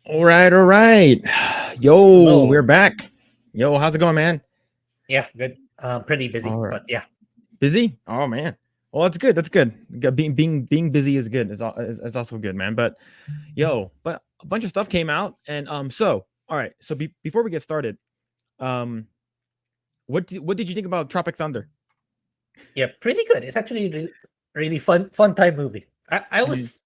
All right, all right. Yo, we're Hello. back. Yo, how's it going, man? Yeah, good. Pretty busy, All right. but yeah. Busy? Oh man. Well, that's good. That's good. Being busy is good. Is also good, man. But but a bunch of stuff came out, and so all right. So before we get started, um, what did you think about Tropic Thunder? Yeah, pretty good. It's actually really fun time movie. I Mhm. was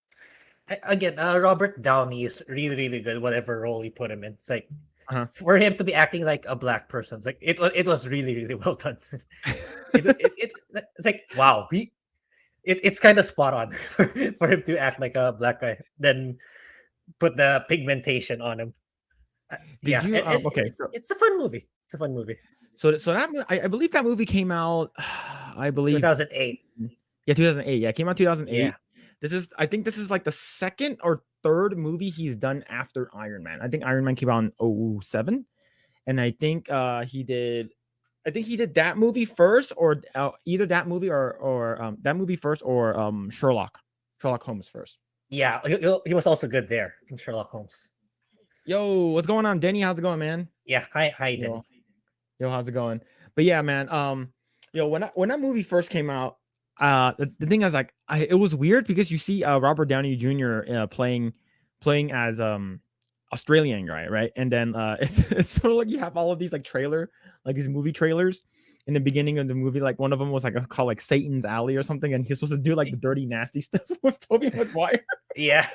again, Robert Downey is really good whatever role he put him in. It's like Uh-huh. for him to be acting like a black person, it's like it was really well done. It's like wow, it's kind of spot on for him to act like a black guy, then put the pigmentation on him. Did Yeah, you okay, it's a fun movie. It's a fun movie. so I believe that movie came out I believe 2008. yeah, 2008. Yeah, it came out Yeah. 2008. I think this is like the second or third movie he's done after Iron Man. I think Iron Man came out in '07, and I think he did that movie first, or either that movie or that movie first, or Sherlock Holmes first. Yeah, he was also good there in Sherlock Holmes. Yo, what's going on, Denny? How's it going, man? Yeah, hi, Yo, Denny. yo, how's it going? But yeah, man. When that movie first came out, the thing is like, it was weird because you see Robert Downey Jr. Playing as Australian guy, right? And then it's sort of like you have all of these like these movie trailers in the beginning of the movie. Like one of them was like called like Satan's Alley or something, and he's supposed to do like the dirty nasty stuff with Tobey Maguire. Yeah,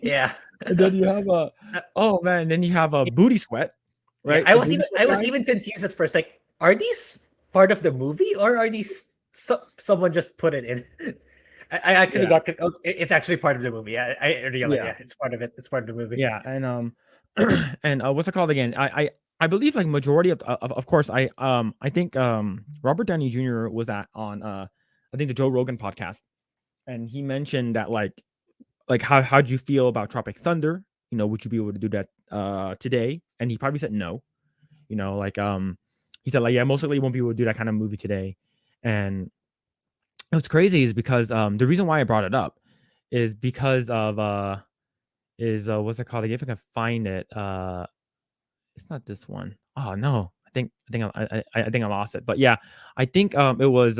yeah, And then you have a Uh, oh man, then you have a Booty Sweat, yeah. right? The Booty Sweat I was guy. even confused at first. Like, are these part of the movie or are these someone just put it in? I actually Yeah, it's actually part of the movie. Yeah, I realized. yeah. Yeah, it's part of it. It's part of the movie. Yeah, and and what's it called again? I believe like majority of course I think Robert Downey Jr. was at on I think the Joe Rogan podcast, and he mentioned that like how'd you feel about Tropic Thunder? You know, would you be able to do that today? And he probably said no. You know, like he said like yeah, most likely won't be able to do that kind of movie today. And what's crazy is because the reason why I brought it up is because of what's it called? If I can find it. It's not this one. Oh no, I think I lost it. But yeah, I think it was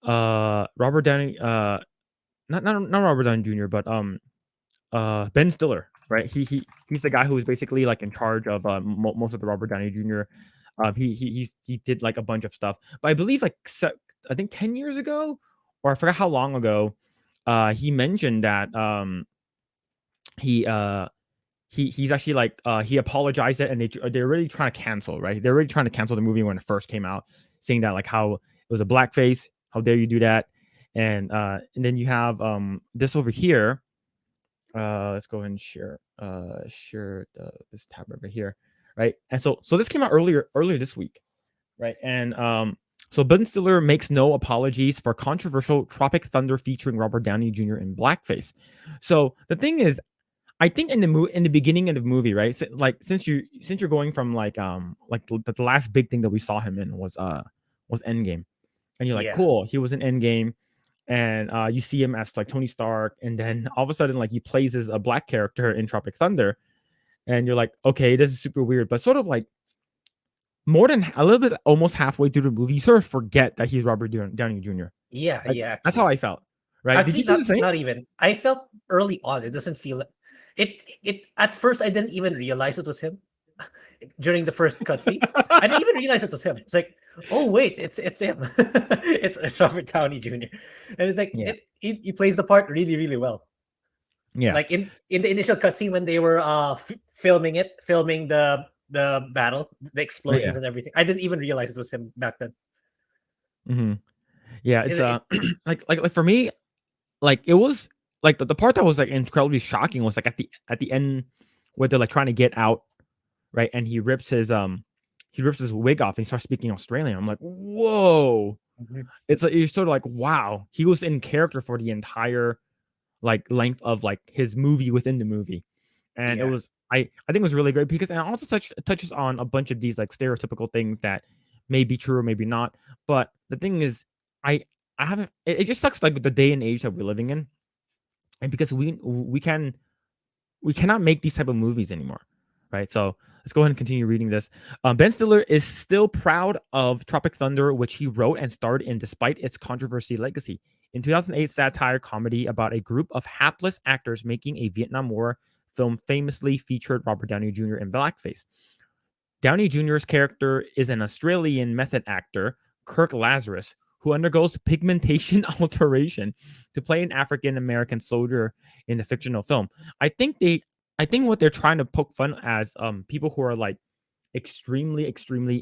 Robert Downey not Robert Downey Jr. but Ben Stiller, right? He's the guy who was basically like in charge of most of the Robert Downey Jr. He did like a bunch of stuff, but I believe I think 10 years ago, or I forgot how long ago, he mentioned that he he's actually like he apologized it, and they're really trying to cancel, right? They're really trying to cancel the movie when it first came out, saying that like how it was a blackface, how dare you do that. And then you have this over here. Let's go ahead and share this tab over here, right? And so this came out earlier this week, right? And so Ben Stiller makes no apologies for controversial Tropic Thunder featuring Robert Downey Jr. in blackface. So the thing is, I think in the beginning of the movie, right? Since you're going from like the last big thing that we saw him in was Endgame, and you're like, Yeah, cool, he was in Endgame, and you see him as like Tony Stark, and then all of a sudden like he plays as a black character in Tropic Thunder, and you're like, okay, this is super weird, but sort of like more than a little bit, almost halfway through the movie, you sort of forget that he's Robert Downey Jr. yeah, Like yeah. that's how Actually, I felt, right? Did you actually, feel the same? not even. I felt early on. It doesn't feel it. At first, I didn't even realize it was him. During the first cutscene. I didn't even realize it was him. It's like, oh wait, it's him. It's Robert Downey Jr. And it's like Yeah, he plays the part really well. yeah, Like in the initial cutscene when they were filming the battle, the explosions yeah. and everything. I didn't even realize it was him back then. Hmm. Yeah, It, it's it, like for me, like it was like the part that was like incredibly shocking was like at the end where they're like trying to get out, right? And he rips his wig off and he starts speaking Australian. I'm like, whoa. Mhm. It's like you're sort of like, wow, he was in character for the entire like length of like his movie within the movie. And it Yeah, was I think it was really great because, and it also touches on a bunch of these like stereotypical things that may be true or maybe not. But the thing is, I I haven't it just sucks like with the day and age that we're living in, and because we can we cannot make these type of movies anymore, right? So let's go ahead and continue reading this. Ben Stiller is still proud of Tropic Thunder, which he wrote and starred in despite its controversy legacy. In 2008, satire comedy about a group of hapless actors making a Vietnam War film famously featured Robert Downey Jr. in blackface. Downey Jr.'s character is an Australian method actor, Kirk Lazarus, who undergoes pigmentation alteration to play an African American soldier in the fictional film. I think what they're trying to poke fun as people who are like extremely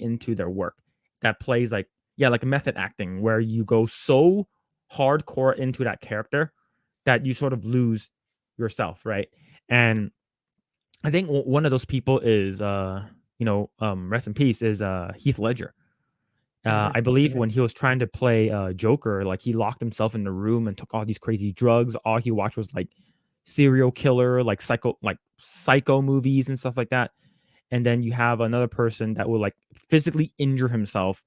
into their work that plays like like method acting where you go so hardcore into that character that you sort of lose yourself, right? And I think one of those people is rest in peace, is Heath Ledger. I believe when he was trying to play Joker, like he locked himself in the room and took all these crazy drugs. All he watched was like serial killer, like psycho movies and stuff like that. And then you have another person that will like physically injure himself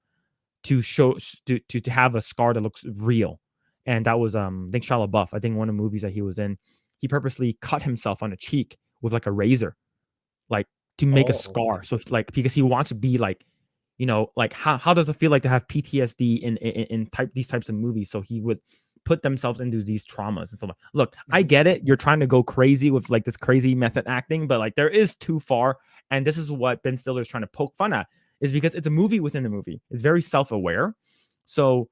to show to have a scar that looks real. And that was I think Shia LaBeouf. I think one of the movies that he was in, he purposely cut himself on the cheek with like a razor, like to make a scar. Okay. So like because he wants to be like, like how does it feel like to have PTSD in these types of movies? So he would put themselves into these traumas and so on. Look, I get it. You're trying to go crazy with like this crazy method acting, but like there is too far. And this is what Ben Stiller is trying to poke fun at, is because it's a movie within a movie. It's very self-aware. So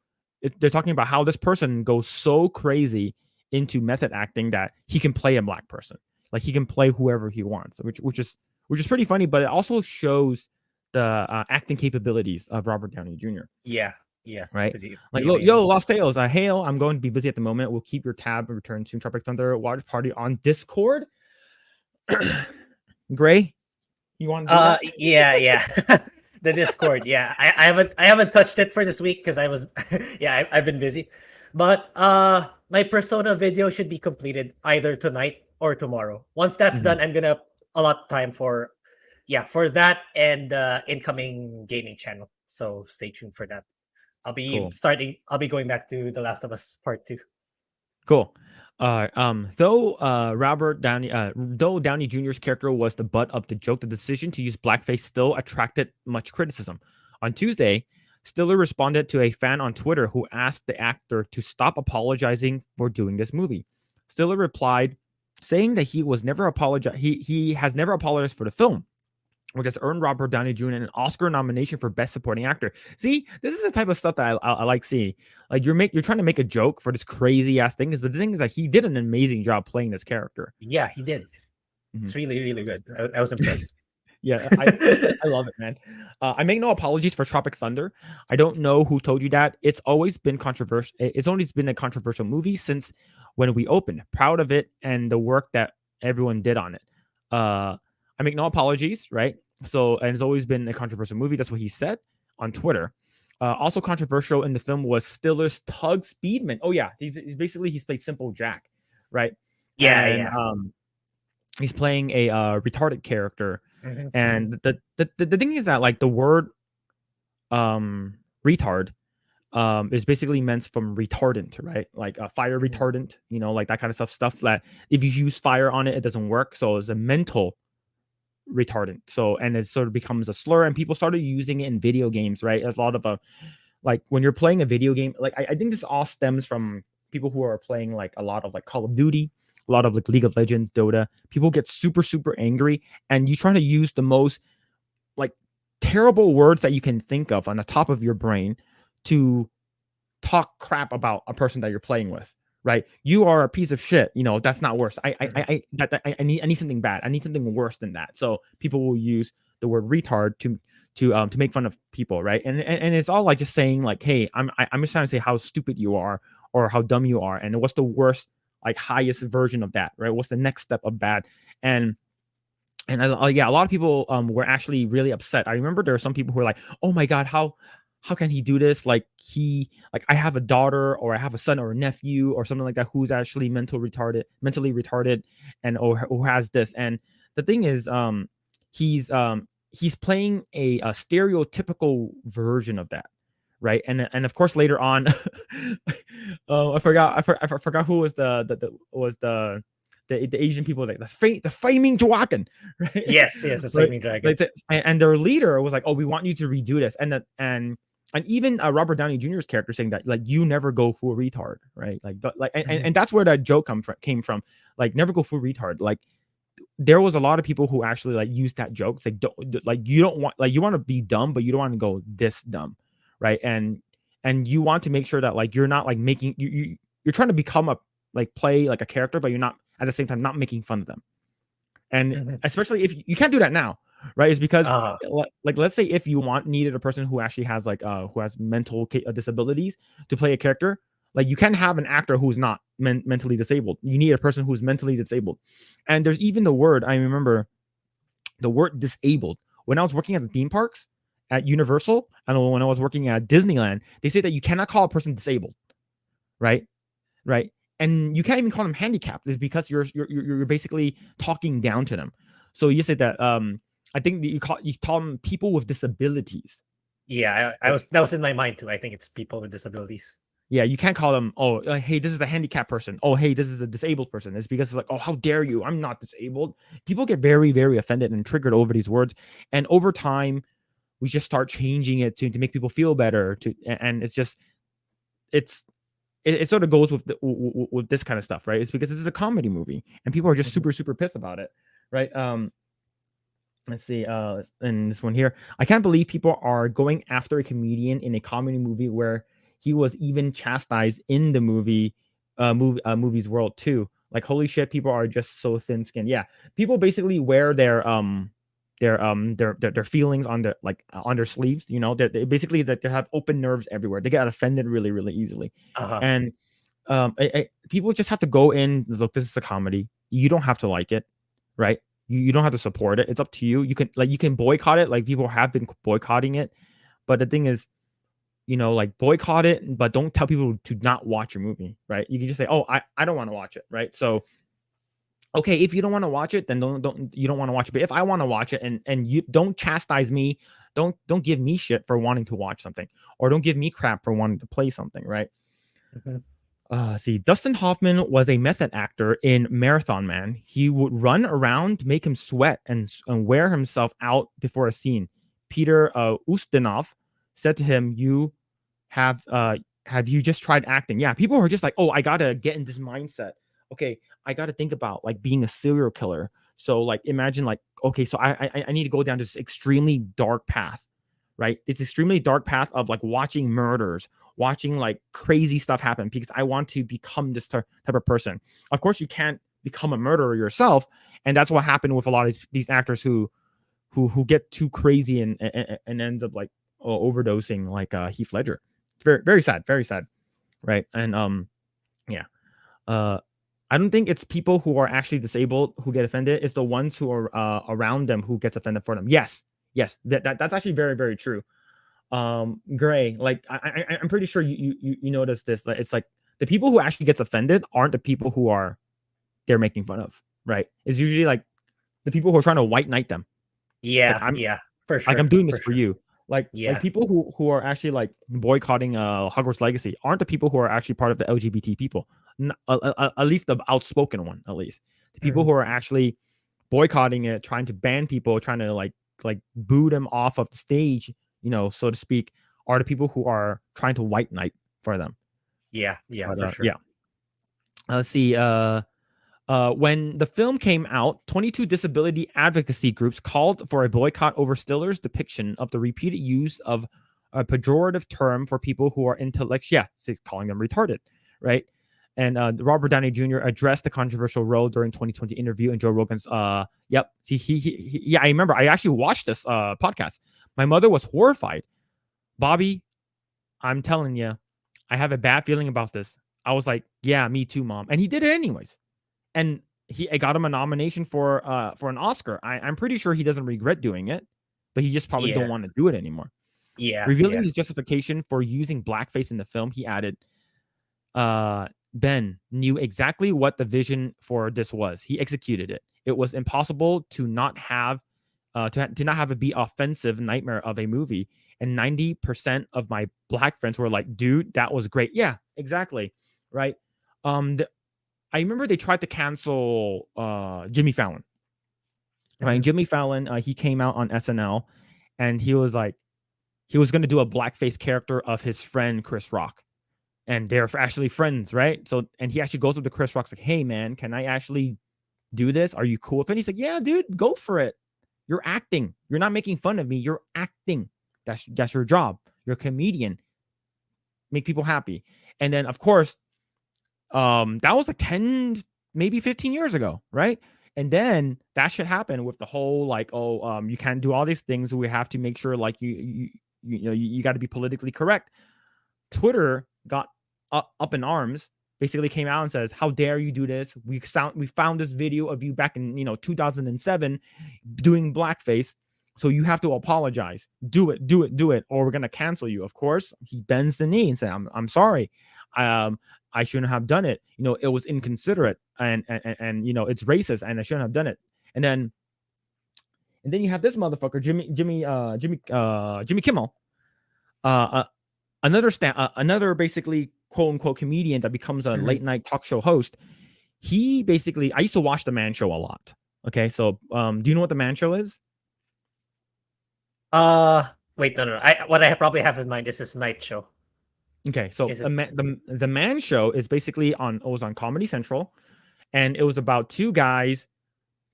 they're talking about how this person goes so crazy into method acting that he can play a black person. Like he can play whoever he wants, which is pretty funny, but it also shows the acting capabilities of Robert Downey Jr. Yeah. Yes. Right? Pretty Like, amazing. yo, Lost Tales, hail, I'm going to be busy at the moment. We'll keep your tab and return soon. Tropic Thunder watch party on Discord. Grae, you want to do that? Yeah. The Discord. Yeah. I haven't touched it for this week because I was I've been busy. But my persona video should be completed either tonight or tomorrow. Once that's done, I'm gonna allot time for that and incoming gaming channel. So stay tuned for that. I'll be going back to The Last of Us Part 2. Cool. Though Downey Jr.'s character was the butt of the joke, the decision to use blackface still attracted much criticism. On Tuesday, Stiller responded to a fan on Twitter who asked the actor to stop apologizing for doing this movie. Stiller replied, saying that he has never apologized for the film, which has earned Robert Downey Jr. an Oscar nomination for Best Supporting Actor. See, this is the type of stuff that I like seeing. Like you're trying to make a joke for this crazy ass thing, but the thing is that he did an amazing job playing this character. Yeah, he did. It's really, really good. I was impressed. Yeah, I love it, man. I make no apologies for Tropic Thunder. I don't know who told you that. It's always been controversial. It's always been a controversial movie since when we opened. Proud of it and the work that everyone did on it. I make no apologies, right? So, and it's always been a controversial movie. That's what he said on Twitter. Also controversial in the film was Stiller's Tug Speedman. Oh yeah, he's played Simple Jack, right? Yeah. He's playing a retarded character, and the thing is that like the word retard is basically meant from retardant, right? Like a fire retardant, like that kind of stuff that if you use fire on it, it doesn't work. So it's a mental retardant. So, and it sort of becomes a slur, and people started using it in video games, right? There's a lot of like when you're playing a video game, like I think this all stems from people who are playing like a lot of like Call of Duty, a lot of like League of Legends, Dota. People get super angry, and you try to use the most like terrible words that you can think of on the top of your brain to talk crap about a person that you're playing with, right? You are a piece of shit. That's not worse. I need something bad. I need something worse than that. So people will use the word retard to make fun of people, right? And it's all like just saying like, hey, I'm just trying to say how stupid you are or how dumb you are, and what's the worst, like highest version of that, right? What's the next step of bad? And a lot of people were actually really upset. I remember there were some people who were like, oh my god, how can he do this? Like I have a daughter or I have a son or a nephew or something like that who's actually mentally retarded and or who has this. And the thing is, he's playing a stereotypical version of that, right? And of course later on, I forgot who was the the Asian people, like the flaming dragon, right? Yes, yes, the Right? flaming dragon. Like and their leader was like, "Oh, we want you to redo this," and even Robert Downey Jr.'s character saying that, like, you never go full retard, right? Like, and that's where that joke came from, like, never go full retard. Like, there was a lot of people who actually like used that joke. It's like, you don't want, like, you want to be dumb, but you don't want to go this dumb, right? And you want to make sure that, like, you're not like making you're trying to become a, like, play like a character, but you're not at the same time not making fun of them. And especially if you can't do that now, right? Is because like, let's say if you needed a person who actually has like who has mental disabilities to play a character, like, you can't have an actor who's not mentally disabled. You need a person who's mentally disabled. And there's even the word, I remember the word disabled when I was working at the theme parks at Universal, and when I was working at Disneyland, they say that you cannot call a person disabled, right? And you can't even call them handicapped, is because you're basically talking down to them. So you say that I think that you call them people with disabilities. Yeah, that was in my mind too. I think it's people with disabilities. Yeah, you can't call them, oh, hey, this is a handicapped person. Oh, hey, this is a disabled person. It's because it's like, oh, how dare you? I'm not disabled. People get very, very offended and triggered over these words. And over time, we just start changing it to make people feel better. And it's just, it sort of goes with with this kind of stuff, right? It's because this is a comedy movie and people are just super, super pissed about it, right? Let's see, and this one here, I can't believe people are going after a comedian in a comedy movie where he was even chastised in the movie's world too. Like, holy shit, people are just so thin-skinned. Yeah, people basically wear their feelings on their, like, on their sleeves. You know, they basically, that they have open nerves everywhere. They get offended really, really easily. And people just have to go in. Look, this is a comedy. You don't have to like it, right? You don't have to support it. It's up to you. You can boycott it. Like, people have been boycotting it, but the thing is, you know, like, boycott it, but don't tell people to not watch your movie, right? You can just say, oh, I don't want to watch it, right? So, okay, if you don't want to watch it, then you don't want to watch it. But if I want to watch it, and you don't chastise me, don't give me shit for wanting to watch something, or don't give me crap for wanting to play something, right? See, Dustin Hoffman was a method actor in Marathon Man. He would run around, make him sweat, and wear himself out before a scene. Peter Ustinov said to him, "You have you just tried acting?" Yeah, people are just like, "Oh, I gotta get in this mindset. Okay, I gotta think about, like, being a serial killer. So, like, imagine, like, okay, so I need to go down this extremely dark path, right? It's extremely dark path of, like, watching murders, watching, like, crazy stuff happen, because I want to become this type of person." Of course, you can't become a murderer yourself, and that's what happened with a lot of these actors who get too crazy and end up, like, overdosing, like Heath Ledger. It's very, very sad, right? And yeah, I don't think it's people who are actually disabled who get offended. It's the ones who are around them who gets offended for them. Yes, that's actually very, very true. Grae, like, I'm pretty sure you noticed this. That it's like the people who actually gets offended aren't the people who are they're making fun of, right? It's usually like the people who are trying to white knight them. Yeah, Like, for sure. I'm doing this for sure. you. Like people who are actually, like, boycotting Hogwarts Legacy aren't the people who are actually part of the LGBT people. At least the outspoken one, at least. The people who are actually boycotting it, trying to ban people, trying to like boo them off of the stage, you know, so to speak, are the people who are trying to white knight for them. Yeah, But, for sure. yeah. Let's see. When the film came out, 22 disability advocacy groups called for a boycott over Stiller's depiction of the repeated use of a pejorative term for people who are intellectual, calling them retarded, right? And Robert Downey Jr. addressed the controversial role during 2020 interview in Joe Rogan's. Yep. See, yeah, I remember. I actually watched this podcast. My mother was horrified. Bobby, I'm telling you, I have a bad feeling about this. I was like, yeah, me too, Mom. And he did it anyways. And I got him a nomination for an Oscar. I'm pretty sure he doesn't regret doing it, but he just probably don't want to do it anymore. Yeah. Revealing his justification for using blackface in the film, he added, Ben knew exactly what the vision for this was. He executed it. It was impossible to not have it be offensive nightmare of a movie. And 90% of my black friends were like, dude, that was great. Yeah, exactly. Right. I remember they tried to cancel Jimmy Fallon. Right, Mhm. Jimmy Fallon, he came out on SNL, and he was like, he was going to do a blackface character of his friend Chris Rock, and they're actually friends, right? So, and he actually goes up to Chris Rock's like, "Hey, man, can I actually do this? Are you cool with it?" He's like, "Yeah, dude, go for it. You're acting. You're not making fun of me. You're acting. That's your job. You're a comedian. Make people happy." And then, of course, that was like 10, maybe 15 years ago, right? And then that should happen with the whole like, oh, you can't do all these things. We have to make sure like you got to be politically correct. Twitter got up in arms, basically came out and says, "How dare you do this? We found this video of you back in 2007 doing blackface, so you have to apologize. Do it, do it, do it, or we're gonna cancel you." Of course, he bends the knee and says, "I'm sorry. I shouldn't have done it. It was inconsiderate and it's racist, and I shouldn't have done it." And then you have this motherfucker, Jimmy Kimmel, uh, another basically quote unquote comedian that becomes a Mhm. late night talk show host. He basically, I used to watch the Man Show a lot. Okay, so do you know what the Man Show is? Wait, no, no. What I probably have in mind is this night show. Okay, so Is this? the Man Show is basically it was on Comedy Central, and it was about two guys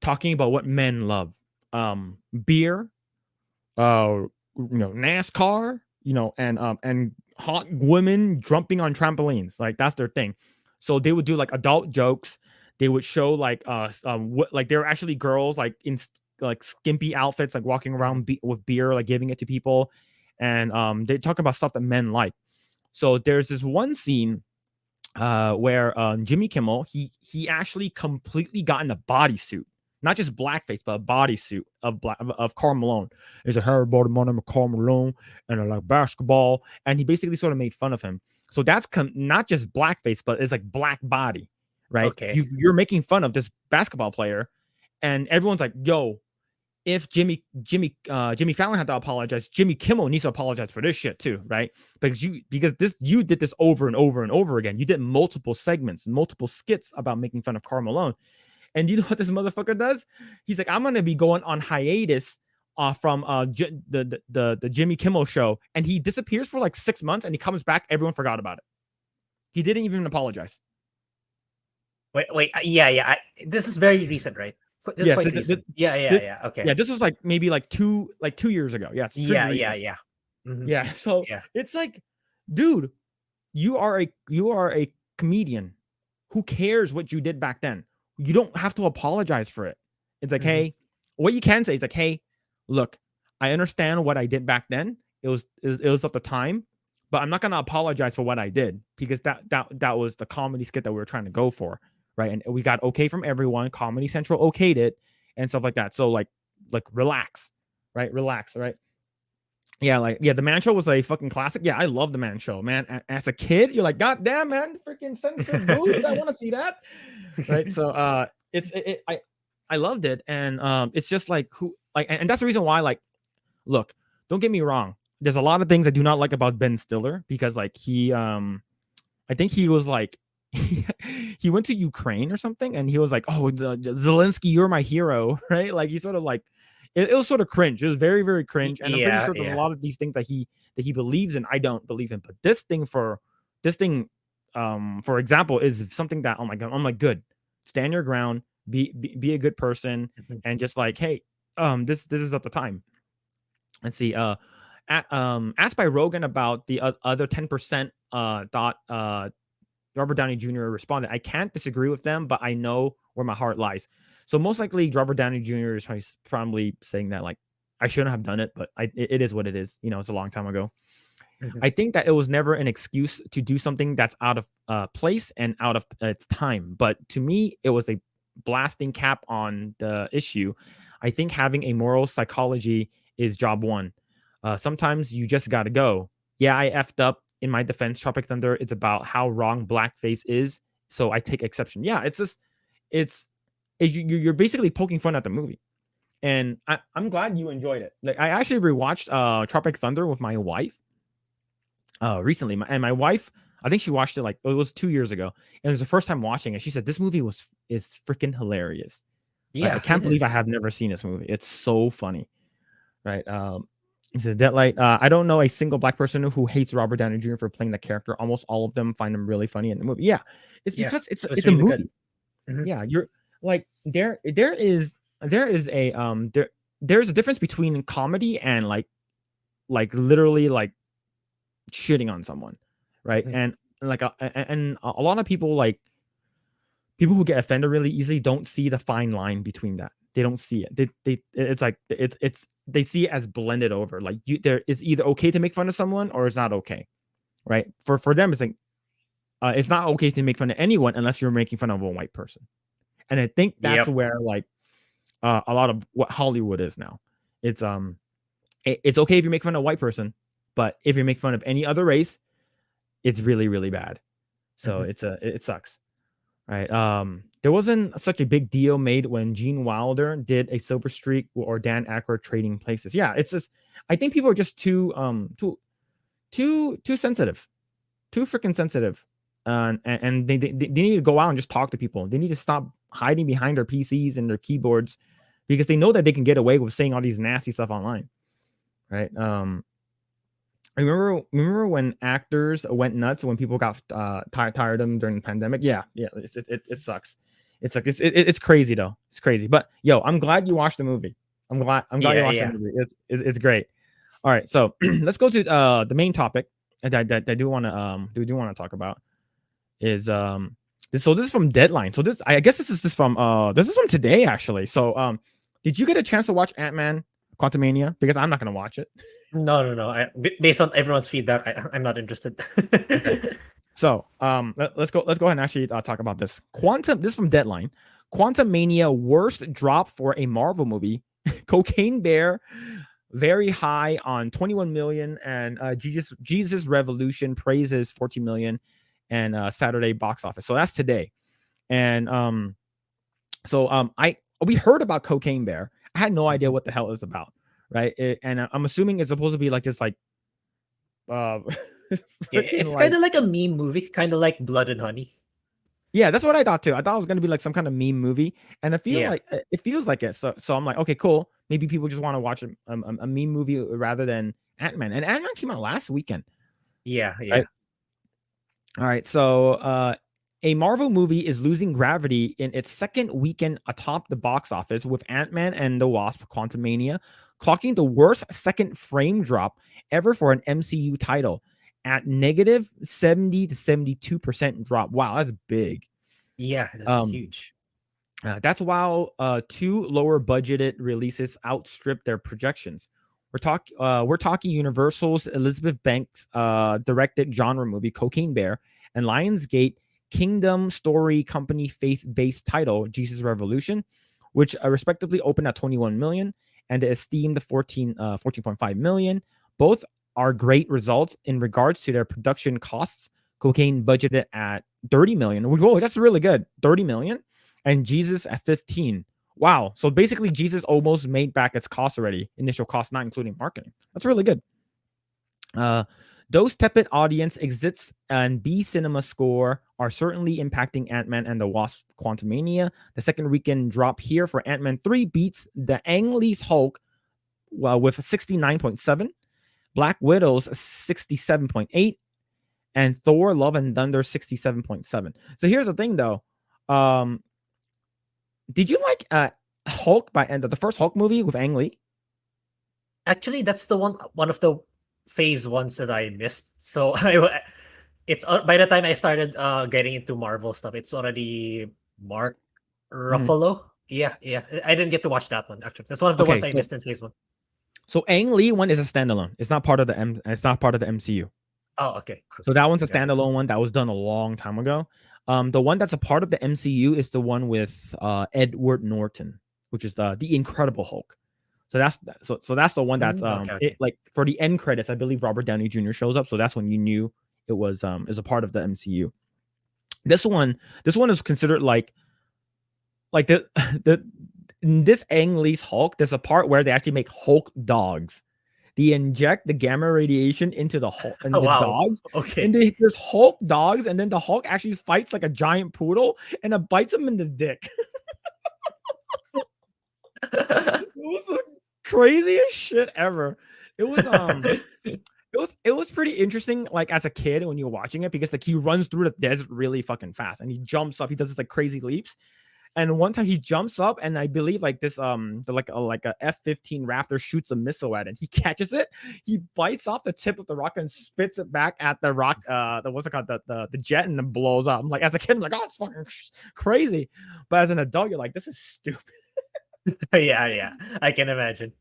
talking about what men love. Beer, NASCAR, and hot women jumping on trampolines. Like that's their thing. So they would do like adult jokes. They would show like like there were actually girls like in like skimpy outfits, like walking Mhm. around with beer, like giving it to people, and they talk about stuff that men like. So there's this one scene where Jimmy Kimmel, he actually completely got in a bodysuit, not just blackface, but a bodysuit of Karl Malone. He's like, "Hey, everybody, my name is Karl Malone, and I like basketball," and he basically sort of made fun of him. So that's not just blackface, but it's like black body, right? Okay. You're making fun of this basketball player, and everyone's like, "Yo, if Jimmy Fallon had to apologize, Jimmy Kimmel needs to apologize for this shit too, right? Because you did this over and over and over again. You did multiple segments, multiple skits about making fun of Karl Malone. And you know what this motherfucker does? He's like, "I'm gonna be going on hiatus from the Jimmy Kimmel show," and he disappears for like 6 months, and he comes back. Everyone forgot about it. He didn't even apologize. Wait, wait. Yeah, yeah. This is very recent, right? This is Yeah, quite recent. Yeah, yeah, yeah. Okay. yeah. This was like maybe like 2 years ago. Yeah, it's pretty Yeah, yeah, recent. yeah. Hmm. Yeah, so Yeah. it's like, dude, you are a comedian. Who cares what you did back then? You don't have to apologize for it. It's like, Hmm. hey, what you can say is like, hey, look, I understand what I did back then. It was at the time, but I'm not gonna apologize for what I did because that was the comedy skit that we were trying to go for, right? And we got okay from everyone. Comedy Central okayed it and stuff like that. So like relax, right? Relax, right? Yeah, like the Man Show was a fucking classic. Yeah, I love the Man Show, man. As a kid, you're like, God damn, man, freaking censored boobs. I want to see that, right? So, I loved it, and it's just like and that's the reason why. Like, look, don't get me wrong. There's a lot of things I do not like about Ben Stiller because like I think he was like he went to Ukraine or something, and he was like, "Oh, Zelensky, you're my hero," right? Like he sort of like it was sort of cringe. It was very, very cringe, and I'm pretty Yeah, sure there's a yeah. lot of these things that he believes in. I don't believe in, but this thing, for example, is something that I'm like, good. Stand your ground. Be a good person, Mhm. and just like, hey, this is at the time. Let's see. Asked by Rogan about the other 10% thought Robert Downey Jr. responded, "I can't disagree with them, but I know where my heart lies." So most likely, Robert Downey Jr. is probably saying that like I shouldn't have done it, but it is what it is. It's a long time ago. Mhm. I think that it was never an excuse to do something that's out of place and out of its time. But to me, it was a blasting cap on the issue. I think having a moral psychology is job one. Sometimes you just got to go. Yeah, I effed up. In my defense, Tropic Thunder, it's about how wrong blackface is. So I take exception. Yeah, it's just, you're basically poking fun at the movie. And I'm glad you enjoyed it. Like I actually rewatched Tropic Thunder with my wife recently, and my wife I think she watched it like it was 2 years ago, and it was the first time watching it. She said this movie is freaking hilarious. Right? I Yeah, can't it believe I is. have never seen this movie. It's so funny. Right? He said that like I don't know a single black person who hates Robert Downey Jr. for playing the character. Almost all of them find him really funny in the movie. Yeah, it's Yeah, because it was it's a really good. movie. Mhm. Yeah, you're like there's a difference between comedy and like literally like shitting on someone, right? Mhm. And a lot of people like people who get offended really easily don't see the fine line between that. They don't see it. They it's like it's they see it as blended over. Like it's either okay to make fun of someone or it's not okay, right? For them, it's like it's not okay to make fun of anyone unless you're making fun of a white person. And I think that's Yep. where like a lot of what Hollywood is now. It's it's okay if you make fun of a white person, but if you make fun of any other race, it's really really bad. So Mhm. it sucks. Right. There wasn't such a big deal made when Gene Wilder did a Silver Streak or Dan Aykroyd Trading Places. Yeah, it's just I think people are just too sensitive, too freaking sensitive, and they need to go out and just talk to people. They need to stop hiding behind their PCs and their keyboards because they know that they can get away with saying all these nasty stuff online. Right. Remember when actors went nuts when people got tired of them during the pandemic? Yeah, it sucks. It's like it's crazy though. It's crazy. But yo, I'm glad you watched the movie. I'm glad you Yeah, watched the yeah. movie. It's great. All right, so let's go to the main topic that I do want to talk about is so this is from Deadline. So this I guess this is from today actually. So did you get a chance to watch Ant-Man Quantumania? Because I'm not gonna watch it. No, no, no. Based on everyone's feedback, I'm not interested. Okay. So, let's go ahead and actually talk about this. This is from Deadline. Quantum Mania worst drop for a Marvel movie. Cocaine Bear very high on 21 million, and Jesus Revolution praises 14 million, and Saturday box office. So that's today. And I we heard about Cocaine Bear. I had no idea Mhm. what the hell it's about, right? And I'm assuming it's supposed to be like this, like uh, Yeah, freaking it's kind like of like a meme movie, kind of like Blood and Honey. yeah, that's what I thought too. I thought it was gonna be like some kind of meme movie, and I feel Yeah, like it feels like it. So I'm like, okay, cool. Maybe people just want to watch a meme movie rather than Ant Man. And Ant Man came out last weekend, yeah, right? yeah. All right. So a Marvel movie is losing gravity in its second weekend atop the box office, with Ant Man and the Wasp: Quantumania clocking the worst second frame drop ever for an MCU title at negative 70 to 72% drop. Wow, that's big. Yeah, that's Um, huge. That's while two lower budgeted releases outstrip their projections. We're talking Universal's Elizabeth Banks directed genre movie Cocaine Bear and Lionsgate Kingdom Story Company faith-based title Jesus Revolution, which respectively opened at 21 million and the esteemed 14.5 million. Both are great results in regards to their production costs. Cocaine budgeted at 30 million, which that's really good. 30 million, and Jesus at 15. Wow. So basically Jesus almost made back its cost already, initial cost, not including marketing. That's really good. Those tepid audience exits and B cinema score are certainly impacting Ant-Man and the Wasp: Quantumania. The second weekend drop here for Ant-Man 3 beats the Ang Lee's Hulk with 69.7, Black Widow's 67.8, and Thor: Love and Thunder 67.7. So here's the thing though. Did you like Hulk by end of the first Hulk movie with Ang Lee? Actually, that's the one of the phase ones that I missed. So it's by the time I started getting into Marvel stuff, it's already Mark Mhm. Ruffalo. Yeah, yeah. I didn't get to watch that one actually. That's one of the Okay, ones I missed in phase one. so Ang Lee one is a standalone. It's not part of It's not part of the MCU. Oh, okay, So okay, that one's a got it. standalone one that was done a long time ago. The one that's a part of the MCU is the one with Edward Norton, which is the Incredible Hulk. So that's the one that's Okay, it okay. like for the end credits. I believe Robert Downey Jr. shows up, so that's when you knew it was is a part of the MCU. This one is considered like the in this Ang Lee's Hulk. There's a part where they actually make Hulk dogs. They inject the gamma radiation into the Hulk and Oh, the wow. dogs, and Okay. there's Hulk dogs, and then the Hulk actually fights like a giant poodle and it bites him in the dick. It was the craziest shit ever. It was it was pretty interesting, like as a kid when you're watching it, because like he runs through the desert really fucking fast and he jumps up, he does this like crazy leaps. And one time he jumps up, and I believe like this like a F-15 Raptor shoots a missile at it. He catches it, he bites off the tip of the rock and spits it back at the rock, the what's it called, the jet, and it blows up. I'm like, as a kid, I'm like, oh, it's fucking crazy. But as an adult, you're like, this is stupid. Yeah, I can imagine.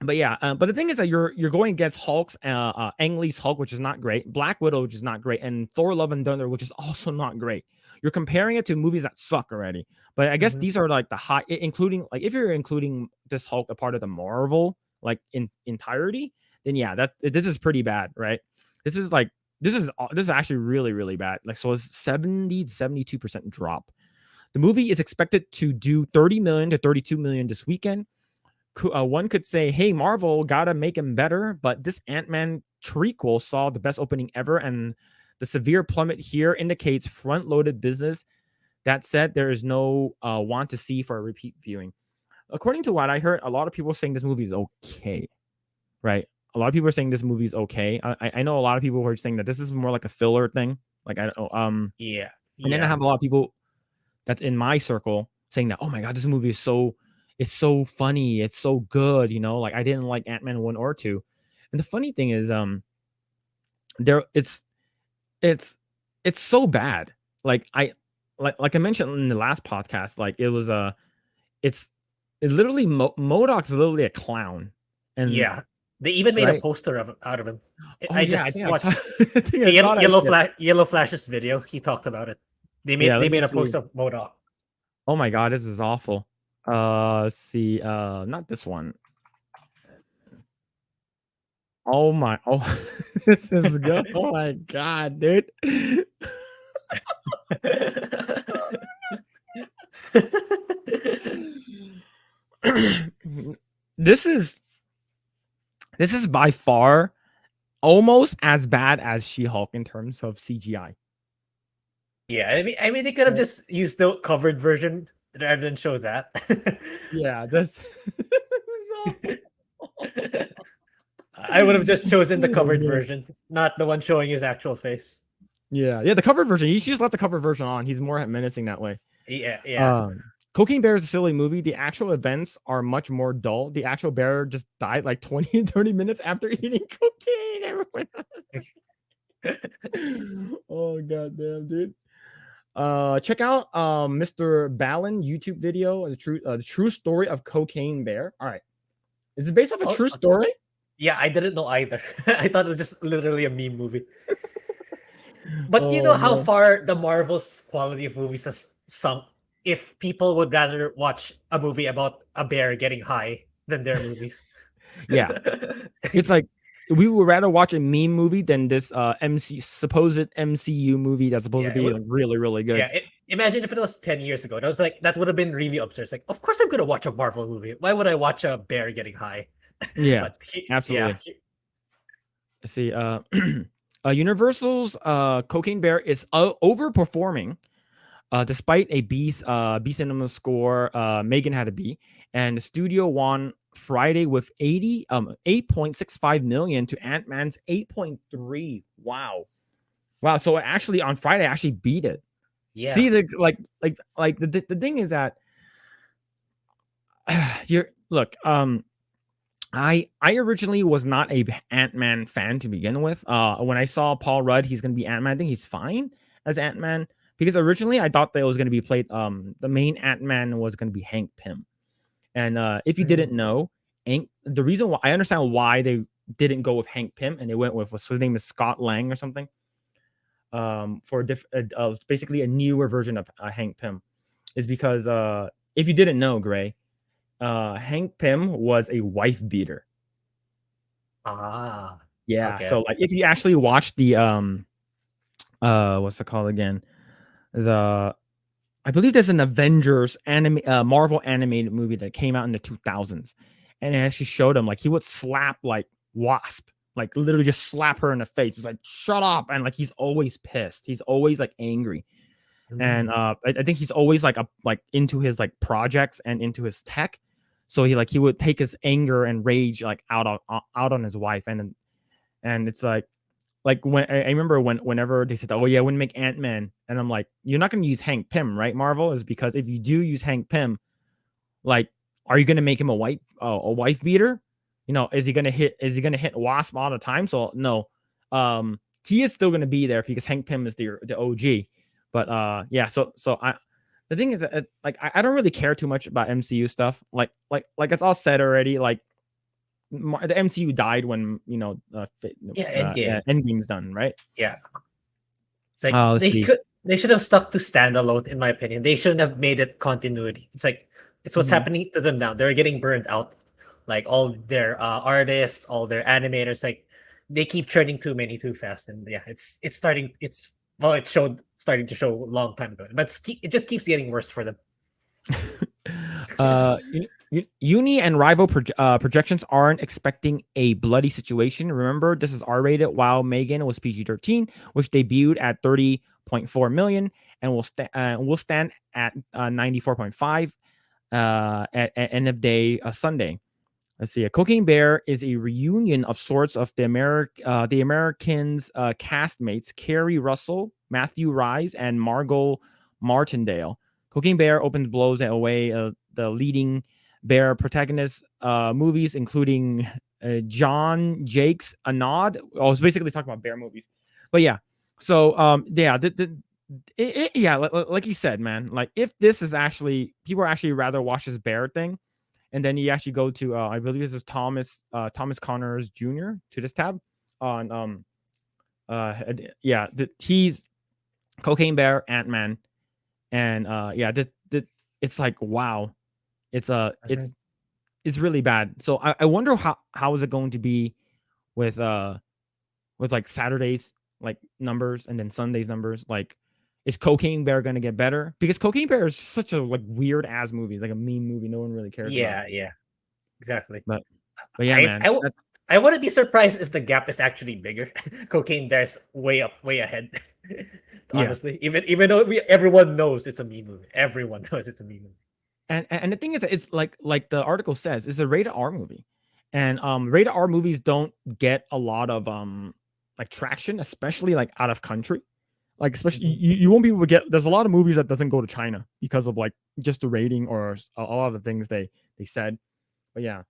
But yeah, but the thing is that you're going against Hulk's Ang Lee's Hulk, which is not great, Black Widow, which is not great, and Thor: Love and Thunder, which is also not great. You're comparing it to movies that suck already. But I guess Mhm. these are like the high, including like if you're including this Hulk a part of the Marvel like in entirety, then yeah, this is pretty bad, right? This is like this is actually really really bad. Like so, it's 70 to 72% drop. The movie is expected to do 30 million to 32 million this weekend. One could say, hey, Marvel gotta make him better, but this Ant-Man trequel saw the best opening ever, and the severe plummet here indicates front-loaded business. That said, there is no want to see for a repeat viewing. According to what I heard, a lot of people are saying this movie is okay, right? A lot of people are saying this movie is okay. I know a lot of people who are saying that this is more like a filler thing. Like I don't know, Yeah, and then I yeah. have a lot of people that's in my circle saying that, oh my god, this movie is it's so funny, it's so good, like I didn't like Ant-Man 1 or 2. And the funny thing is, there it's it's so bad. Like like I mentioned in the last podcast, like it was it's it literally Modoc's literally a clown. And Yeah. They even made a right. poster out of him. Oh I yeah, I just think I saw watched I think I saw that shit. Yellow Flash's video. He talked about it. Yeah, let They me made a see. poster of MODOK. Oh my god, this is awful. Let's see, not this one. Oh my, oh, this is good. Oh my god, dude. this is this is by far almost as bad as She-Hulk in terms of CGI. Yeah, I mean, they could have Right? just used the covered version rather than show that. Yeah, this is awful. I would have just chosen the Oh covered man. version, not the one showing his actual face. Yeah, the cover version. You should just let the cover version on. He's more menacing that way. Yeah. Cocaine Bear is a silly movie. The actual events are much more dull. The actual bear just died like 20 and 30 minutes after eating cocaine. Everyone. Oh goddamn, dude. Check out Mr. Ballin YouTube video, the true story of Cocaine Bear. All right. Is it based off a Oh, true story? yeah, I didn't know either. I thought it was just literally a meme movie. But you know Oh how man. far the Marvel's quality of movies has sunk if people would rather watch a movie about a bear getting high than their movies. Yeah. It's like we would rather watch a meme movie than this supposed MCU movie that's supposed to Yeah, be like really, really good. imagine if it was 10 years ago. That was like that would have been really absurd. It's like, of course I'm gonna watch a Marvel movie. Why would I watch a bear getting high? Yeah, But absolutely. Let's see, Universal's Cocaine Bear is overperforming. Despite a B cinema score, Megan had a B, and the studio won Friday with 8.65 million to Ant-Man's 8.3. Wow. So actually on Friday, I actually beat it. yeah, See, the thing is that you're look. I originally was not a Ant-Man fan to begin with. When I saw Paul Rudd, he's gonna be Ant-Man. I think he's fine as Ant-Man because originally I thought that it was gonna be played. The main Ant-Man was gonna be Hank Pym. And if you didn't know, the reason why I understand why they didn't go with Hank Pym and they went with his name is Scott Lang or something. For basically a newer version of Hank Pym is because if you didn't know, Grae, Hank Pym was a wife beater. Yeah, okay, so like if you actually watch the what's it called again? I believe there's an Avengers anime Marvel animated movie that came out in the 2000s. and it actually showed him like he would slap like Wasp, like literally just slap her in the face. It's like shut up, and like he's always pissed. He's always like angry, and I think he's always like into his like projects and into his tech. So he would take his anger and rage like out on his wife, and it's like when I remember whenever they said, "Oh yeah, I wouldn't make Ant-Man," and I'm like, "You're not going to use Hank Pym, right?" Marvel is because if you do use Hank Pym, like, are you going to make him a wife beater? You know, is he going to hit Wasp all the time? So no, he is still going to be there because Hank Pym is the OG. But yeah, so the thing is, like, I don't really care too much about MCU stuff. Like it's all said already. Like the MCU died when Endgame's done, right? Yeah. It's like Let's see. they should have stuck to standalone, in my opinion. They shouldn't have made it continuity. It's like it's what's happening to them now. They're getting burned out. Like all their artists, all their animators, like they keep churning too many too fast. And yeah, it's starting. It's starting to show a long time ago, but it just keeps getting worse for them. Uni and rival projections aren't expecting a bloody situation. Remember, this is R-rated, while Megan was PG-13, which debuted at 30.4 million and will stand at 94.5 at end of day Sunday. Let's see. A Cocaine Bear is a reunion of sorts of the Americans castmates Kerry Russell, Matthew Rhys, and Margot Martindale. Cocaine Bear opens blows away the leading Bear protagonist movies, including John Jake's A Nod. I was basically talking about Bear movies, but yeah. So yeah, yeah, like you said, man. Like if this is actually people are actually rather watch this Bear thing, and then you actually go to I believe this is Thomas Connors Jr. to this tab on yeah, he's Cocaine Bear, Ant-Man, and yeah, it's like wow. It's really bad. So I wonder how is it going to be with like Saturday's like numbers and then Sunday's numbers. Like, is Cocaine Bear gonna get better? Because Cocaine Bear is such a like weird ass movie, like a meme movie. No one really cares about. Yeah, exactly. But yeah, man. I wouldn't be surprised if the gap is actually bigger. Cocaine Bear's way ahead. Honestly, even though everyone knows it's a meme movie, everyone knows it's a meme movie. And the thing is, it's like the article says, it's a rated R movie, and rated R movies don't get a lot of like traction, especially like out of country. Like especially you won't be able to get. There's a lot of movies that doesn't go to China because of like just the rating or a lot of the things they said. But yeah,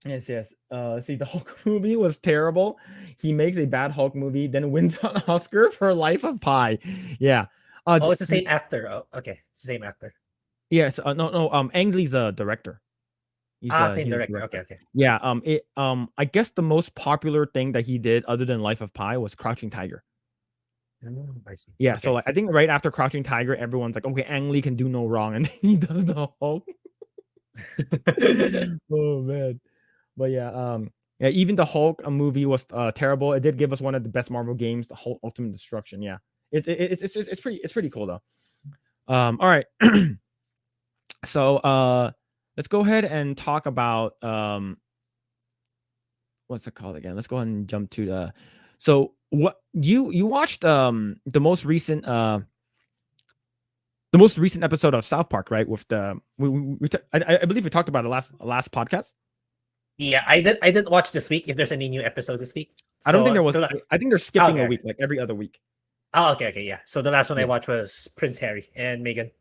yes. See, the Hulk movie was terrible. He makes a bad Hulk movie, then wins an Oscar for Life of Pi. Yeah. Oh, it's the same actor. Oh, okay, it's the same actor. Yes. No. Ang Lee's a director. Same director. Okay. Yeah. I guess the most popular thing that he did, other than Life of Pi, was Crouching Tiger. I see. Yeah. Okay. So like, I think right after Crouching Tiger, everyone's like, okay, Ang Lee can do no wrong, and then he does the Hulk. Oh man. But yeah. Yeah. Even the Hulk movie was terrible. It did give us one of the best Marvel games, the Hulk Ultimate Destruction. Yeah. It's pretty cool though. All right. So let's go ahead and talk about what's it called again? Let's go ahead and jump to the. So what you watched the most recent episode of South Park, right? With the I believe we talked about it last podcast. Yeah, I didn't watch this week. If there's any new episodes this week, I don't think there was. I think they're skipping a week, like every other week. Oh, okay, yeah. So the last one I watched was Prince Harry and Meghan.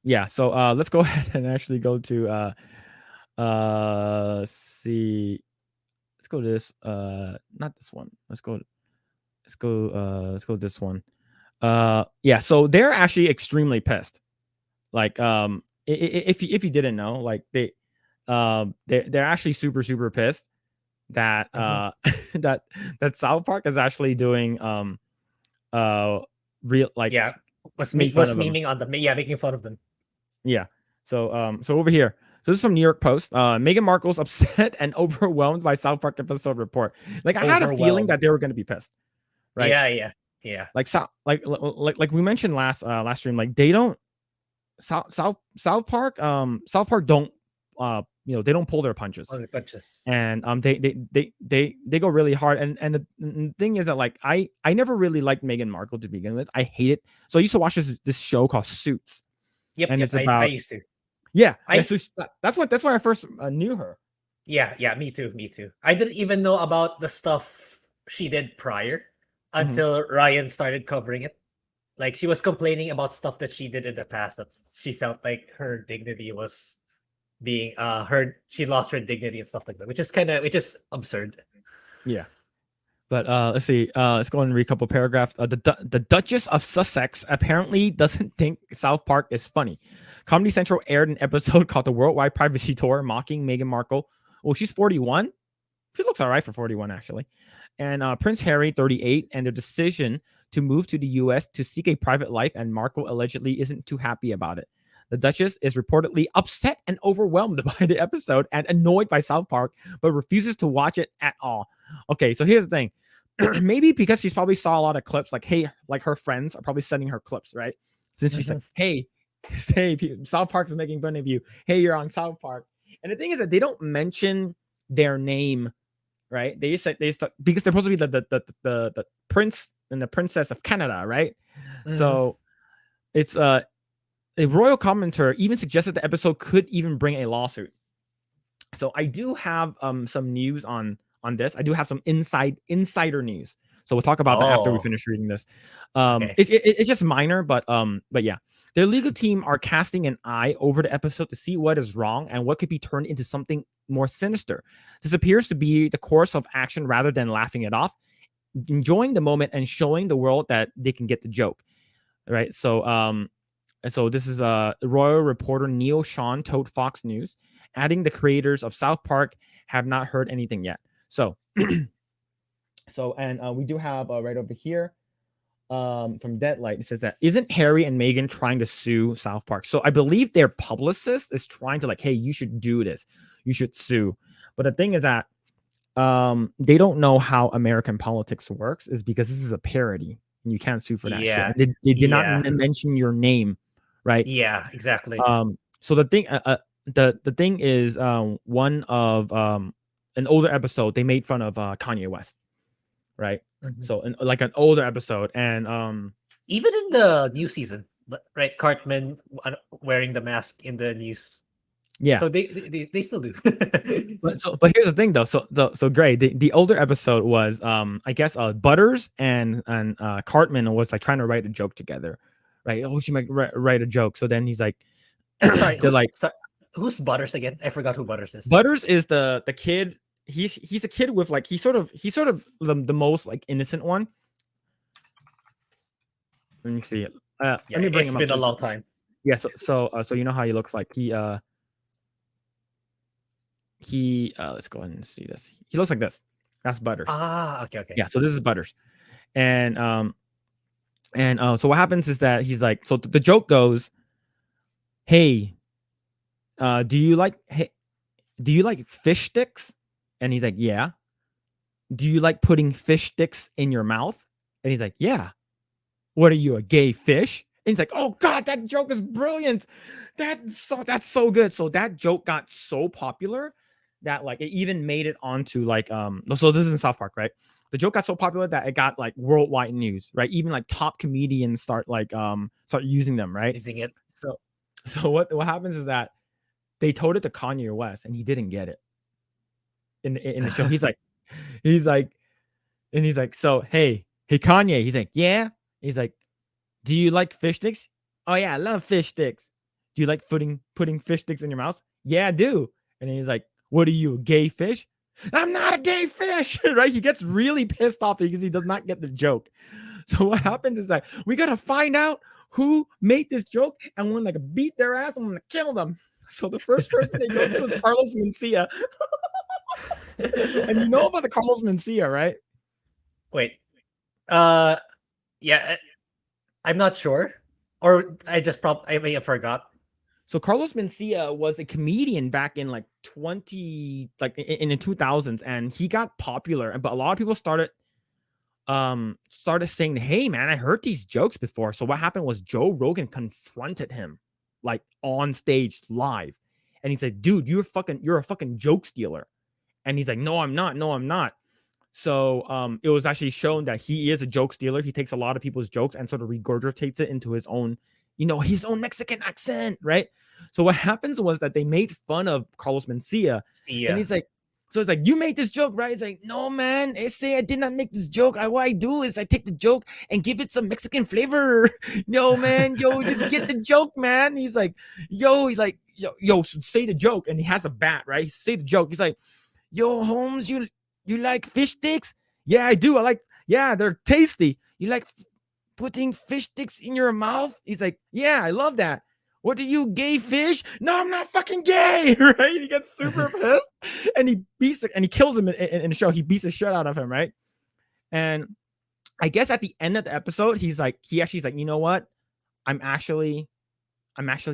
Yeah, so let's go ahead and actually go to see. Let's go to this. Not this one. Let's go this one. Yeah, so they're actually extremely pissed. Like if you didn't know, like they're actually super pissed that that South Park is actually doing real like was memeing on them. Yeah, making fun of them. Yeah. So over here. So this is from New York Post. Meghan Markle's upset and overwhelmed by South Park episode report. Like I had a feeling that they were going to be pissed. Right? Yeah. Like we mentioned last stream, like they don't South Park don't they don't pull their punches. Only punches. And they go really hard. And the thing is that like I never really liked Meghan Markle to begin with. I hate it. So I used to watch this show called Suits, Yep, and yep. it's I about used to. yeah. I So that's when I first knew her. Yeah, me too, me too. I didn't even know about the stuff she did prior until Ryan started covering it. Like she was complaining about stuff that she did in the past that she felt like her dignity was being she lost her dignity and stuff like that, which is absurd. Yeah. But let's see. Let's go and read a couple paragraphs. The Duchess of Sussex apparently doesn't think South Park is funny. Comedy Central aired an episode called "The Worldwide Privacy Tour," mocking Meghan Markle. Well, she's 41. She looks all right for 41, actually. And Prince Harry, 38, and their decision to move to the U.S. to seek a private life, and Markle allegedly isn't too happy about it. The Duchess is reportedly upset and overwhelmed by the episode and annoyed by South Park, but refuses to watch it at all. Okay, so here's the thing. Maybe because she's probably saw a lot of clips, like her friends are probably sending her clips, right? Since she's like, hey, South Park is making fun of you. Hey, you're on South Park. And the thing is that they don't mention their name, right? They just because they're supposed to be the prince and the princess of Canada, right? So it's a royal commentator even suggested the episode could even bring a lawsuit. So I do have some news on this. I do have some insider news. So we'll talk about that after we finish reading this. Okay. It's just minor, but yeah. Their legal team are casting an eye over the episode to see what is wrong and what could be turned into something more sinister. This appears to be the course of action rather than laughing it off, enjoying the moment and showing the world that they can get the joke. Right. So this is royal reporter Neil Sean told Fox News, adding the creators of South Park have not heard anything yet. So we do have right over here from Deadlight. It says that isn't Harry and Meghan trying to sue South Park? So I believe their publicist is trying to like, hey, you should do this. You should sue. But the thing is that they don't know how American politics works, is because this is a parody and you can't sue for that shit. And they did not mention your name, right? Yeah, exactly. So the thing the thing is one of an older episode they made fun of Kanye West, right? So like an older episode, and even in the new season, right? Cartman wearing the mask in the news. Yeah. So they still do. but here's the thing though. So Grae, the older episode was I guess Butters and Cartman was like trying to write a joke together, right? Oh, she might write a joke. So then he's like, sorry, who's Butters again? I forgot who Butters is. Butters is the kid. He's a kid with like he's sort of the most like innocent one. Let me see it. Let me bring him up. It's been a long time. Yeah. So you know how he looks like he let's go ahead and see this. He looks like this. That's Butters. Okay. Yeah. So this is Butters, and so what happens is that he's like, so the joke goes, hey, do you like fish sticks? And he's like, yeah. Do you like putting fish sticks in your mouth? And he's like, yeah. What are you, a gay fish? And he's like, oh God, that joke is brilliant. That's so good. So that joke got so popular that like it even made it onto like so this is in South Park, right? The joke got so popular that it got like worldwide news, right? Even like top comedians start using them, right? Using it. So what happens is that they told it to Kanye West and he didn't get it. In the show, he's like, so hey Kanye, he's like, yeah. He's like, do you like fish sticks? Oh yeah, I love fish sticks. Do you like putting fish sticks in your mouth? Yeah, I do. And he's like, what are you, a gay fish? I'm not a gay fish, right? He gets really pissed off because he does not get the joke. So what happens is that we gotta find out who made this joke, and we're gonna like beat their ass and we're gonna kill them. So the first person they go to is Carlos Mencia. And you know about the Carlos Mencia, right? Wait. Yeah, I'm not sure. Or I may have forgot. So Carlos Mencia was a comedian back in like in the 2000s, and he got popular, but a lot of people started saying, hey man, I heard these jokes before. So what happened was Joe Rogan confronted him like on stage live, And he's like, dude, you're a fucking joke stealer. And he's like, no, I'm not. No, I'm not. So it was actually shown that he is a joke stealer. He takes a lot of people's jokes and sort of regurgitates it into his own, his own Mexican accent, right? So what happens was that they made fun of Carlos Mencia, and he's like, so it's like, you made this joke, right? He's like, no, man, I say I did not make this joke. What I do is I take the joke and give it some Mexican flavor. No, man, just get the joke, man. He's like, yo, say the joke. And he has a bat, right? Say the joke. He's like, yo, Holmes, you like fish sticks? Yeah, I do. Yeah, they're tasty. You like putting fish sticks in your mouth? He's like, yeah, I love that. What are you, gay fish? No, I'm not fucking gay, right? He gets super pissed, and he kills him in the show. He beats the shit out of him, right? And I guess at the end of the episode, he's like, you know what? I'm actually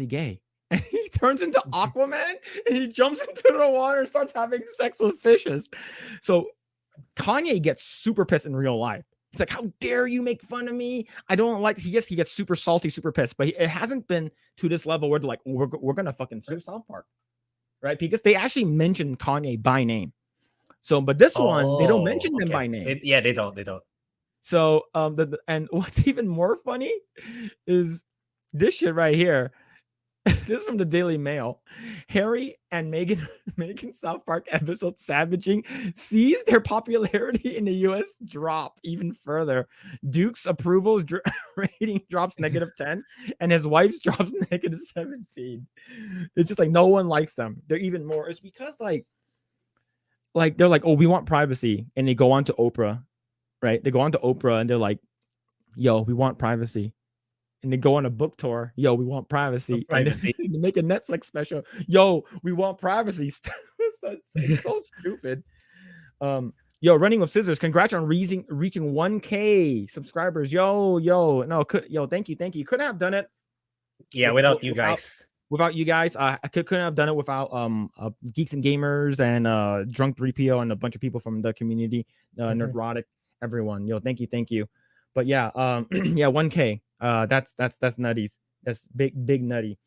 gay. And he turns into Aquaman, and he jumps into the water and starts having sex with fishes. So Kanye gets super pissed in real life. He's like, how dare you make fun of me? I don't like, he gets super salty, super pissed, but it hasn't been to this level where they're like, we're going to fucking sue South Park, right? Because they actually mentioned Kanye by name. So, but this one, they don't mention them by name. They don't. So, and what's even more funny is this shit right here. This is from the Daily Mail. Harry and Meghan South Park episode Savaging sees their popularity in the US drop even further. Duke's approval rating drops -10, and his wife's drops -17. It's just like no one likes them. They're even more. It's because like they're like, oh, we want privacy, and they go on to Oprah, right? They go on to Oprah and they're like, yo, we want privacy. And they go on a book tour. Yo, we want privacy. Privacy. And they make a Netflix special. Yo, we want privacy. It's so stupid. Yo, Running with Scissors. Congrats on reaching 1K subscribers. Yo, thank you. Couldn't have done it. Yeah, without you guys. Without you guys, I couldn't have done it without Geeks and Gamers and Drunk 3PO and a bunch of people from the community, Nerdrotic, everyone. Yo, thank you. But yeah, yeah, 1K. That's nutties. That's big nutty.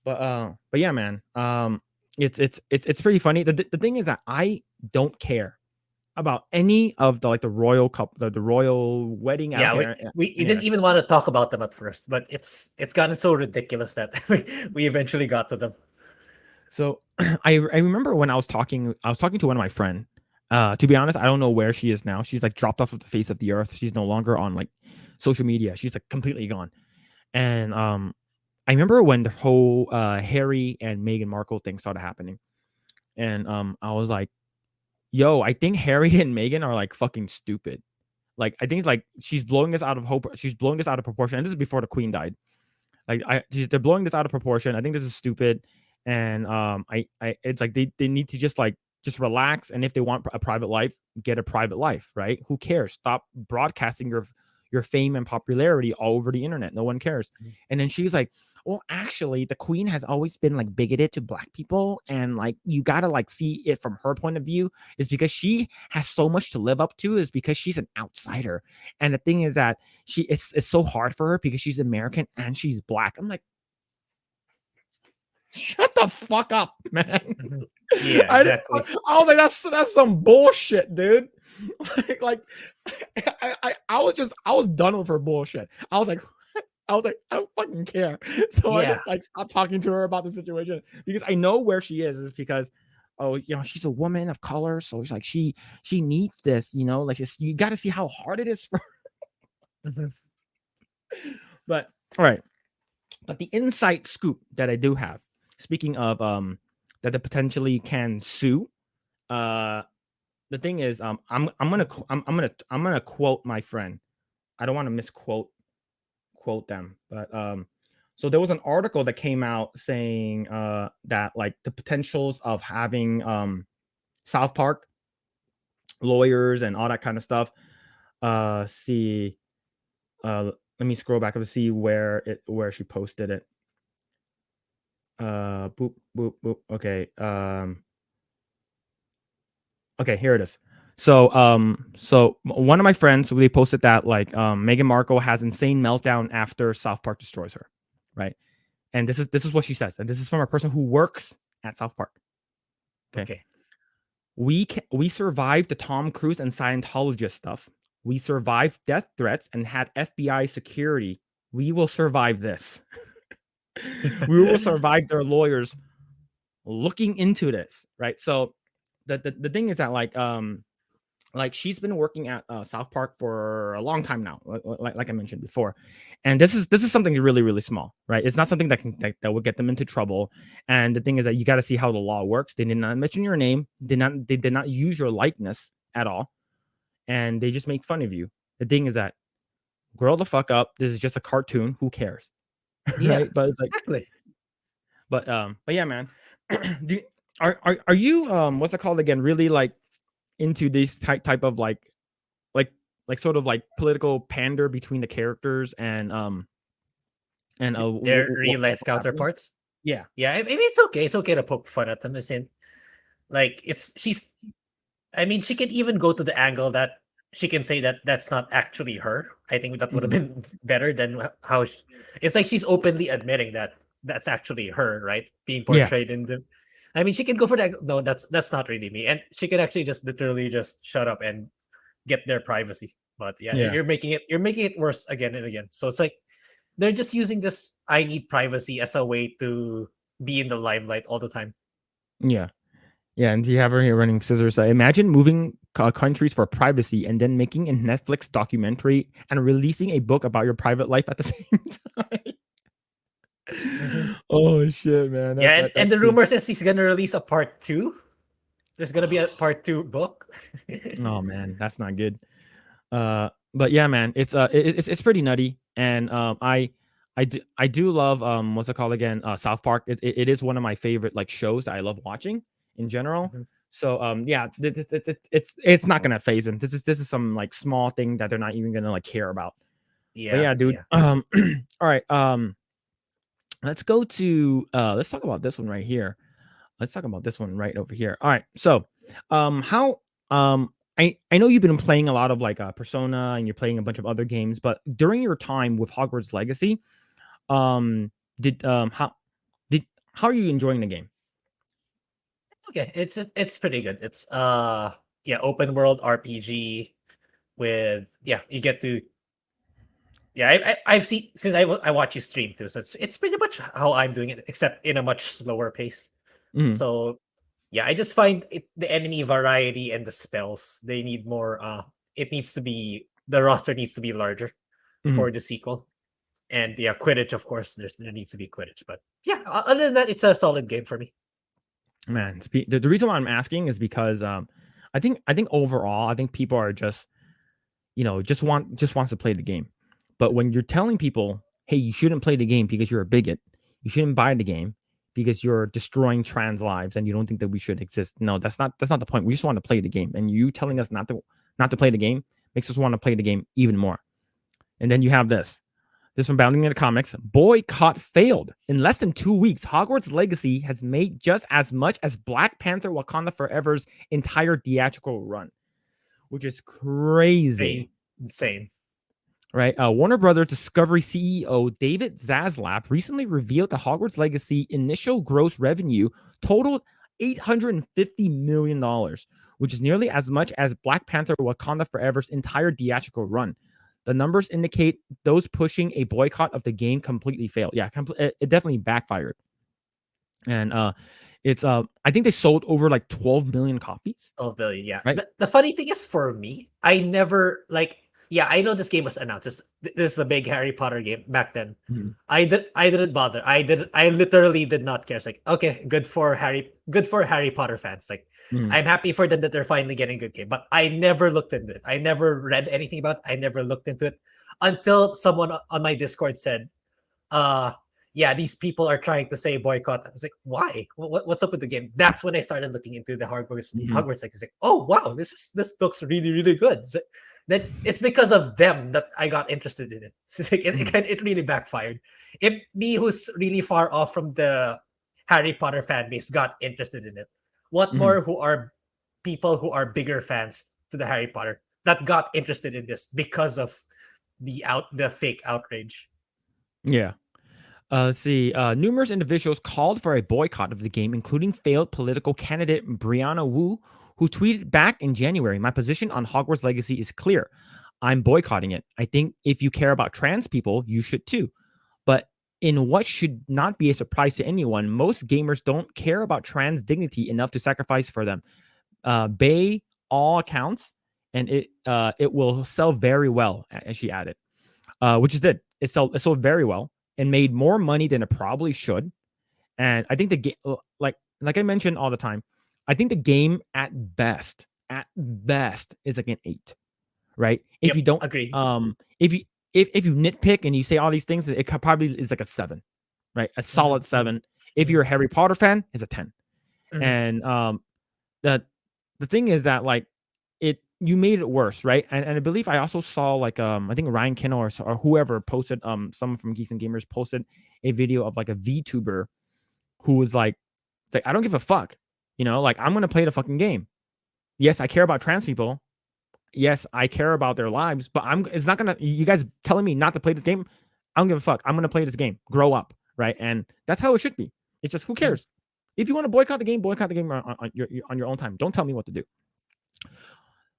But yeah, man. It's pretty funny. The thing is that I don't care about any of the royal couple, the royal wedding. Yeah, we didn't even want to talk about them at first, but it's gotten so ridiculous that we eventually got to them. So I remember when I was talking to one of my friends. To be honest, I don't know where she is now. She's like dropped off of the face of the earth. She's no longer on like social media. She's like completely gone. And I remember when the whole Harry and Meghan Markle thing started happening. And I was like, yo, I think Harry and Meghan are like fucking stupid. Like, I think like she's blowing this out of hope. She's blowing this out of proportion. And this is before the Queen died. Like they're blowing this out of proportion. I think this is stupid. And it's like they need to just relax. And if they want a private life, get a private life, right? Who cares? Stop broadcasting your fame and popularity all over the internet. No one cares. And then she's like, well, actually, the Queen has always been like bigoted to Black people. And like, you got to like see it from her point of view, is because she has so much to live up to, is because she's an outsider. And the thing is that it's so hard for her because she's American and she's Black. I'm like, shut the fuck up, man. Yeah, exactly. I was like, that's some bullshit, dude. I was done with her bullshit. I was like, I don't fucking care. So I just like stopped talking to her about the situation, because I know where she is because, oh, she's a woman of color, so it's like she needs this, like you got to see how hard it is for her. But all right, but the inside scoop that I do have, speaking of that they potentially can sue, the thing is, I'm gonna quote my friend. I don't want to misquote them, but so there was an article that came out saying that like the potentials of having South Park lawyers and all that kind of stuff. Let me scroll back up to see where she posted it. Boop boop boop. Okay. Okay, here it is. So one of my friends, they posted that like Meghan Markle has insane meltdown after South Park destroys her, right? And this is what she says, and this is from a person who works at South Park. Okay. We survived the Tom Cruise and Scientologist stuff. We survived death threats and had FBI security. We will survive this. We will survive their lawyers looking into this, right? So the thing is that like she's been working at South Park for a long time now, like I mentioned before, and this is something really small, right? It's not something that will get them into trouble. And the thing is that you got to see how the law works. They did not mention your name, they did not use your likeness at all, and they just make fun of you. The thing is that grow the fuck up. This is just a cartoon. Who cares, Yeah, right? But it's like, exactly. but yeah, man. Do you, are you what's it called again? Really like into this type of like sort of like political pander between the characters and Their real life what's happening? counterparts. Yeah. Yeah, I mean it's okay. It's okay to poke fun at them. As in, like it's she's. I mean, she can even go to the angle that she can say that that's not actually her. I think that would have Mhm. been better than how it's like she's openly admitting that that's actually her, right? Being Yeah. portrayed in the. I mean, she can go for that. No, that's not really me, and she can actually just literally just shut up and get their privacy. But yeah, Yeah. you're making it worse again and again. So it's like they're just using this "I need privacy" as a way to be in the limelight all the time. Yeah. Yeah. And you have her here running scissors. Imagine moving countries for privacy and then making a Netflix documentary and releasing a book about your private life at the same Mhm. time. Oh shit, man. Yeah, and That's the true. rumor says he's gonna release a part two. There's gonna be a part two book. Oh man, that's not good. But yeah, man, it's pretty nutty, and I do love what's it called again? South Park. It is one of my favorite like shows that I love watching in general. Mhm. So yeah, it's not gonna phase them. This is some like small thing that they're not even gonna like care about. But Yeah, yeah, dude. yeah. All right. Let's go to let's talk about this one right here. Let's talk about this one right over here. All right. So, how I know you've been playing a lot of like Persona and you're playing a bunch of other games, but during your time with Hogwarts Legacy, um did how are you enjoying the game? Okay, it's pretty good. It's yeah, open world RPG with yeah, you get to yeah, I've seen since I watch you stream too, so it's pretty much how I'm doing it, except in a much slower pace. Mhm, So yeah, I just find the enemy variety and the spells they need more. It needs to be the roster needs to be larger mhm. for the sequel. And yeah, Quidditch, of course, there needs to be Quidditch. But yeah, other than that, it's a solid game for me. Man, the reason why I'm asking is because I think overall I think people are just just wants to play the game. But when you're telling people, "Hey, you shouldn't play the game because you're a bigot. You shouldn't buy the game because you're destroying trans lives and you don't think that we should exist." No, that's not the point. We just want to play the game. And you telling us not to play the game makes us want to play the game even more. And then you have this. This from Bounding into Comics. Boycott failed. In less than 2 weeks, Hogwarts Legacy has made just as much as Black Panther Wakanda Forever's entire theatrical run, which is crazy. Pretty insane. Right? Warner Brothers Discovery CEO David Zaslav recently revealed the Hogwarts Legacy initial gross revenue totaled $850 million, which is nearly as much as Black Panther Wakanda Forever's entire theatrical run. The numbers indicate those pushing a boycott of the game completely failed. Yeah, it definitely backfired. And it's I think they sold over like 12 million copies, 12 billion, yeah. right? The funny thing is for me, I never like yeah, I know this game was announced. This is a big Harry Potter game back then. Mhm. I didn't bother. I literally did not care. It's like, okay, good for Harry Potter fans. Like Mhm. I'm happy for them that they're finally getting a good game. But I never looked into it. I never read anything about it. I never looked into it until someone on my Discord said, uh yeah, these people are trying to say boycott. I was like, why? What's up with the game? That's when I started looking into the Mhm. Hogwarts. Like, it's like, oh wow, this looks really good. So then it's because of them that I got interested in it. It's like Mhm. it really backfired. If me, who's really far off from the Harry Potter fan base, got interested in it, what Mhm. more who are people who are bigger fans to the Harry Potter that got interested in this because of the fake outrage. Yeah. Let's see. Numerous individuals called for a boycott of the game, including failed political candidate Brianna Wu, who tweeted back in January, "My position on Hogwarts Legacy is clear. I'm boycotting it. I think if you care about trans people, you should too. But in what should not be a surprise to anyone, most gamers don't care about trans dignity enough to sacrifice for them. Bay all accounts, and it will sell very well," as she added, which it did. It sold very well and made more money than it probably should. And I think the game, like I mentioned all the time, I think the game at best is like an 8, right? If Yep, you don't, agree. If you nitpick and you say all these things, it probably is like a 7, right? A solid 7. If you're a Harry Potter fan, it's a 10. Mhm. And the thing is that like you made it worse, right? And I believe I also saw like I think Ryan Kinnell or whoever posted someone from Geeks and Gamers posted a video of like a VTuber who was like, it's like, I don't give a fuck, like I'm gonna play the fucking game. Yes, I care about trans people. Yes, I care about their lives, but it's not gonna, you guys telling me not to play this game. I don't give a fuck. I'm gonna play this game. Grow up, right? And that's how it should be. It's just, who cares? If you want to boycott the game on your own time. Don't tell me what to do.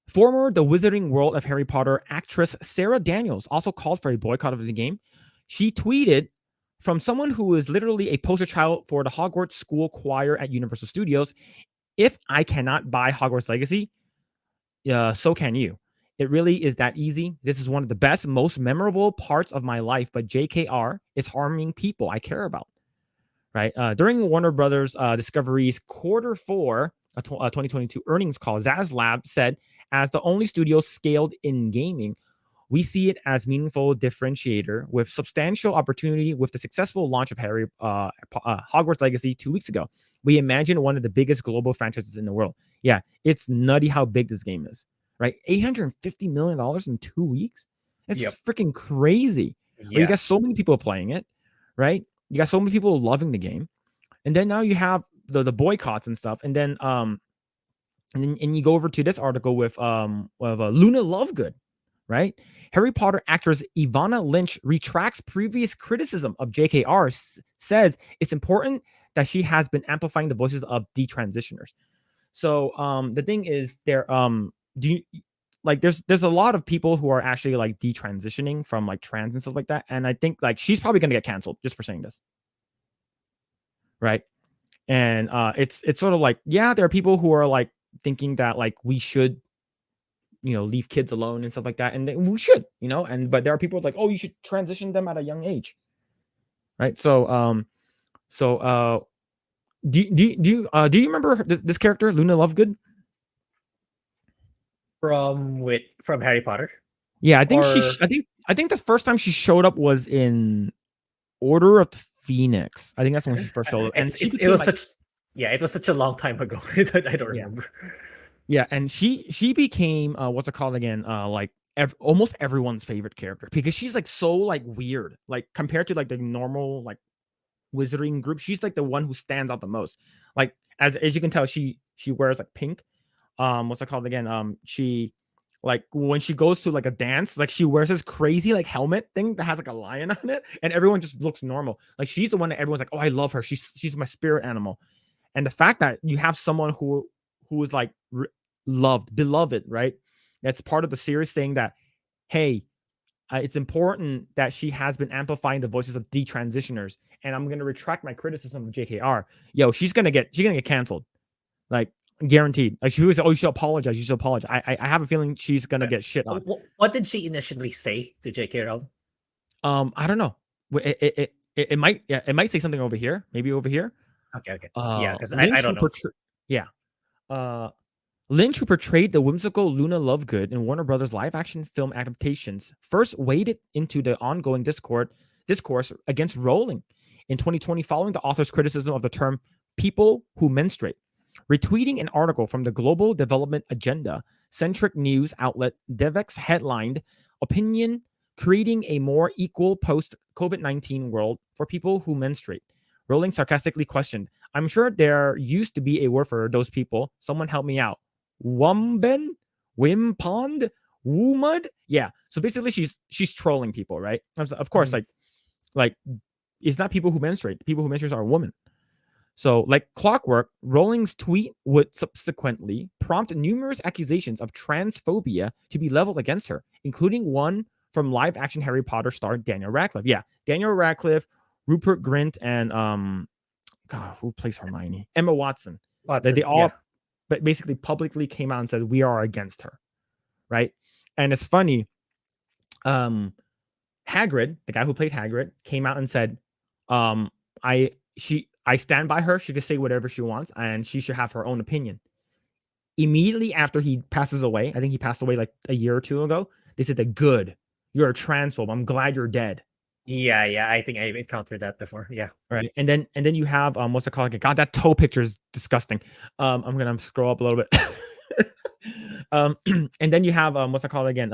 Former The Wizarding World of Harry Potter actress Sarah Daniels also called for a boycott of the game. She tweeted, "From someone who is literally a poster child for the Hogwarts School Choir at Universal Studios, if I cannot buy Hogwarts Legacy, so can you. It really is that easy. This is one of the best, most memorable parts of my life, but JKR is harming people I care about." Right? During Warner Brothers Discovery's Q4 2022 earnings call, Zaslav said, "As the only studio scaled in gaming, we see it as meaningful differentiator with substantial opportunity. With the successful launch of Hogwarts Legacy 2 weeks ago, we imagine one of the biggest global franchises in the world." Yeah, it's nutty how big this game is, right? $850 million in 2 weeks. It's Yep. freaking crazy. Right? You Yeah. got so many people playing it, right? You got so many people loving the game, and then now you have the boycotts and stuff, and then and you go over to this article with Luna Lovegood, right? Harry Potter actress Ivana Lynch retracts previous criticism of JKR, says it's important that she has been amplifying the voices of detransitioners. So the thing is, there do you like there's a lot of people who are actually like detransitioning from like trans and stuff like that, and I think like she's probably gonna get canceled just for saying this, right? And it's sort of like, yeah, there are people who are like thinking that like we should leave kids alone and stuff like that, and we should, but there are people like, oh, you should transition them at a young age, right? So do you remember this character Luna Lovegood? From Harry Potter? Yeah, I think Or I think the first time she showed up was in Order of the Phoenix. I think that's when she first showed up, and she it became was like, such yeah, it was such a long time ago that I don't yeah, remember. yeah, and she became what's it called again? Like almost everyone's favorite character because she's like so like weird, like compared to like the normal like wizarding group. She's like the one who stands out the most. Like as you can tell, she wears like pink. What's it called again? She like when she goes to like a dance, like she wears this crazy like helmet thing that has like a lion on it, and everyone just looks normal. Like she's the one that everyone's like, oh, I love her. She's my spirit animal. And the fact that you have someone who is like loved, beloved, right? That's part of the series saying that, hey, it's important that she has been amplifying the voices of detransitioners, and I'm gonna retract my criticism of JKR. Yo, she's gonna get canceled, like guaranteed. Like she was, oh, you should apologize. You should apologize. I have a feeling she's gonna get shit on. What did she initially say to J.K. Rowling? I don't know. It might, yeah, it might say something over here, maybe over here. Okay, okay. Yeah, because I Lynch don't who know. yeah. Lynch, who portrayed the whimsical Luna Lovegood in Warner Brothers live-action film adaptations, first waded into the ongoing discourse against Rowling in 2020 following the author's criticism of the term "people who menstruate." Retweeting an article from the Global Development Agenda-centric news outlet Devex headlined, "Opinion: Creating a more equal post-COVID-19 world for people who menstruate." Rowling sarcastically questioned, "I'm sure there used to be a word for those people. Someone help me out. Wumben? Wimpond? Woomud?" Yeah. So basically she's trolling people, right? Of course, like it's not people who menstruate. People who menstruate are women. So, like clockwork, Rowling's tweet would subsequently prompt numerous accusations of transphobia to be leveled against her, including one from live-action Harry Potter star Daniel Radcliffe. Yeah, Daniel Radcliffe, Rupert Grint, and God, who plays Hermione? Emma Watson. That they all, but basically publicly came out and said we are against her, right? And it's funny. Hagrid, the guy who played Hagrid, came out and said, I stand by her. She can say whatever she wants, and she should have her own opinion." Immediately after he passes away, I think he passed away like a year or two ago, they said that, "Good, you're a transphobe. I'm glad you're dead." Yeah. I think I've encountered that before. Yeah. Right. And then you have what's it called? God, that toe picture is disgusting. I'm gonna scroll up a little bit. And then you have what's it called again?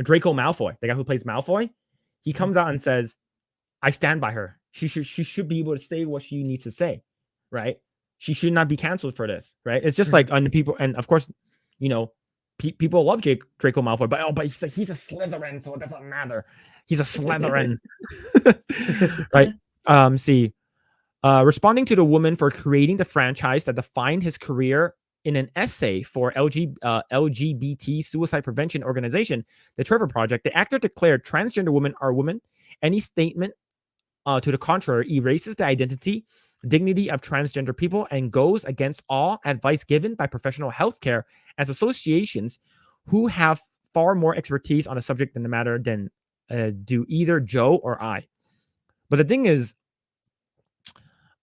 Draco Malfoy, the guy who plays Malfoy. He comes out and says, "I stand by her. She should be able to say what she needs to say, right? She should not be canceled for this, right?" It's just like on the people, and of course, you know, people love Draco Malfoy, but he's a Slytherin, so it doesn't matter. He's a Slytherin, right? Responding to the woman for creating the franchise that defined his career in an essay for LGBT suicide prevention organization, the Trevor Project, the actor declared transgender women are women. Any statement to the contrary erases the identity, dignity of transgender people and goes against all advice given by professional healthcare as associations who have far more expertise on the subject than the matter than do either Joe or I. But the thing is,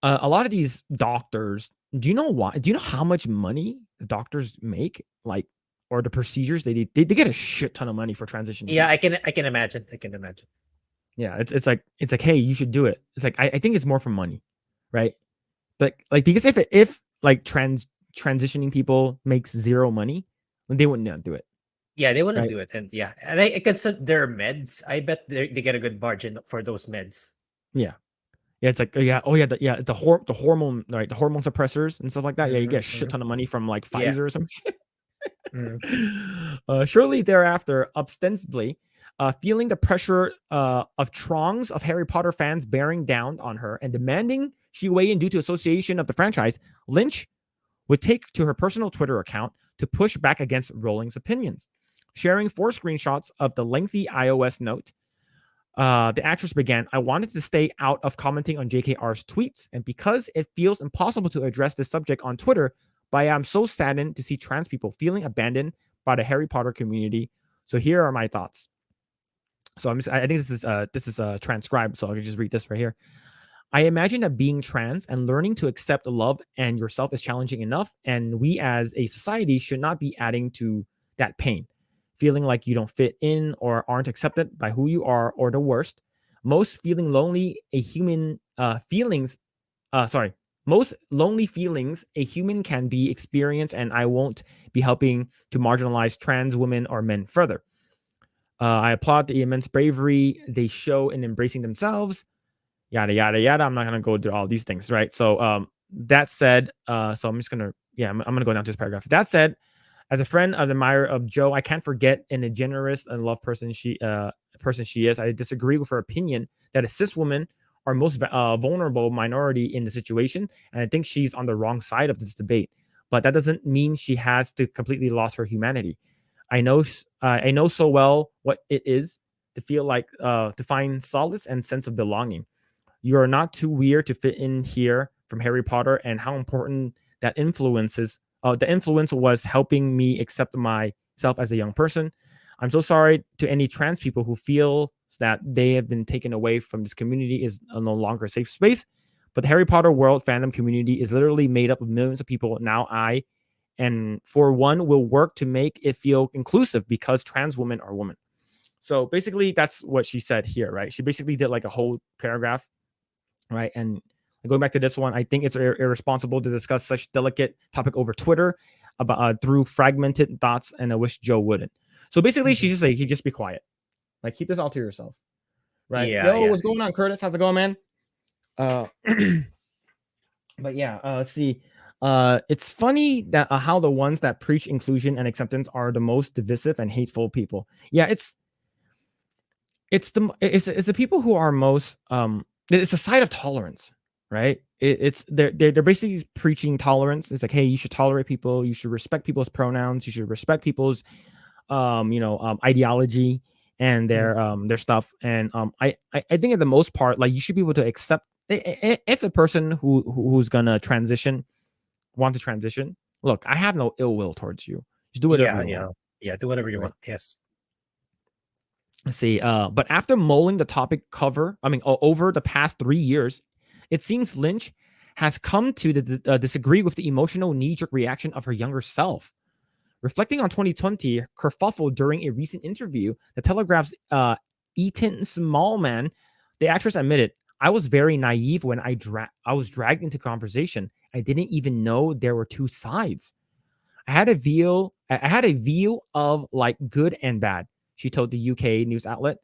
a lot of these doctors, do you know why? Do you know how much money the doctors make? Like, or the procedures they get a shit ton of money for transitioning. Yeah, I can imagine. Yeah, it's like, hey, you should do it. It's like I think it's more for money, right? But like, because if like transitioning people makes zero money, then they wouldn't do it. Yeah, they wouldn't do it, and I consider their meds. I bet they get a good margin for those meds. Yeah, it's like the hormone, right? The hormone suppressors and stuff like that. Yeah, you get a shit ton of money from like Pfizer or some shit. Shortly thereafter, ostensibly, feeling the pressure of throngs of Harry Potter fans bearing down on her and demanding she weigh in due to association of the franchise, Lynch would take to her personal Twitter account to push back against Rowling's opinions. Sharing 4 screenshots of the lengthy iOS note, the actress began, "I wanted to stay out of commenting on JKR's tweets, and because it feels impossible to address this subject on Twitter, but I am so saddened to see trans people feeling abandoned by the Harry Potter community. So here are my thoughts." So I think this is transcribed, so I can just read this right here. "I imagine that being trans and learning to accept love and yourself is challenging enough, and we as a society should not be adding to that pain. Feeling like you don't fit in or aren't accepted by who you are, or the worst, most lonely feelings a human can be experienced, and I won't be helping to marginalize trans women or men further. I applaud the immense bravery they show in embracing themselves." Yada yada yada. I'm not gonna go through all these things, right? So that said, so I'm just gonna I'm gonna go down to this paragraph. That said, as a friend and admirer of Jo, I can't forget in a generous and love person she is. I disagree with her opinion that a cis woman are most vulnerable minority in the situation, and I think she's on the wrong side of this debate. But that doesn't mean she has to completely lost her humanity. I know so well what it is to feel like to find solace and sense of belonging. You are not too weird to fit in here from Harry Potter, and how important that the influence was helping me accept myself as a young person. I'm so sorry to any trans people who feel that they have been taken away from this community is no longer a safe space. But the Harry Potter world fandom community is literally made up of millions of people. Now and for one, will work to make it feel inclusive because trans women are women. So basically, that's what she said here, right? She basically did like a whole paragraph, right? And going back to this one, I think it's irresponsible to discuss such delicate topic over Twitter about through fragmented thoughts, and I wish Jo wouldn't. So basically, she's just like, you just be quiet, like keep this all to yourself, right? Yeah, What's going on, Curtis? How's it going, man? But yeah, let's see. It's funny that how the ones that preach inclusion and acceptance are the most divisive and hateful people. Yeah, it's the people who are most it's a side of tolerance, right? It's they're basically preaching tolerance. It's like, hey, you should tolerate people, you should respect people's pronouns, you should respect people's ideology and their stuff. And I think at the most part, like, you should be able to accept if the person who's gonna transition want to transition. Look, I have no ill will towards you. Just do whatever you want. Yeah, do whatever you Right. want. Yes. Let's see. But after mulling the topic over the past 3 years, it seems Lynch has come to disagree with the emotional knee-jerk reaction of her younger self. Reflecting on 2020 kerfuffle during a recent interview, The Telegraph's Eaton Smallman, the actress admitted, "I was very naive when I was dragged into conversation. I didn't even know there were two sides. I had a view of like good and bad," she told the UK news outlet.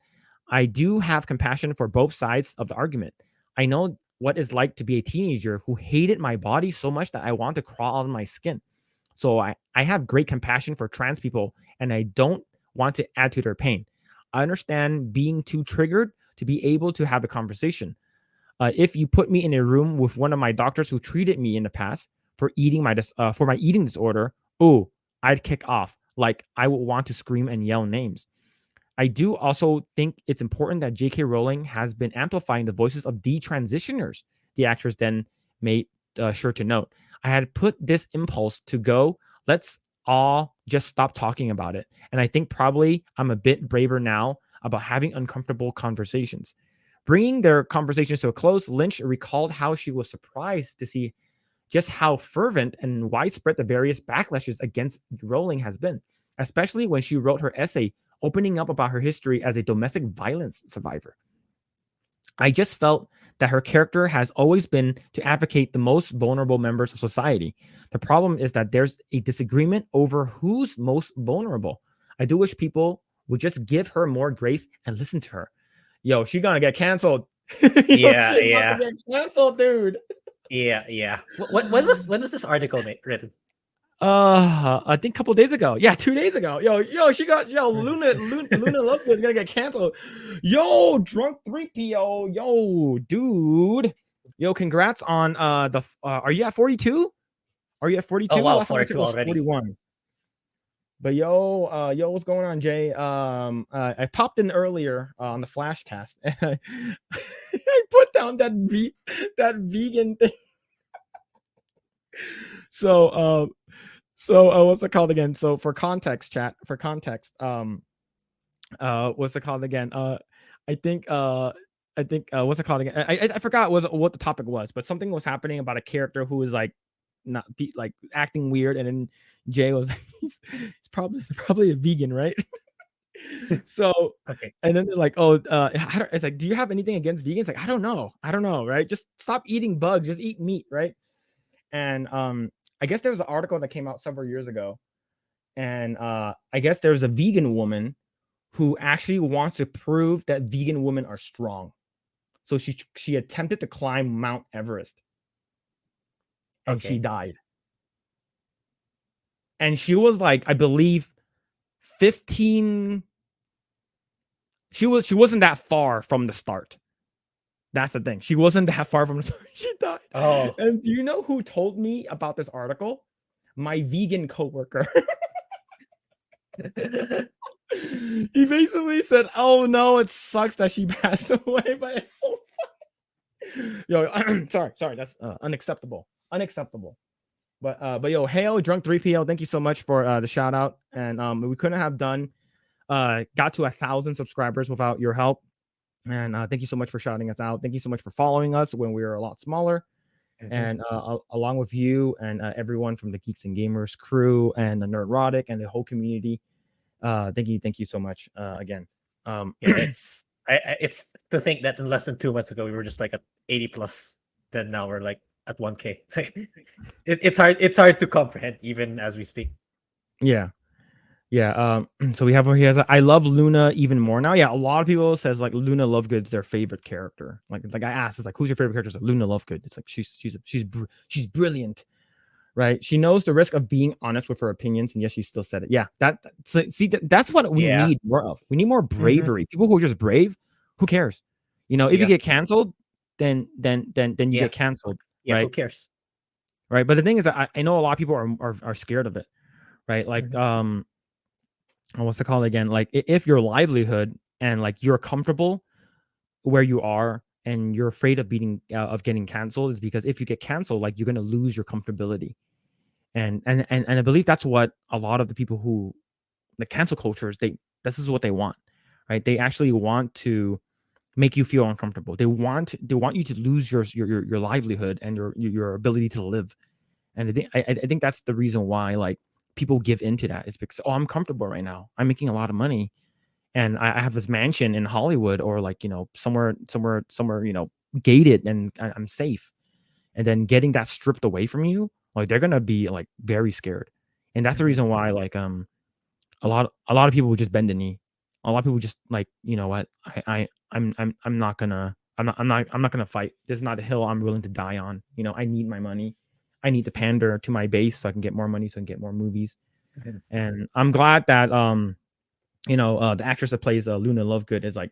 "I do have compassion for both sides of the argument. I know what it's like to be a teenager who hated my body so much that I want to crawl out of my skin. So I have great compassion for trans people, and I don't want to add to their pain. I understand being too triggered to be able to have a conversation. If you put me in a room with one of my doctors who treated me in the past for my eating disorder, oh, I'd kick off. Like, I would want to scream and yell names. I do also think it's important that J.K. Rowling has been amplifying the voices of detransitioners," the actress then made sure to note. "I had put this impulse to go, let's all just stop talking about it. And I think probably I'm a bit braver now about having uncomfortable conversations." Bringing their conversations to a close, Lynch recalled how she was surprised to see just how fervent and widespread the various backlashes against Rowling has been, especially when she wrote her essay opening up about her history as a domestic violence survivor. "I just felt that her character has always been to advocate the most vulnerable members of society. The problem is that there's a disagreement over who's most vulnerable. I do wish people would just give her more grace and listen to her." Yo, she's gonna get canceled. Yeah, She's gonna get canceled, dude. yeah. When was this article written? I think a couple days ago. Yeah, 2 days ago. Yo, she got Luna Lovegood's gonna get canceled. Yo, drunk 3PO. Yo, dude. Yo, congrats on are you at 42? Are you at 42? Oh wow, Last time I checked 42 was already. 41. But yo, what's going on, Jay? I popped in earlier on the Flashcast. And I put down that vegan thing. So what's it called again? So for context, what's it called again? I think what's it called again? I forgot what the topic was, but something was happening about a character who was like not like acting weird, and then Jay was like, he's probably a vegan, right? So Okay. and then they're like, oh, it's like, do you have anything against vegans? Like, I don't know, right? Just stop eating bugs, just eat meat, right? And I guess there was an article that came out several years ago, and I guess there's a vegan woman who actually wants to prove that vegan women are strong. So she attempted to climb Mount Everest, and she died. And she was like, I believe 15. She wasn't that far from the start. That's the thing. She wasn't that far from the start. She died. Oh. And do you know who told me about this article? My vegan coworker. He basically said, "Oh no, it sucks that she passed away, but it's so funny." Yo, sorry, that's unacceptable. But yo, hail drunk 3PL, thank you so much for the shout out. And we couldn't have got to 1,000 subscribers without your help. And thank you so much for shouting us out. Thank you so much for following us when we were a lot smaller. Mm-hmm. And along with you and everyone from the Geeks and Gamers crew and the Nerdrotic and the whole community, thank you so much again. It's to think that in less than 2 months ago we were just like at 80 plus, then now we're like at 1K. It's hard to comprehend even as we speak. Yeah. So he has I love Luna even more now. Yeah, a lot of people says like Luna Lovegood's their favorite character. Like, it's like I asked, it's like, who's your favorite character? It's like Luna Lovegood. It's like she's brilliant, right? She knows the risk of being honest with her opinions, and yes, she still said it. Yeah, that's what we need more of. We need more bravery. People who are just brave. Who cares? If you get canceled, then you Yeah. get canceled, Yeah. Who right? cares? Right. But the thing is that I know a lot of people are scared of it, right? Like Mhm. what's it called again? Like if your livelihood and like you're comfortable where you are and you're afraid of getting canceled, is because if you get canceled, like you're gonna lose your comfortability. And I believe that's what a lot of the people who the cancel cultures, this is what they want, right? They actually want to make you feel uncomfortable. They want you to lose your livelihood and your ability to live. And I think that's the reason why like people give into that. It's because, oh, I'm comfortable right now. I'm making a lot of money, and I have this mansion in Hollywood, or like somewhere gated, and I'm safe. And then getting that stripped away from you, like they're gonna be like very scared. And that's the Mhm. reason why like a lot of people would just bend the knee. A lot of people just like, you know what, I'm not gonna I'm not gonna fight. This is not a hill I'm willing to die on. I need my money. I need to pander to my base so I can get more money, so I can get more movies. Mhm. And I'm glad that the actress that plays Luna Lovegood is like,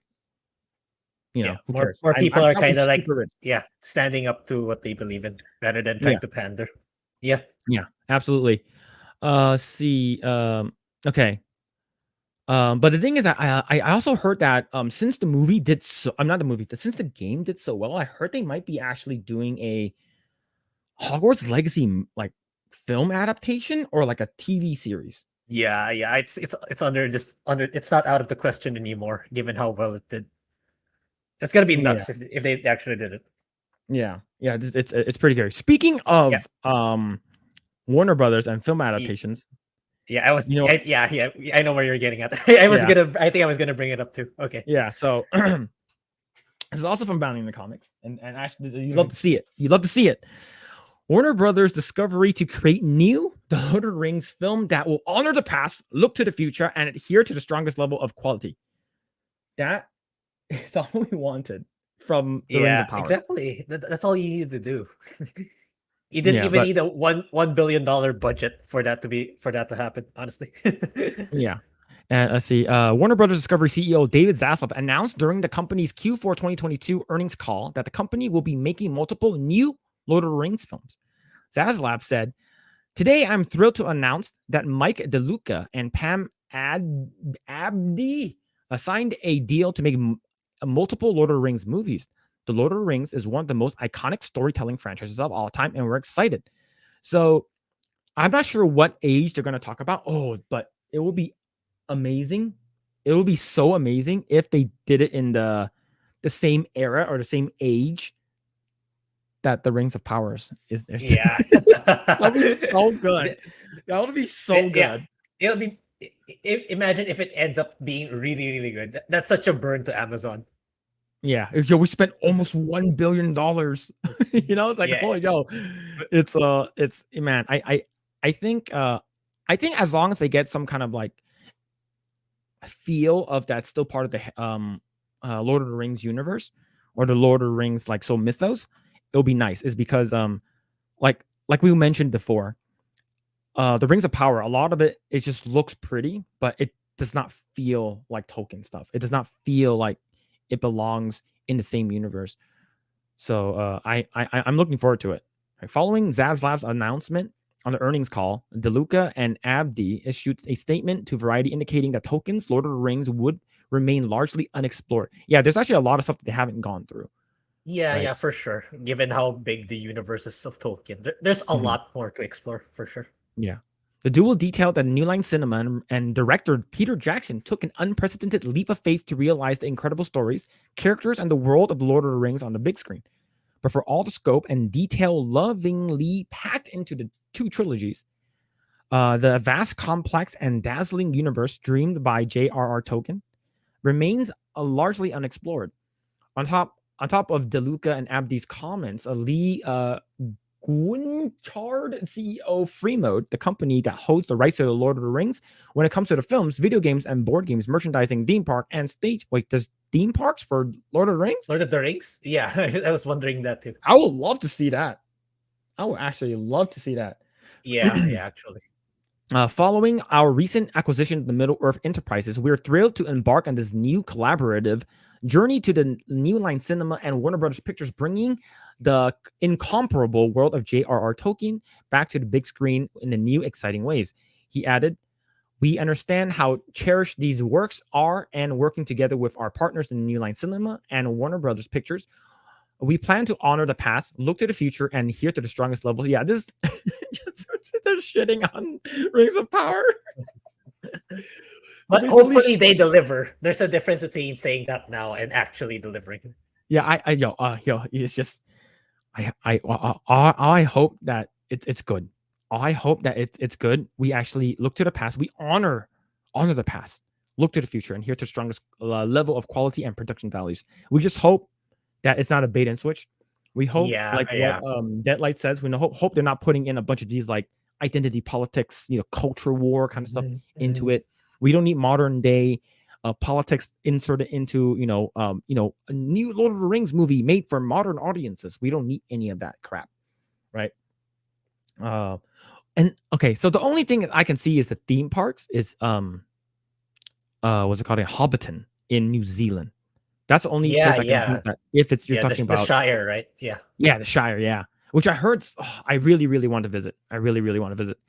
Yeah. who More cares? more I'm people are probably kind of like, super rich. yeah, standing up to what they believe in rather than Yeah, trying to pander. Yeah. yeah, absolutely. See, okay. But the thing is that I also heard that since the movie did so, I'm not the movie, since the game did so well, I heard they might be actually doing a Hogwarts Legacy like film adaptation or like a TV series. Yeah, yeah. It's under just under. It's not out of the question anymore, given how well it did. It's gonna be Yeah, nuts if they actually did it. yeah, yeah. It's pretty scary. Speaking Yeah. of Warner Brothers and film Ye- adaptations, Yeah, I was. you know, Yeah, yeah. I know where you're getting at. I was yeah, gonna. I think I was gonna bring it up too. Okay. yeah. So this is also from Bounding the Comics, and actually you love Mhm. to see it. You love to see it. Warner Brothers' discovery to create new The Lord of the Rings film that will honor the past, look to the future, and adhere to the strongest level of quality. That is all we wanted from The Rings of Yeah, Power. exactly. That's all you need to do. You didn't Yeah, even but need a $1 billion budget for that to happen. Honestly. yeah. And let's see. Warner Brothers Discovery CEO David Zaslav announced during the company's Q4 2022 earnings call that the company will be making multiple new Lord of the Rings films. Zaslav said, "Today, I'm thrilled to announce that Mike DeLuca and Pam Abdi signed a deal to make multiple Lord of the Rings movies. The Lord of the Rings is one of the most iconic storytelling franchises of all time, and we're excited." So I'm not sure what age they're going to talk about. Oh, but it will be amazing. It will be so amazing if they did it in the same era or the same age that the Rings of Powers is there. Yeah. That would be so good. That would be so Yeah. good. It'll be imagine if it ends up being really, really good. That's such a burn to Amazon. Yeah, yo, we spent almost $1 billion. It's like, Yeah. oh, yo, But it's man. I think as long as they get some kind of like feel of that's still part of the Lord of the Rings universe or the Lord of the Rings like so mythos, it'll be nice. Is because like we mentioned before, the Rings of Power, a lot of it just looks pretty, but it does not feel like Tolkien stuff. It does not feel like it belongs in the same universe. So I'm looking forward to it. Right, following Zavslav's announcement on the earnings call, DeLuca and Abdi issued a statement to Variety indicating that Tolkien's Lord of the Rings would remain largely unexplored. Yeah, there's actually a lot of stuff that they haven't gone through. yeah, Right. yeah, for sure. Given how big the universe is of Tolkien, there's a Mhm. lot more to explore for sure. Yeah. The duel detailed that New Line Cinema and director Peter Jackson took an unprecedented leap of faith to realize the incredible stories, characters, and the world of Lord of the Rings on the big screen. But for all the scope and detail lovingly packed into the two trilogies, the vast, complex, and dazzling universe dreamed by J.R.R. Tolkien remains largely unexplored. On top of DeLuca and Abdi's comments, Lee Gunchard, CEO Freemode, the company that holds the rights to the Lord of the Rings, when it comes to the films, video games, and board games, merchandising, theme park, and stage. Wait, does theme parks for Lord of the Rings? Lord of the Rings? Yeah, I was wondering that too. I would love to see that. I would actually love to see that. Yeah, yeah, actually. Following our recent acquisition of the Middle Earth Enterprises, we're thrilled to embark on this new collaborative Journey to the New Line Cinema and Warner Brothers Pictures, bringing the incomparable world of J.R.R. Tolkien back to the big screen in the new, exciting ways. He added, "We understand how cherished these works are, and working together with our partners in the New Line Cinema and Warner Brothers Pictures, we plan to honor the past, look to the future, and adhere to the strongest level." Yeah, this they're shitting on Rings of Power. But hopefully they deliver. There's a difference between saying that now and actually delivering. Yeah, it's just I hope that it's good. I hope that it's good. We actually look to the past. We honor the past. Look to the future and adhere to the strongest level of quality and production values. We just hope that it's not a bait and switch. We hope, what Deadlight says, we hope they're not putting in a bunch of these like identity politics, culture war kind of stuff into it. We don't need modern day politics inserted into a new Lord of the Rings movie made for modern audiences. We don't need any of that crap, right? And okay, so the only thing I can see is the theme parks is what's it called, in Hobbiton in New Zealand. That's the only place I can think that if it's you're talking about the Shire, right? Yeah, the Shire, which I heard. I really, really want to visit. I really, really want to visit.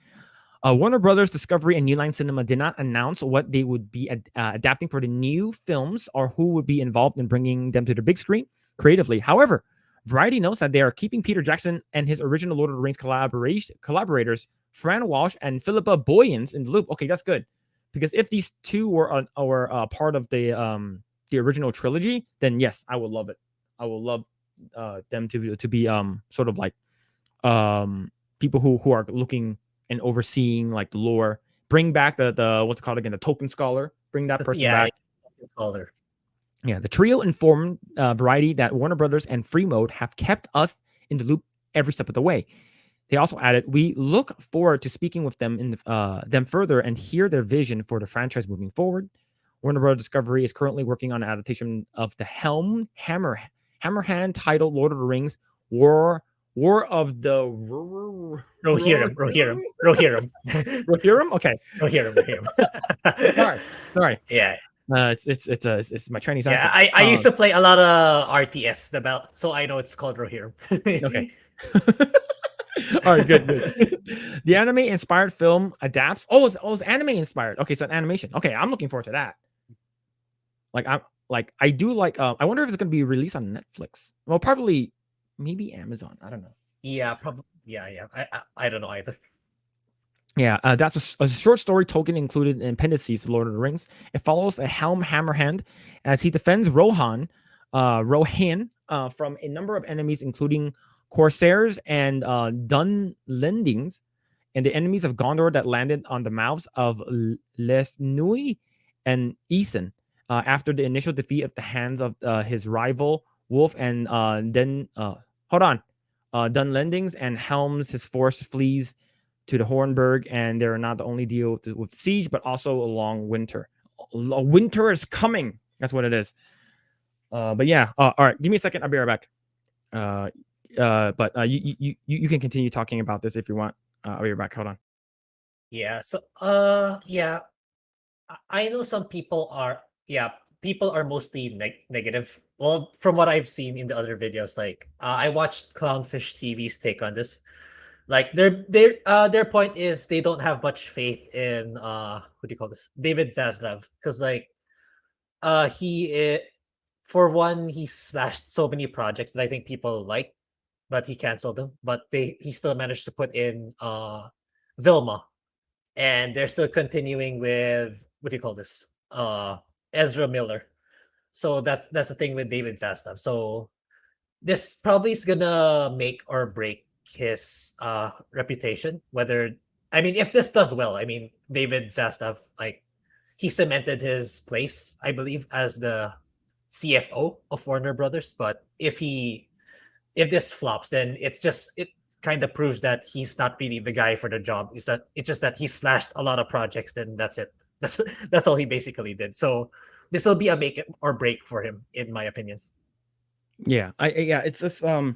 Warner Brothers Discovery and New Line Cinema did not announce what they would be adapting for the new films or who would be involved in bringing them to the big screen creatively. However, Variety notes that they are keeping Peter Jackson and his original Lord of the Rings collaborators, Fran Walsh and Philippa Boyens, in the loop. Okay, that's good. Because if these two were part of the original trilogy, then yes, I will love it. I will love them to be sort of like people who are looking and overseeing like the lore. Bring back the what's it called again, the Tolkien scholar. Bring that person back. Scholar. Yeah, the trio informed Variety that Warner Brothers and Free Mode have kept us in the loop every step of the way. They also added, "We look forward to speaking with them further and hear their vision for the franchise moving forward." Warner Brothers Discovery is currently working on an adaptation of the Hammerhand titled Lord of the Rings War of the Rohirrim. Rohirrim? Okay. Rohirrim. Sorry. Yeah. It's my Chinese accent. Yeah, I used to play a lot of RTS, so I know it's called Rohirrim. Okay. All right, good. The anime-inspired film adapts. It's anime-inspired. Okay, so an animation. Okay, I'm looking forward to that. I do like. I wonder if it's going to be released on Netflix. Well, probably, maybe Amazon. I don't know. Yeah, probably. Yeah. I don't know either. Yeah, that's a short story Tolkien included in appendices to Lord of the Rings. It follows a Helm Hammerhand as he defends Rohan from a number of enemies, including Corsairs and Dunlendings, and the enemies of Gondor that landed on the mouths of Lethnui and Eason after the initial defeat at the hands of his rival Wolf and Dunlendings, and Helms his force flees to the Hornburg, and they're not the only deal with siege, but also a long winter. Winter is coming. That's what it is. But yeah. All right. Give me a second. I'll be right back. But you can continue talking about this if you want. I'll be right back. Hold on. Yeah. So yeah, I know some people are mostly negative. Well, from what I've seen in the other videos, like I watched Clownfish TV's take on this. Like their point is they don't have much faith in what do you call this, David Zaslav, because like for one, he slashed so many projects that I think people like, but he canceled them. But he still managed to put in Vilma, and they're still continuing with what do you call this, Ezra Miller. So that's the thing with David Zaslav. So this probably is gonna make or break his reputation. If this does well, David Zaslav, like, he cemented his place, I believe, as the CFO of Warner Brothers. But if this flops, then it kind of proves that he's not really the guy for the job. It's just that he slashed a lot of projects, then that's it. That's all he basically did. So this will be a make it or break for him, in my opinion. Yeah, it's just you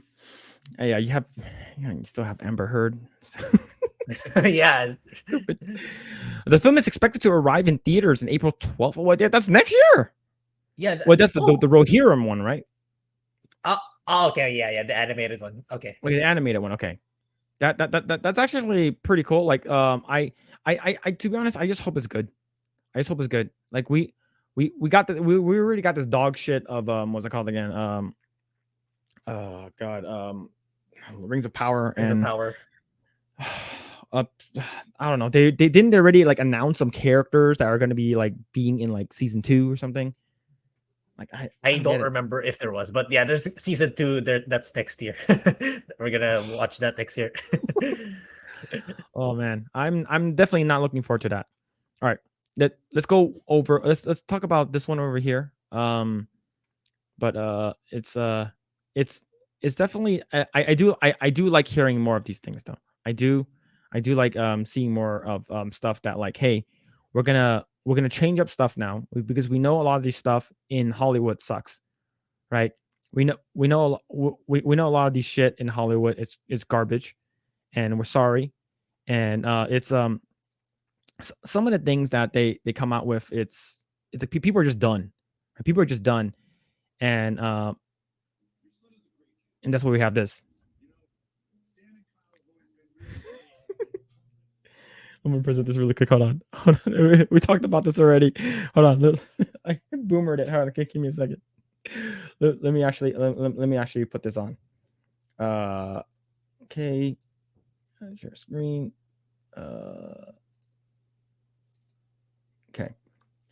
still have Amber Heard. Yeah. The film is expected to arrive in theaters in April 12th. That's next year. Yeah. Well, that's the Rohirrim one, right? Okay. Yeah. The animated one. Okay. Like the animated one. Okay. That's actually pretty cool. Like I to be honest, I just hope it's good. I just hope it's good. Like we got we already got this dog shit of what's it called again? Oh god, Rings of Power Ring of and Power. uh, I don't know. They didn't already like announce some characters that are going to be like being in like season 2 or something. Like I don't get don't it. remember if there was, but yeah, there's season 2. There, that's next year. We're gonna watch that next year. Oh man, I'm definitely not looking forward to that. All right, let's go over. Let's talk about this one over here. But it's it's definitely I do like hearing more of these things though. I do like seeing more of stuff that like, hey, we're gonna change up stuff now because we know a lot of these stuff in Hollywood sucks, right? We know a lot of these shit in Hollywood is garbage, and we're sorry. And it's some of the things that they come out with, it's like people are just done. Right? People are just done, and that's why we have this. I'm gonna present this really quick. Hold on. Hold on. We talked about this already. Hold on. I boomered it. Hold on. Okay, give me a second. Let me actually put this on. Okay. Share screen. Okay.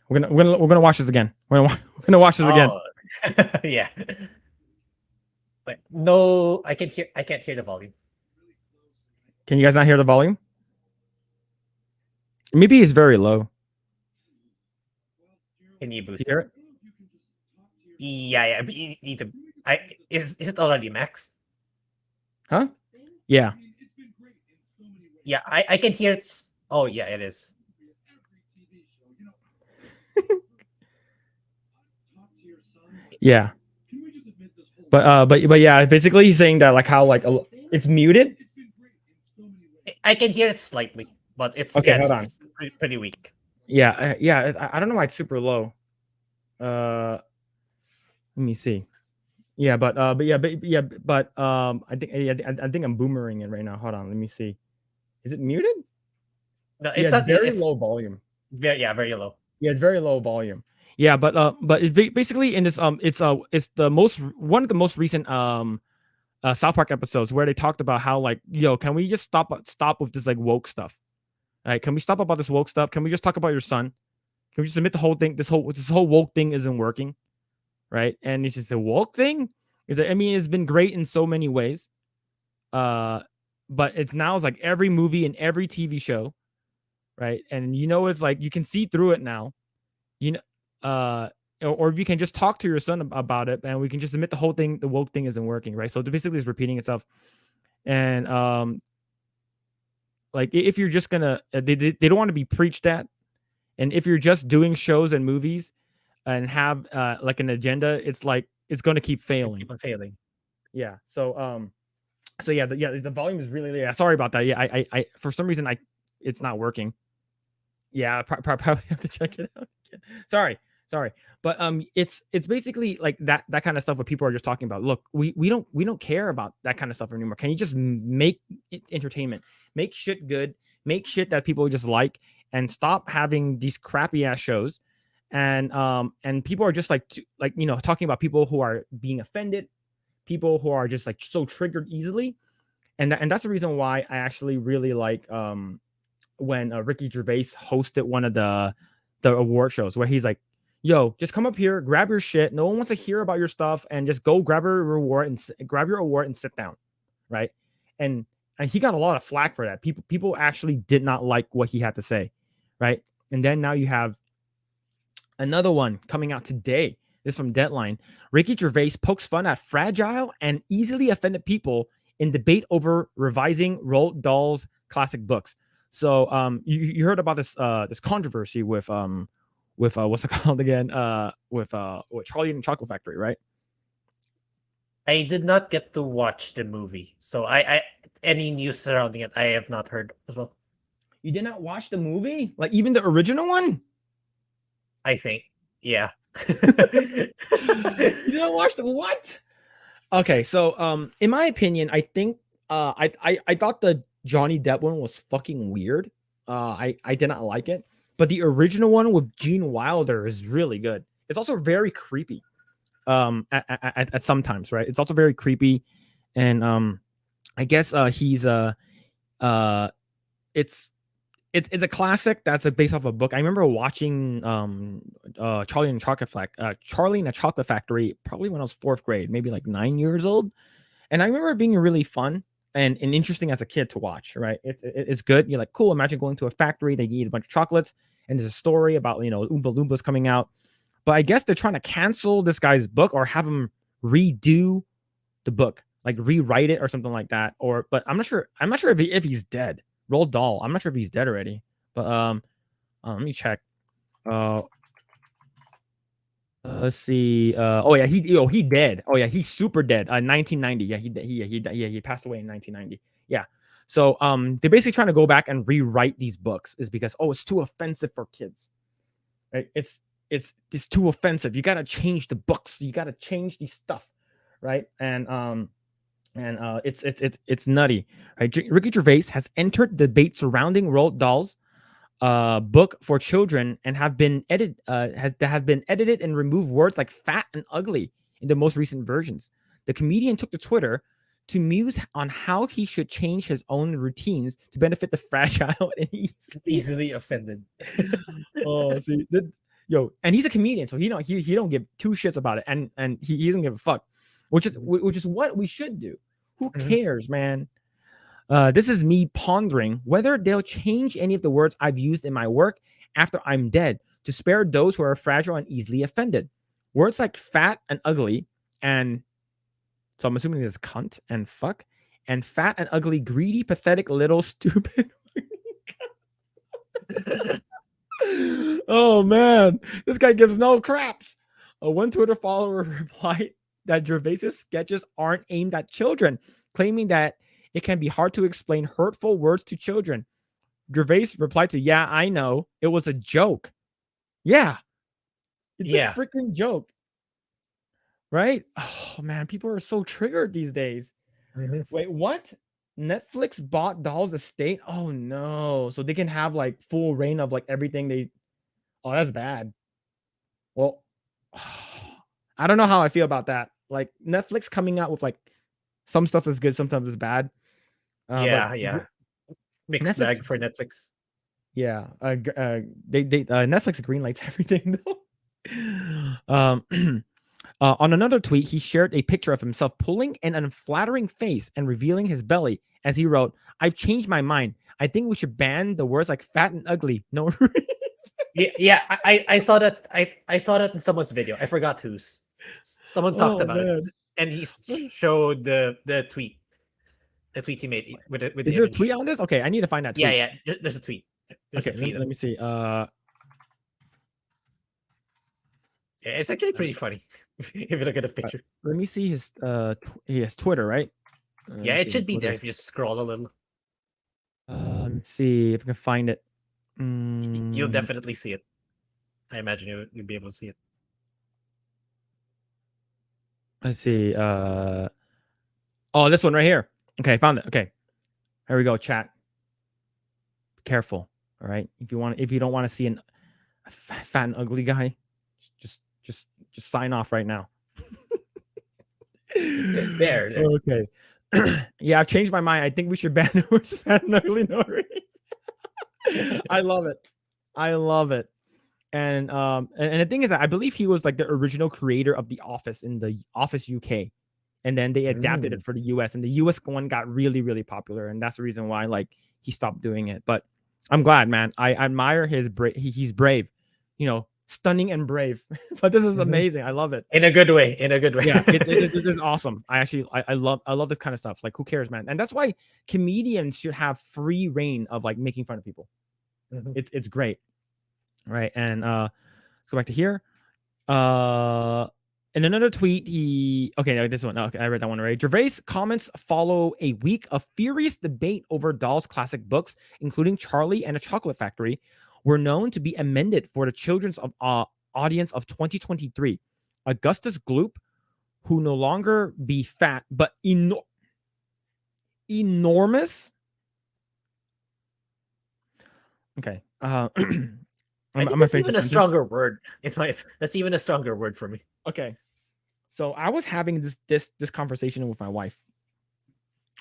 We're gonna watch this again. We're gonna watch this again. Oh, yeah. But no, I can't hear the volume. Can you guys not hear the volume? Maybe it's very low. Can you boost You hear it? Yeah. But you need to. Is it already maxed? Huh? Yeah. Yeah, I can hear it's. Oh yeah, it is. Yeah. But yeah, basically he's saying that like how like it's muted. I can hear it slightly, but it's Okay, it's hold on. pretty weak. Yeah, I don't know why it's super low. Let me see. Yeah, I think I think I'm boomering it right now. Hold on, let me see. Is it muted? No, Yeah, it's it's not. very It's low volume. very low. Yeah, it's very low volume. Yeah, but basically in this it's the most one of the most recent South Park episodes where they talked about how like, yo, can we just stop with this like woke stuff? All right, can we stop about this woke stuff? Can we just talk about your son? Can we just admit the whole thing? This whole woke thing isn't working, right? And it's just a woke thing. I mean, it's been great in so many ways, but it's now it's like every movie and every TV show, right? And you know, it's like you can see through it now, you know, or you can just talk to your son about it, and we can just admit the whole thing, the woke thing isn't working, right? So basically, it's repeating itself, and like if you're just gonna, they don't want to be preached at, and if you're just doing shows and movies and have like an agenda, it's like it's going to keep It failing. keep on failing. Yeah. So yeah, the volume is really, yeah. Sorry about that. Yeah, I for some reason it's not working. Yeah, probably have to check it out. Sorry, but it's basically like that kind of stuff. What people are just talking about. Look, we don't care about that kind of stuff anymore. Can you just make entertainment, make shit good, make shit that people just like, and stop having these crappy ass shows, and people are just like you know, talking about people who are being offended, people who are just like so triggered easily, and that's the reason why I actually really like when Ricky Gervais hosted one of the award shows where he's like, "Yo, just come up here, grab your shit. No one wants to hear about your stuff, and just go grab your reward and grab your award and sit down." Right? And he got a lot of flack for that. People actually did not like what he had to say, right? And then now you have another one coming out today. This is from Deadline. Ricky Gervais pokes fun at fragile and easily offended people in debate over revising Roald Dahl's classic books. So you heard about this controversy with what's it called again? With Charlie and the Chocolate Factory, right? I did not get to watch the movie, so I any news surrounding it, I have not heard as well. You did not watch the movie? Like even the original one? I think, yeah. You didn't watch the what? Okay, so in my opinion, I think I thought the Johnny Depp one was fucking weird. I did not like it, but the original one with Gene Wilder is really good. It's also very creepy. At sometimes, right? It's also very creepy, and I guess he's it's it's a classic that's based off a book. I remember watching Charlie and the Chocolate Factory probably when I was 4th grade, maybe like 9 years old, and I remember it being really fun and interesting as a kid to watch. Right, it's good. You're like, cool. Imagine going to a factory, they eat a bunch of chocolates, and there's a story about Oompa Loompas coming out. But I guess they're trying to cancel this guy's book or have him redo the book, like rewrite it or something like that. But I'm not sure. I'm not sure if he's dead. Roald Dahl. I'm not sure if he's dead already. But let me check. Let's see. Oh yeah, he dead. Oh yeah, he's super dead. 1990. Yeah, he passed away in 1990. Yeah. So they're basically trying to go back and rewrite these books is because it's too offensive for kids. Right? It's too offensive. You gotta change the books. You gotta change the stuff, right? And it's nutty, right? Ricky Gervais has entered the debate surrounding Roald Dahl's book for children and have been edited and removed words like fat and ugly in the most recent versions. The comedian took to Twitter to muse on how he should change his own routines to benefit the fragile and Easily offended. see, and he's a comedian, so he don't give two shits about it, and he doesn't give a fuck, which is what we should do. Who cares, man? This is me pondering whether they'll change any of the words I've used in my work after I'm dead to spare those who are fragile and easily offended. Words like fat and ugly, and so I'm assuming there's cunt and fuck, and fat and ugly, greedy, pathetic, little, stupid. Oh man, this guy gives no craps. One Twitter follower replied that Gervais's sketches aren't aimed at children, claiming that it can be hard to explain hurtful words to children. Gervais replied to, "Yeah, I know. It was a joke." Yeah. It's a freaking joke. Right? Oh man, people are so triggered these days. Wait, what? Netflix bought Doll's estate? Oh no. So they can have like full reign of like everything they. Oh, that's bad. Well, I don't know how I feel about that. Like Netflix coming out with like some stuff is good, sometimes is bad. Yeah. Mixed Netflix, bag for Netflix. Yeah. Netflix greenlights everything though. On another tweet, he shared a picture of himself pulling an unflattering face and revealing his belly as he wrote, "I've changed my mind. I think we should ban the words like fat and ugly. No reason." Yeah. I saw that. I saw that in someone's video. I forgot whose. Someone talked about it, and he showed the tweet. The tweet he made with it. Is there a tweet on this? Okay, I need to find that tweet. Yeah. There's a tweet. Okay, let me see. Yeah, it's actually pretty funny if you look at the picture. Let me see his he has Twitter, right? Yeah, it should be there if you just scroll a little. Let's see if I can find it. You'll definitely see it. I imagine you'll be able to see it. Let's see. Oh, this one right here. Okay, I found it. Okay, here we go. Chat. Be careful. All right. If you don't want to see a fat and ugly guy, just sign off right now. There. Okay. Yeah, I've changed my mind. I think we should ban the words fat and ugly. No reason. I love it. And the thing is that I believe he was like the original creator of The Office in the Office UK. And then they adapted it for the US, and the US one got really, really popular. And that's the reason why like he stopped doing it. But I'm glad, man. I admire his he's brave, stunning and brave. But this is amazing. I love it. In a good way. Yeah, this is awesome. I love this kind of stuff. Like, who cares, man? And that's why comedians should have free reign of like making fun of people. It's great. Right. And go back to here. In another tweet, this one. Okay, I read that one already. Gervais comments follow a week of furious debate over Dahl's classic books, including Charlie and the Chocolate Factory, were known to be amended for the children's audience of 2023. Augustus Gloop, who no longer be fat, but enormous. Okay. I I'm think gonna that's finish even this a sentence. stronger word. That's even a stronger word for me. Okay. So I was having this conversation with my wife.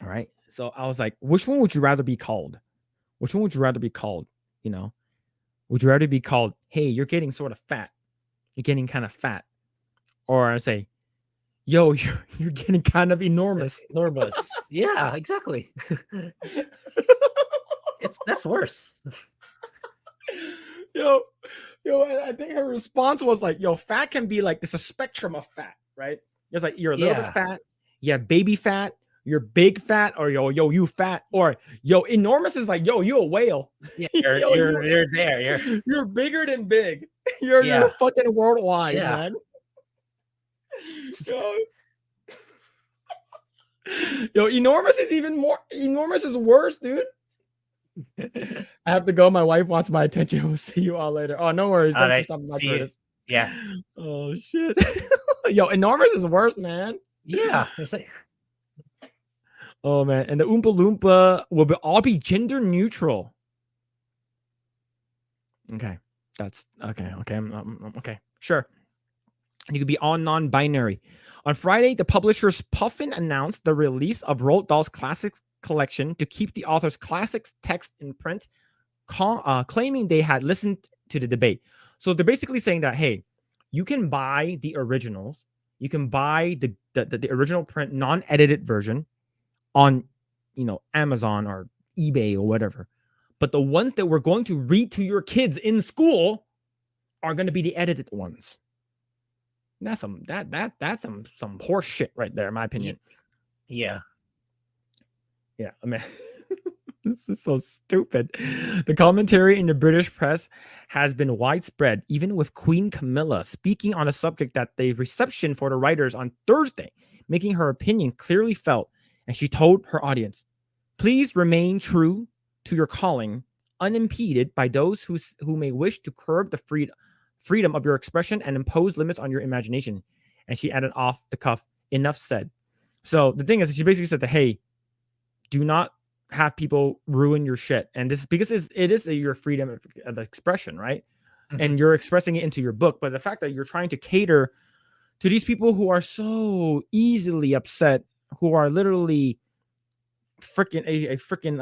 All right. So I was like, which one would you rather be called? Which one would you rather be called? You know, would you rather be called, hey, you're getting sort of fat. You're getting kind of fat. Or I say, yo, you're getting kind of enormous. Enormous. Yeah, exactly. That's worse. yo, yo, I think her response was like, yo, fat can be like, there's a spectrum of fat, right? It's like you're a little bit Yeah. fat, you have baby fat, you're big fat, or yo, you fat, or yo, enormous is like, yo, you a whale. Yeah, yo, you're there. you're bigger than big. You're Yeah. fucking worldwide, Yeah. man. Yo, yo, enormous is even more. Enormous is worse, dude. I have to go. My wife wants my attention. We'll see you all later. Oh, no worries. All Thanks for right. stopping by, See you. Curtis. Yeah. Oh shit. Yo, enormous is worse, man. Yeah. It's like, Oh man, and the Oompa Loompa will all be gender neutral. Okay, that's okay. Okay, okay, sure. And you could be all non-binary. On Friday, the publishers Puffin announced the release of Roald Dahl's Classics collection to keep the author's classics text in print, claiming they had listened to the debate. So they're basically saying that, hey, you can buy the originals, you can buy the original print non-edited version on, Amazon or eBay or whatever. But the ones that we're going to read to your kids in school are going to be the edited ones. That's some horse shit right there, in my opinion. yeah. Yeah, I mean, this is so stupid. The commentary in the British press has been widespread, even with Queen Camilla speaking on a subject that the reception for the writers on Thursday, making her opinion clearly felt, and she told her audience, "Please remain true to your calling, unimpeded by those who may wish to curb the freedom of your expression and impose limits on your imagination." And she added off the cuff, "Enough said." So the thing is, she basically said that, hey, do not have people ruin your shit. And this, because it is your freedom of expression, right? Mhm. And you're expressing it into your book. But the fact that you're trying to cater to these people who are so easily upset, who are literally freaking a freaking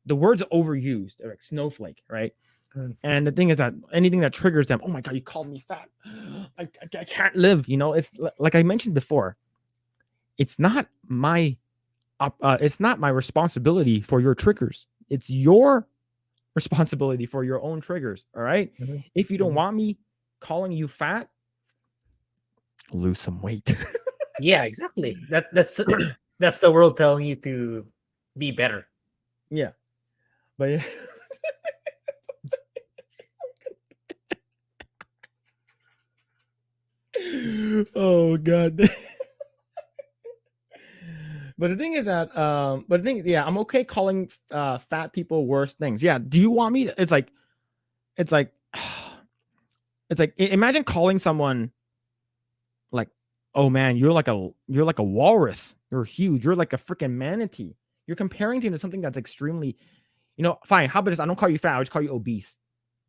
the words are overused, like snowflake, right? Mhm. And the thing is that anything that triggers them, oh my god, you called me fat, I can't live. It's like I mentioned before, it's not my responsibility for your triggers. It's your responsibility for your own triggers. All right. Mhm. If you don't Mhm. want me calling you fat, lose some weight. Yeah, exactly. That's the world telling you to be better. Yeah. But yeah. Oh god. But the thing is that yeah, I'm okay calling fat people worse things. Yeah. Do you want me to, it's like imagine calling someone like, oh man, you're like a walrus. You're huge. You're like a freaking manatee. You're comparing him to something that's extremely, fine. How about this? I don't call you fat. I just call you obese.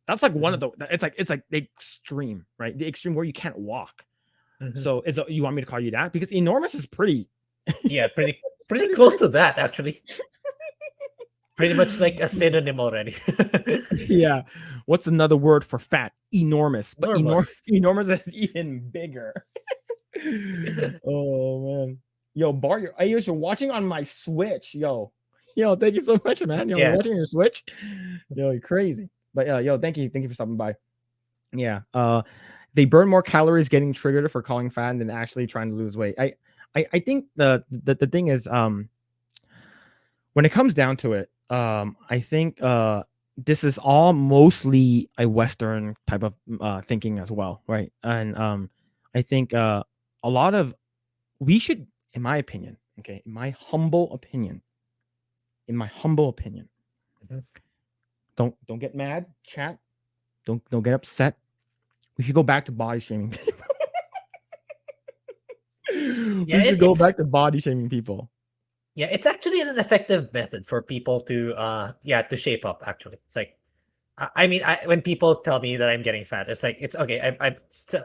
That's like one of Mhm. the. It's like the extreme, right? The extreme where you can't walk. Mhm. So you want me to call you that? Because enormous is pretty. Yeah, pretty pretty close to that actually. Pretty much like a synonym already. Yeah. What's another word for fat? Enormous. But Enormous. enormous is even bigger. Oh man. Yo, Bart, you're watching on my Switch. Yo, thank you so much, man. You're Yeah. watching on your Switch. Yo, you're crazy. But yo, thank you for stopping by. Yeah. They burn more calories getting triggered for calling fat than actually trying to lose weight. I think the thing is, when it comes down to it, I think this is all mostly a Western type of thinking as well, right? And I think a lot of we should, in my opinion, okay, in my humble opinion, Mhm. don't get mad, chat. Don't get upset. We should go back to body shaming. Yeah, We should go back to body shaming people. yeah, it's actually an effective method for people to to shape up. Actually, it's like I mean, when people tell me that I'm getting fat, it's like it's okay.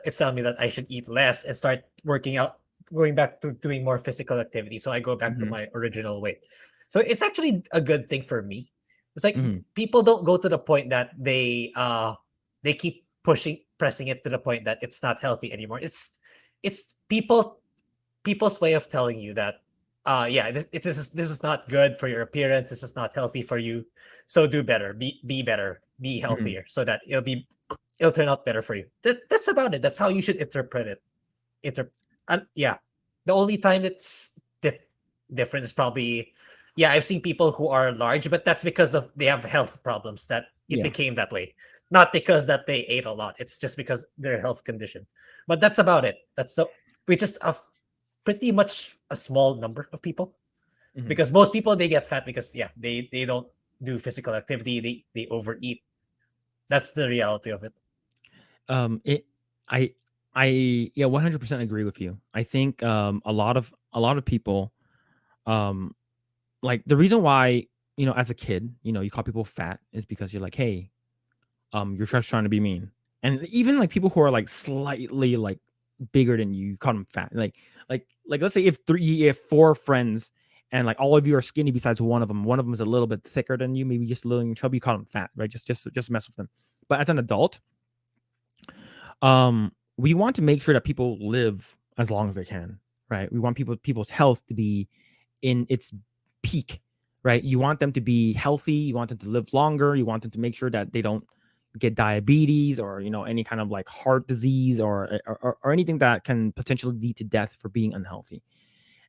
It's telling me that I should eat less and start working out, going back to doing more physical activity. So I go back to Mhm, my original weight. So it's actually a good thing for me. It's like mhm. people don't go to the point that they keep pressing it to the point that it's not healthy anymore. It's people's way of telling you that yeah, this is not good for your appearance, this is not healthy for you, so do better, be better, be Mhm. healthier, so that it'll turn out better for you. That's about it. That's how you should interpret it. And yeah, the only time it's different is probably, yeah, I've seen people who are large, but that's because of they have health problems that it Yeah. became that way, not because that they ate a lot. It's just because their health condition. But that's about it. That's so we just have pretty much a small number of people, Mhm. because most people they get fat because yeah, they don't do physical activity, they overeat. That's the reality of it. It I I yeah, 100% agree with you. I think a lot of people um like the reason why, as a kid, you call people fat is because you're like, "Hey, you're just trying to be mean." And even like people who are like slightly like bigger than you call them fat. Like let's say if four friends and like all of you are skinny besides one of them is a little bit thicker than you, maybe just a little chubby, you call them fat, right? Just mess with them. But as an adult, we want to make sure that people live as long as they can, right? We want people's health to be in its peak, right? You want them to be healthy, you want them to live longer, you want them to make sure that they don't get diabetes or any kind of like heart disease or anything that can potentially lead to death for being unhealthy.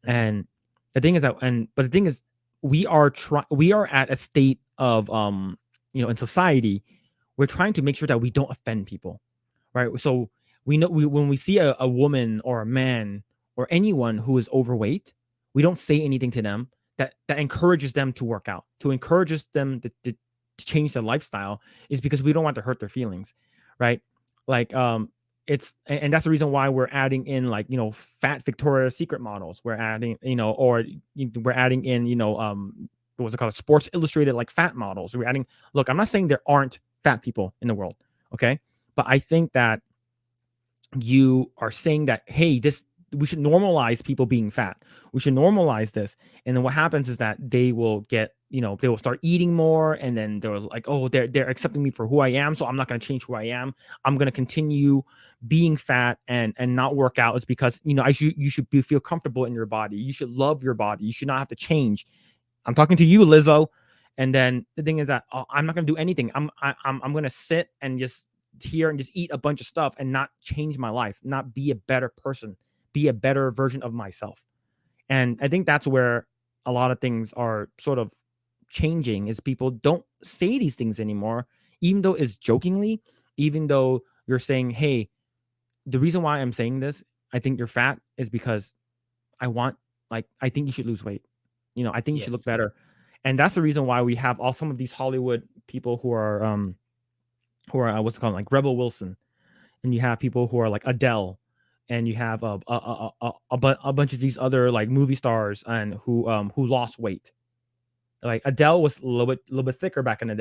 Mhm. And the thing is, we are at a state of in society, we're trying to make sure that we don't offend people, right? So when we see a woman or a man or anyone who is overweight, we don't say anything to them that encourages them to work out, to encourages them to change their lifestyle, is because we don't want to hurt their feelings, right? Like and that's the reason why we're adding in like fat Victoria's Secret models. We're adding we're adding in what's it called, Sports Illustrated like fat models. We're adding. Look, I'm not saying there aren't fat people in the world, okay, but I think that you are saying that, hey, this we should normalize people being fat. We should normalize this. And then what happens is that they will get, they will start eating more, and then they're like, oh, they're accepting me for who I am, so I'm not going to change who I am. I'm going to continue being fat and not work out. It's because, you should feel comfortable in your body. You should love your body. You should not have to change. I'm talking to you, Lizzo. And then the thing is that, I'm not going to do anything. I'm going to sit and just here and just eat a bunch of stuff and not change my life, not be a better person, be a better version of myself. And I think that's where a lot of things are sort of changing, is people don't say these things anymore, even though it's jokingly, even though you're saying, hey, the reason why I'm saying this, I think you're fat, is because I want, like, I think you should lose weight. I think you should look Yes. better. And that's the reason why we have all some of these Hollywood people who are what's it called, like Rebel Wilson, and you have people who are like Adele, and you have a bunch of these other like movie stars and who lost weight. Like Adele was a little bit thicker back in the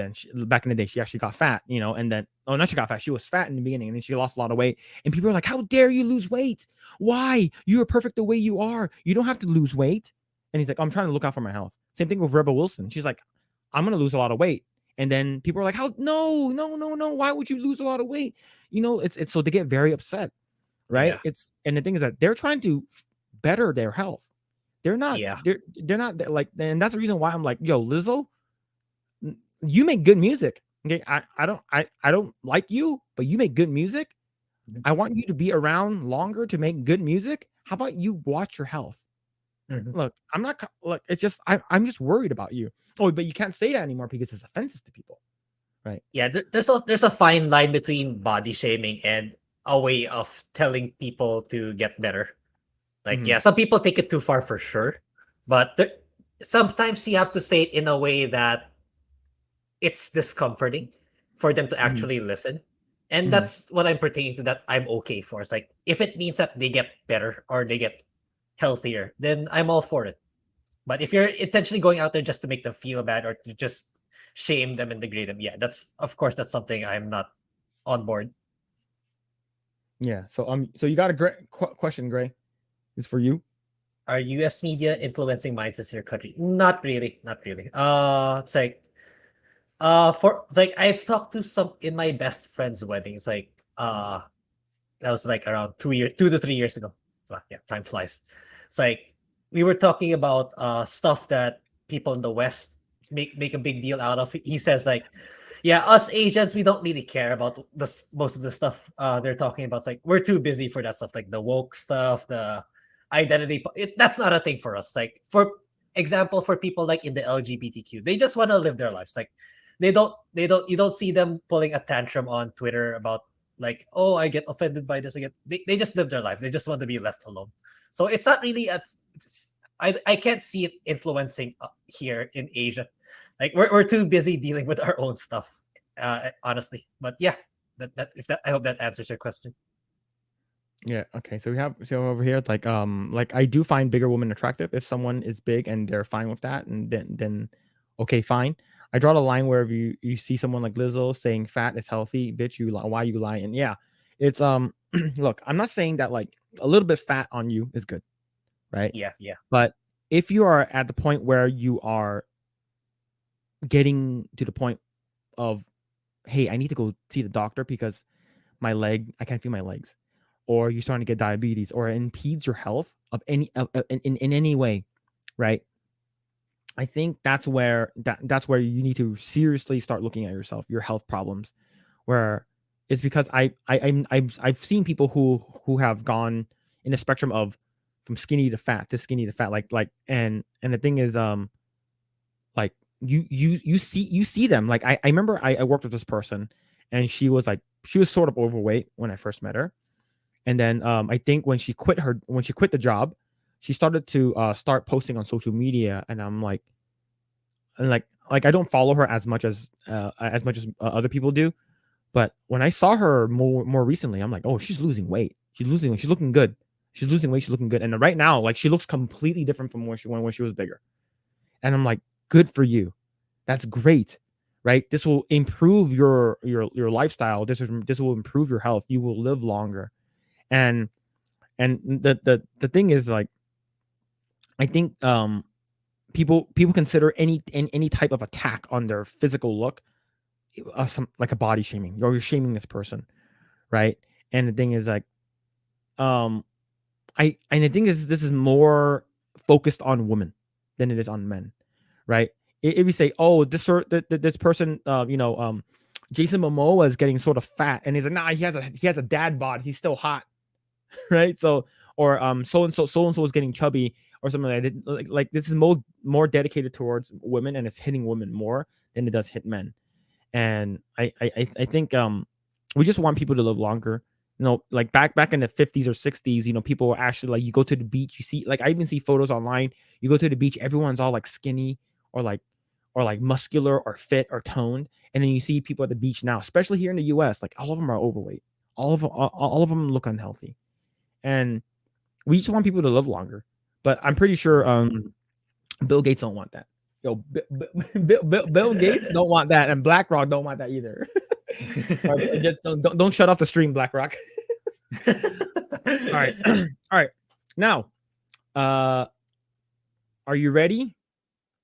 day. She actually got fat, and then, oh, not she got fat. She was fat in the beginning, and then she lost a lot of weight. And people are like, "How dare you lose weight? Why? You are perfect the way you are. You don't have to lose weight." And he's like, "I'm trying to look out for my health." Same thing with Rebel Wilson. She's like, "I'm gonna lose a lot of weight." And then people are like, "How? No, no, no, no. Why would you lose a lot of weight?" It's so they get very upset, right? Yeah. And the thing is that they're trying to better their health. They're not. Yeah. They're not like, and that's the reason why I'm like, yo, Lizzo, you make good music. Okay, I don't like you, but you make good music. Mhm. I want you to be around longer to make good music. How about you watch your health? Mhm. Look, I'm not look. It's just I'm just worried about you. Oh, but you can't say that anymore because it's offensive to people, right? Yeah, there's a fine line between body shaming and a way of telling people to get better. Like, Mm-hmm, yeah, some people take it too far for sure, but sometimes you have to say it in a way that it's discomforting for them to mm-hmm, actually listen. And that's what I'm pertaining to, that I'm okay for. It's like, if it means that they get better or they get healthier, then I'm all for it. But if you're intentionally going out there just to make them feel bad or to just shame them and degrade them, yeah, that's, of course, that's something I'm not on board. Yeah. So you got a question, Grae. It's for you. Are US media influencing mindsets in your country? Not really, not really. It's like, for it's like, I've talked to some in my best friend's wedding. It's like, that was like around 2 to 3 years ago. Yeah, time flies. It's like, we were talking about stuff that people in the West make a big deal out of. He says like, yeah, us Asians, we don't really care about this, most of the stuff they're talking about. It's like, we're too busy for that stuff, like the woke stuff, the identity. That's not a thing for us. Like, for example, for people like in the LGBTQ, they just want to live their lives. Like, you don't see them pulling a tantrum on Twitter about like, oh, I get offended by this. They just live their life. They just want to be left alone. So it's not really I can't see it influencing here in Asia. Like, we're too busy dealing with our own stuff, honestly. But yeah, I hope that answers your question. Yeah. Okay. So we have over here like I do find bigger women attractive if someone is big and they're fine with that, and then okay, fine. I draw the line where you see someone like Lizzo saying fat is healthy, bitch, you lie, why you lying? Yeah, it's look, I'm not saying that like a little bit fat on you is good, right? Yeah. But if you are at the point where you are getting to the point of, hey, I need to go see the doctor because my leg, I can't feel my legs, or you're starting to get diabetes, or it impedes your health of any in any way, right? I think that's where you need to seriously start looking at yourself, your health problems, where it's because I've seen people who have gone in a spectrum of from skinny to fat like and the thing is like you see them. Like I remember I worked with this person, and she was sort of overweight when I first met her. And then I think when she quit the job, she started to start posting on social media, and I'm like, I don't follow her as much as other people do, but when I saw her more recently, I'm like, oh, she's losing weight. She's looking good. She's losing weight. She's looking good. And right now, like, she looks completely different from when she was bigger. And I'm like, good for you. That's great, right? This will improve your lifestyle. This will improve your health. You will live longer. And the thing is, like, I think people consider any type of attack on their physical look some like a body shaming, or you're shaming this person, right? And the thing is, like, the thing is, this is more focused on women than it is on men, right? If you say, oh, this person, Jason Momoa is getting sort of fat, and he's like, nah, he has a dad bod, he's still hot, right? So, or so and so is getting chubby or something like that. Like this is more dedicated towards women, and it's hitting women more than it does hit men. And I think we just want people to live longer. Like back in the 50s or 60s, people were actually like, you go to the beach, you see, like, I even see photos online. You go to the beach, everyone's all like skinny or like muscular or fit or toned, and then you see people at the beach now, especially here in the US, like all of them are overweight. All of them look unhealthy, and we just want people to live longer. But I'm pretty sure Bill Gates don't want that. Yo, Bill Gates don't want that, and BlackRock don't want that either. Just don't shut off the stream, BlackRock. All right, all right. Now, are you ready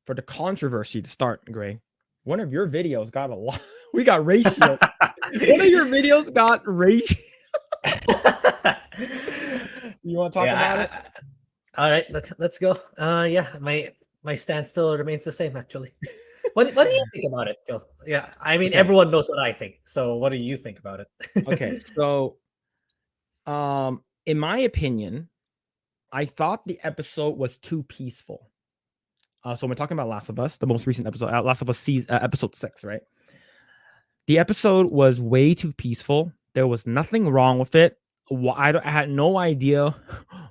for the controversy to start, Grae? One of your videos got a lot. We got ratio. One of your videos got ratio. You want to talk about it? All right, let's go. Yeah, my stance still remains the same, actually. What do you think about it, Phil? Yeah, I mean, everyone knows what I think. So what do you think about it? Okay, so in my opinion, I thought the episode was too peaceful. So we're talking about Last of Us, the most recent episode, Last of Us season, episode 6, right? The episode was way too peaceful. There was nothing wrong with it. I had no idea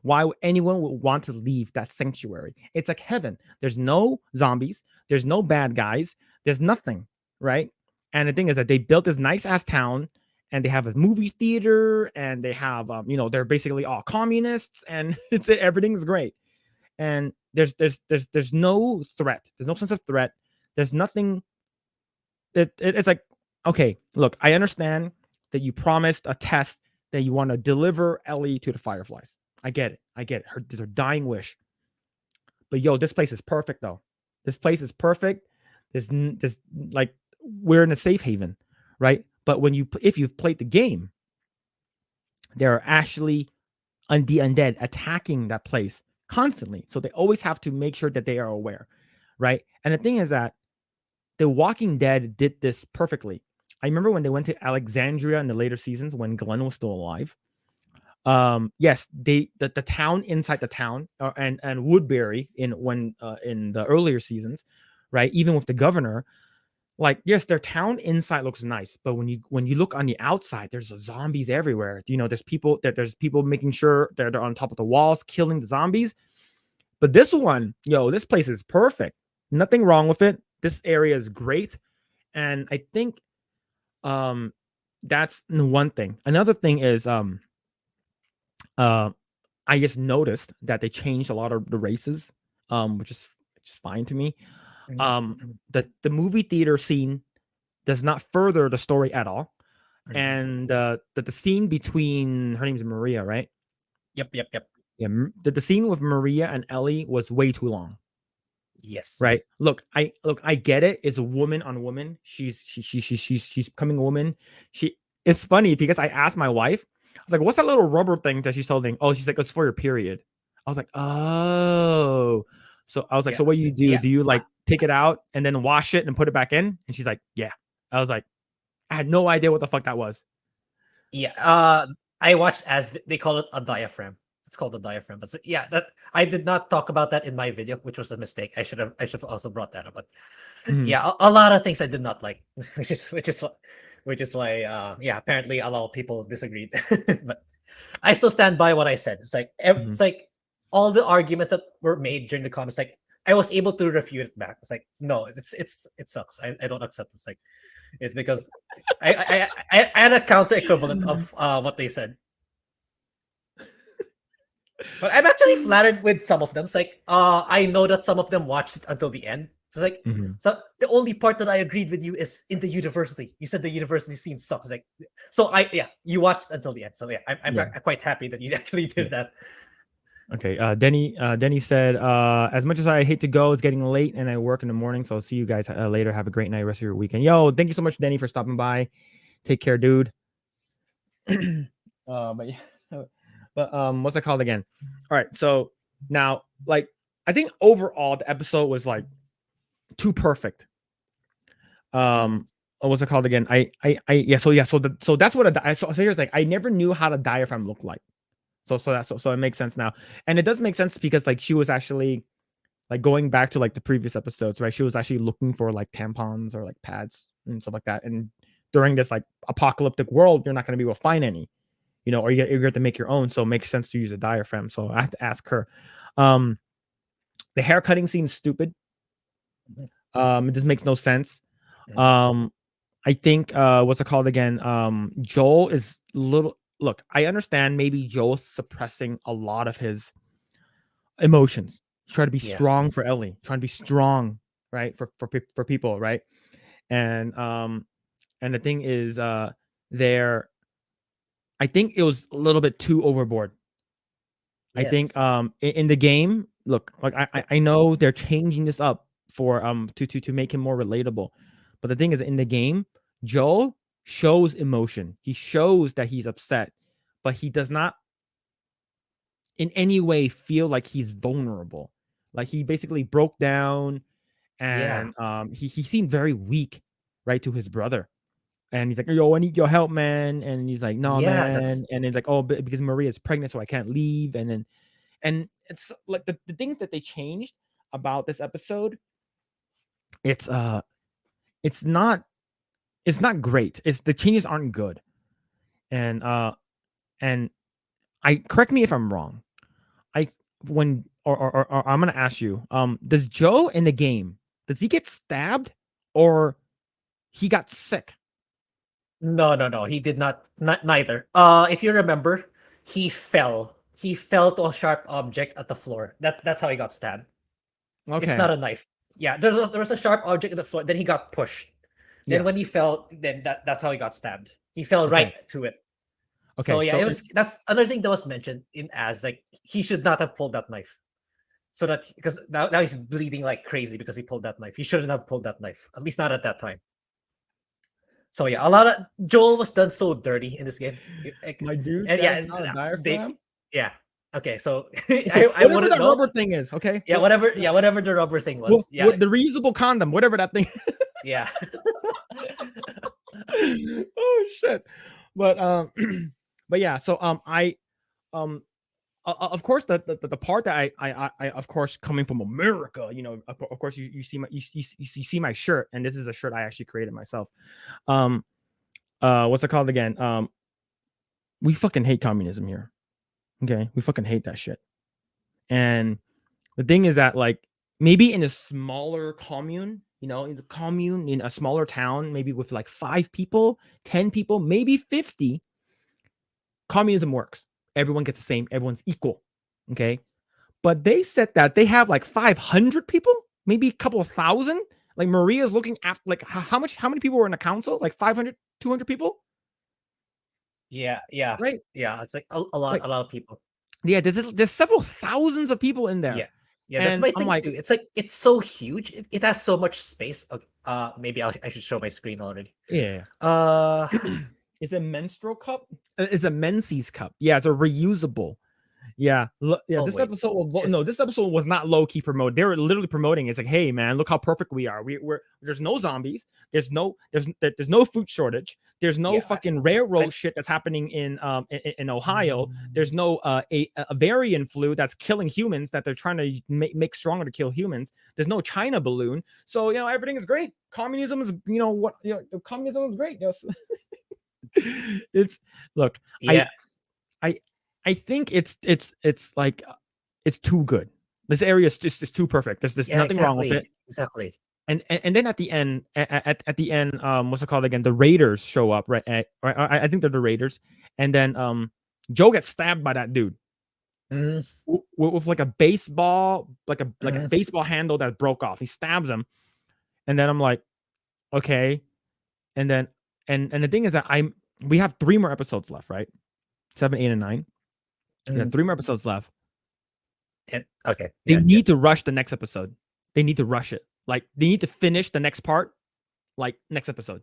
why anyone would want to leave that sanctuary. It's like heaven. There's no zombies. There's no bad guys. There's nothing, right? And the thing is that they built this nice ass town, and they have a movie theater, and they have they're basically all communists, and everything's great. And there's no threat. There's no sense of threat. There's nothing. It's like, okay, look, I understand that you promised a test that you want to deliver Ellie to the Fireflies. I get it. Her dying wish. But yo, this place is perfect though. This place is perfect. There's like, we're in a safe haven, right? But if you've played the game, there are actually the undead attacking that place constantly. So they always have to make sure that they are aware, right? And the thing is that The Walking Dead did this perfectly. I remember when they went to Alexandria in the later seasons when Glenn was still alive. Yes, the town inside the town, and Woodbury in the earlier seasons, right? Even with the governor, like, yes, their town inside looks nice, but when you look on the outside, there's zombies everywhere. There's people making sure they're on top of the walls, killing the zombies. But this one, this place is perfect. Nothing wrong with it. This area is great, and I think that's the one thing. Another thing is I just noticed that they changed a lot of the races, which is fine to me. The movie theater scene does not further the story at all, and the scene between, her name's Maria, right? Yep. Yeah, the scene with Maria and Ellie was way too long. Yes. Right. Look, I get it. It's a woman on woman. She's becoming a woman. It's funny because I asked my wife, I was like, what's that little rubber thing that she's holding? Oh, she's like, it's for your period. I was like, oh. So I was like, so what do you do? Yeah. Do you like take it out and then wash it and put it back in? And she's like, yeah. I was like, I had no idea what the fuck that was. Yeah. I watched, as they call it, a diaphragm. It's called a diaphragm. But yeah, that I did not talk about that in my video, which was a mistake. I should have also brought that up. But yeah, a lot of things I did not like, which is why yeah, apparently a lot of people disagreed. But I still stand by what I said. It's like it's like all the arguments that were made during the comments, like I was able to refute it back. It's like, no, it sucks. I don't accept this. Like, it's because I had a counter equivalent of what they said. But I'm actually flattered with some of them. It's like, I know that some of them watched it until the end. So it's like, so the only part that I agreed with you is in the university. You said the university scene sucks. It's like, so you watched until the end. So yeah, I'm quite happy that you actually did that. Okay. Denny said, as much as I hate to go, it's getting late and I work in the morning. So I'll see you guys later. Have a great night, rest of your weekend. Yo, thank you so much, Denny, for stopping by. Take care, dude. But yeah. But what's it called again? All right, so now, like, I think overall the episode was like too perfect. What's it called again? So that's what so here's like, I never knew how the diaphragm looked like. So it makes sense now, and it does make sense because like she was actually like going back to like the previous episodes, right? She was actually looking for like tampons or like pads and stuff like that, and during this like apocalyptic world, you're not going to be able to find any. Or you have to make your own. So it makes sense to use a diaphragm. So I have to ask her. The hair cutting seems stupid. It just makes no sense. I think what's it called again? Joel is look, I understand maybe Joel's suppressing a lot of his emotions. He's trying to be strong for Ellie, trying to be strong, right? For people, right? And the thing is, I think it was a little bit too overboard. Yes. I think in the game, look, like I know they're changing this up for to make him more relatable. But the thing is, in the game, Joel shows emotion. He shows that he's upset, but he does not in any way feel like he's vulnerable. Like he basically broke down, and he seemed very weak, right, to his brother. And he's like, yo, I need your help, man. And he's like, no, man. And it's like, oh, because Maria's pregnant, so I can't leave. And it's like the things that they changed about this episode. It's not great. It's the changes aren't good. And I correct me if I'm wrong. I'm gonna ask you, does Joe in the game, does he get stabbed or he got sick? No. He did not. Not neither. If you remember, he fell. He fell to a sharp object at the floor. That's how he got stabbed. It's Okay. not a knife. Yeah, there was a sharp object at the floor. Then he got pushed. Then Yeah. when he fell, then that's how he got stabbed. He fell Okay. right to it. So Okay. yeah, So it was. That's another thing that was mentioned in as like he should not have pulled that knife. So that because now he's bleeding like crazy because he pulled that knife. He shouldn't have pulled that knife. At least not at that time. So yeah, a lot of Joel was done so dirty in this game. my dude, And that is yeah, not a they diaphragm. yeah. Okay, so I Whatever wouldn't that know. rubber thing is, okay? Yeah, whatever the rubber thing was. Yeah, What the reusable condom, whatever that thing. yeah. Oh shit. But but yeah, so I um of course the part that I of course coming from America, you know, of course you see my you see my shirt, and this is a shirt I actually created myself. What's it called again? We fucking hate communism here. Okay, we fucking hate that shit. And the thing is that, like, maybe in a smaller commune, you know, in the commune in a smaller town, maybe with like 5 people, 10 people, maybe 50, communism works. Everyone gets the same, everyone's equal. Okay. But they said that they have like 500 people, maybe a couple of thousand. Like Maria's looking after, like, how many people were in the council? Like 500, 200 people, Yeah. right? It's like a lot, Like, a lot of people. yeah, there's several thousands of people in there. Yeah, yeah. That's And my I'm thing like, too. It's like it's so huge. It has so much space. Okay, maybe I should show my screen already. yeah. Uh, It's a menstrual cup. It's a Menses cup. Yeah, it's a reusable. Yeah, yeah. oh This wait, episode was no. This it's episode was not low key promoted. They were literally promoting. It's like, hey man, look how perfect we are. We're there's no zombies. There's no food shortage. There's no yeah. fucking railroad shit that's happening in Ohio. There's no a variant flu that's killing humans that they're trying to make stronger to kill humans. There's no China balloon. So you know everything is great. Communism is communism is great. Yes. It's look. Yeah, I I think it's like it's too good. This area is just is too perfect. There's yeah. nothing wrong with it. Exactly. And then at the end, at the end, what's it called again? The Raiders show up, right? I think they're the Raiders, and then Joe gets stabbed by that dude Mm, with like a baseball, like a mm. baseball handle that broke off. He stabs him, and then I'm like, okay, and then and the thing is that we have 3 more episodes left, right? 7, 8, and 9. We have 3 more episodes left. And okay, They yeah, need to rush the next episode. They need to rush it. Like they need to finish the next part, like next episode.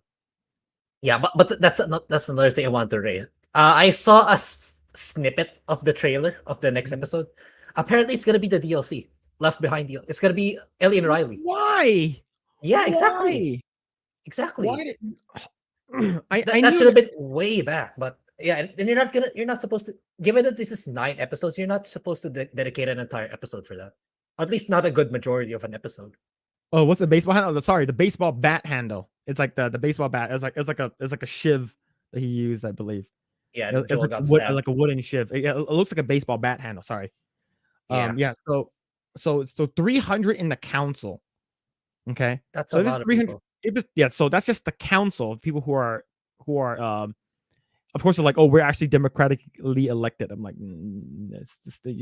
yeah. But that's another thing I want to raise. I saw a snippet of the trailer of the next episode. Apparently, it's gonna be the DLC Left Behind deal. It's gonna be Ellie and Riley. Why? Yeah, exactly, Why? Why exactly. did I That knew should have that. been way back, but yeah, and you're not supposed to. Given that this is 9 episodes, you're not supposed to dedicate an entire episode for that. At least not a good majority of an episode. Oh, what's the baseball handle? Sorry, the baseball bat handle. It's like the baseball bat. It's like a shiv that he used, I believe. Yeah, and It's Joel like got stabbed. like a wooden shiv. It looks like a baseball bat handle. Sorry. Yeah, Yeah. So 300 in the council. Okay. that's a So if it's lot of 300, people. if it's yeah, so that's just the council of people who are of course they're like, oh, we're actually democratically elected. I'm like, it's still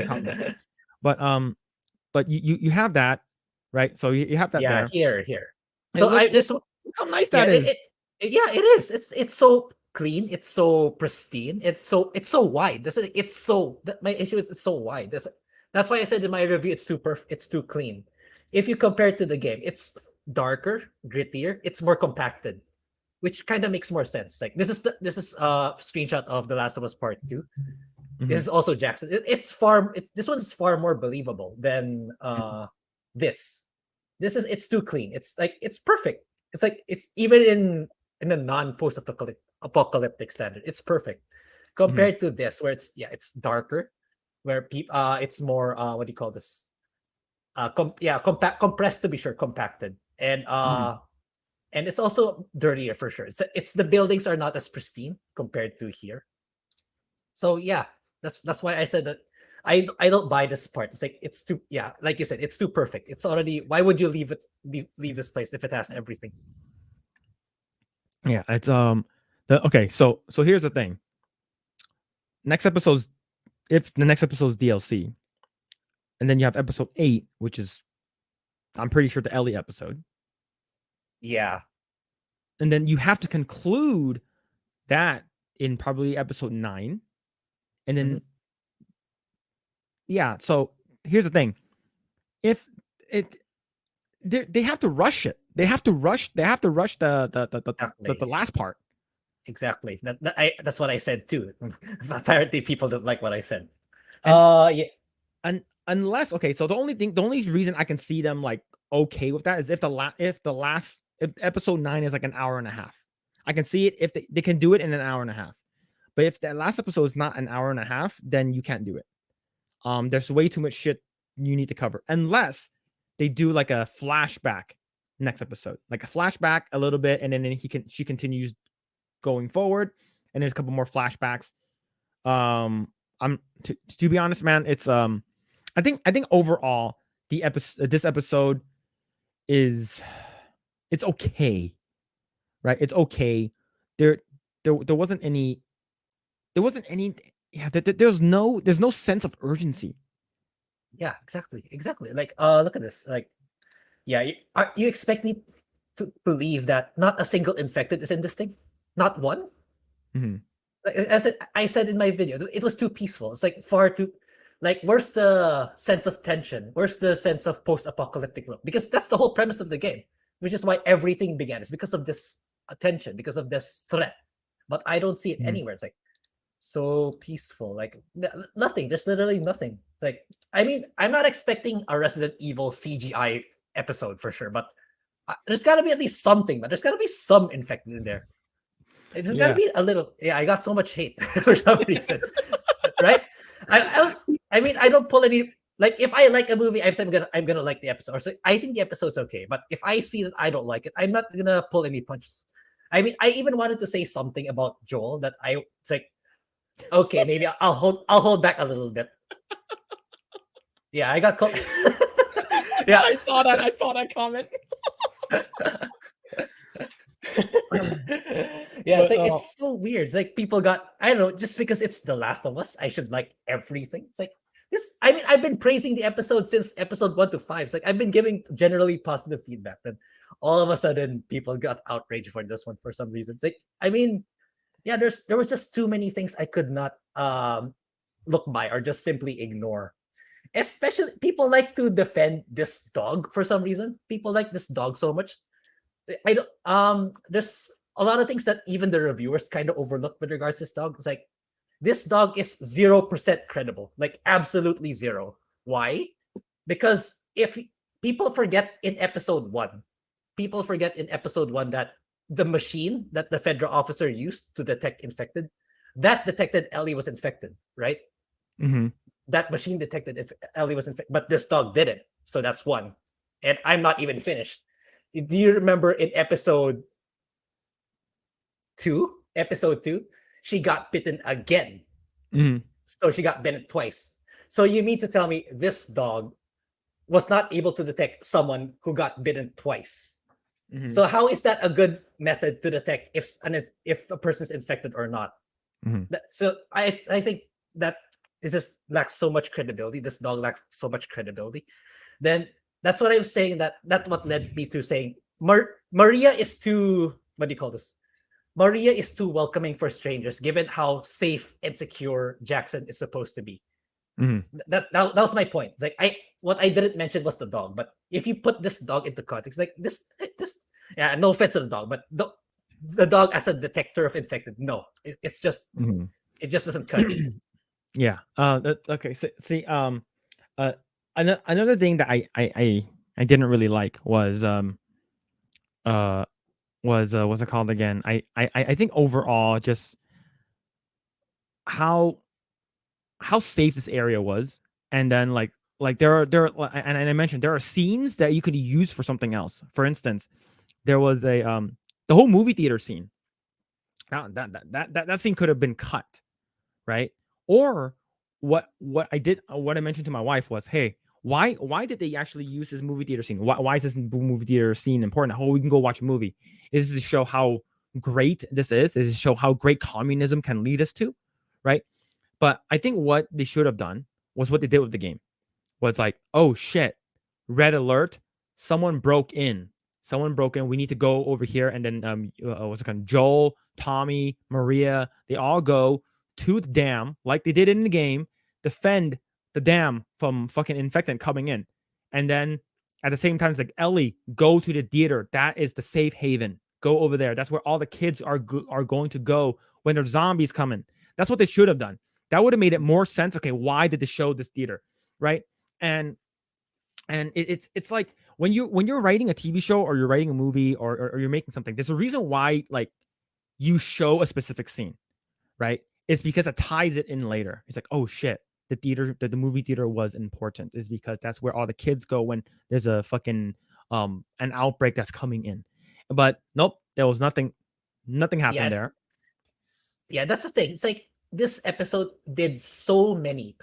counting. But you have that, right? So you have that Yeah, there. here. And So I just look how nice yeah, that is. yeah, it is. It's so clean. It's so pristine. It's so wide. It's so my issue is it's so wide. That's why I said in my review it's too it's too clean. If you compare it to the game, it's darker, grittier. It's more compacted, which kind of makes more sense. Like this is a screenshot of The Last of Us Part 2. Mhm. This is also Jackson. This one's far more believable than this. It's too clean. It's like it's perfect. It's like it's even in a non-post apocalyptic standard. It's perfect compared to this where it's darker, where people it's more what do you call this? Compressed to be sure, compacted. And it's also dirtier for sure. It's the buildings are not as pristine compared to here. So yeah, that's why I said that I don't buy this part. It's like it's too like you said, it's too perfect. It's already why would you leave this place if it has everything? Yeah, it's okay, so here's the thing. Next episode's if the next episode's DLC, and then you have episode 8, which is I'm pretty sure the Ellie episode. Yeah. And then you have to conclude that in probably episode 9. And then Mm-hmm. yeah, so here's the thing. If it they have to rush it. They have to rush the Exactly. last part. Exactly. That's what I said too. Apparently, people don't like what I said. And Yeah. unless okay, so the only reason I can see them like okay with that is if if episode 9 is like an hour and a half. I can see it if they can do it in an hour and a half. But if that last episode is not an hour and a half, then you can't do it. There's way too much shit you need to cover unless they do like a flashback next episode, like a flashback a little bit, and then she continues going forward, and there's a couple more flashbacks. I'm to be honest, man, it's I think overall this episode is it's okay, right? It's okay. There wasn't any yeah, there's no sense of urgency. Yeah. Exactly. Like, look at this. Like, yeah. You expect me to believe that not a single infected is in this thing? Not one? Mhm. Like, I said in my video, it was too peaceful. It's like far too, like, where's the sense of tension? Where's the sense of post-apocalyptic world? Because that's the whole premise of the game, which is why everything began. It's because of this tension, because of this threat. But I don't see it Mhm. anywhere. It's like so peaceful, like nothing. There's literally nothing. It's like, I mean, I'm not expecting a Resident Evil CGI episode for sure, but there's got to be at least something. But there's got to be some infected in there. There's got to Yeah. be a little. Yeah, I got so much hate for some reason, right? I mean, I don't pull any. Like, if I like a movie, I'm gonna like the episode. Or so I think the episode's okay, but if I see that I don't like it, I'm not gonna pull any punches. I mean, I even wanted to say something about Joel that it's like, okay, maybe I'll hold back a little bit. Yeah, I got caught. Yeah, I saw that comment. yeah, it's But, like it's so weird. It's like people got, I don't know, just because it's The Last of Us, I should like everything. It's like this. I mean, I've been praising the episode since episode 1 to 5. It's like I've been giving generally positive feedback. Then all of a sudden, people got outraged for this one for some reason. It's like, I mean, yeah, there was just too many things I could not look by or just simply ignore. Especially people like to defend this dog for some reason. People like this dog so much. I don't there's a lot of things that even the reviewers kind of overlook with regards to this dog. It's like this dog is 0% credible. Like absolutely zero. Why? Because if people forget in episode 1, that the machine that the federal officer used to detect infected, that detected Ellie was infected, right? mhm. That machine detected if Ellie was infected, but this dog didn't. So that's one. And I'm not even finished. Do you remember in episode 2? Episode 2, she got bitten again. Mhm. So she got bitten twice. So you mean to tell me this dog was not able to detect someone who got bitten twice? Mhm. So how is that a good method to detect if a person's infected or not? Mhm. So I think that it just lacks so much credibility. This dog lacks so much credibility. Then that's what I was saying. That's what led me to saying Maria is too, what do you call this? Maria is too welcoming for strangers, given how safe and secure Jackson is supposed to be. Mhm. That was my point. It's like what I didn't mention was the dog, but if you put this dog into context, like this, yeah, no offense to the dog, but the dog as a detector of infected, no, it's just Mhm. it just doesn't cut it. Yeah. Okay. So, see. Uh. Another thing that I didn't really like was uh what's it called again? I think overall just how safe this area was, and then like and I mentioned there are scenes that you could use for something else. For instance, there was a the whole movie theater scene. That scene could have been cut, right? Or what I did what I mentioned to my wife was, hey, why did they actually use this movie theater scene? Why is this movie theater scene important? How we can go watch a movie? Is to show how great this is to show how great communism can lead us to, right? But I think what they should have done was what they did with the game. Was like, oh shit, red alert, someone broke in. Someone broke in. We need to go over here. And then what's it called? Joel, Tommy, Maria, they all go to the dam like they did in the game, defend the dam from fucking infectant coming in. And then at the same time, it's like, Ellie, go to the theater. That is the safe haven. Go over there. That's where all the kids are going to go when there's zombies coming. That's what they should have done. That would have made it more sense. Okay, why did they show this theater, right? And it's like when you're writing a TV show or you're writing a movie or you're making something, there's a reason why like you show a specific scene, right? It's because it ties it in later. It's like, oh shit, the movie theater was important, is because that's where all the kids go when there's a fucking an outbreak that's coming in. But nope, there was nothing happened there. Yeah, that's the thing. It's like this episode did so many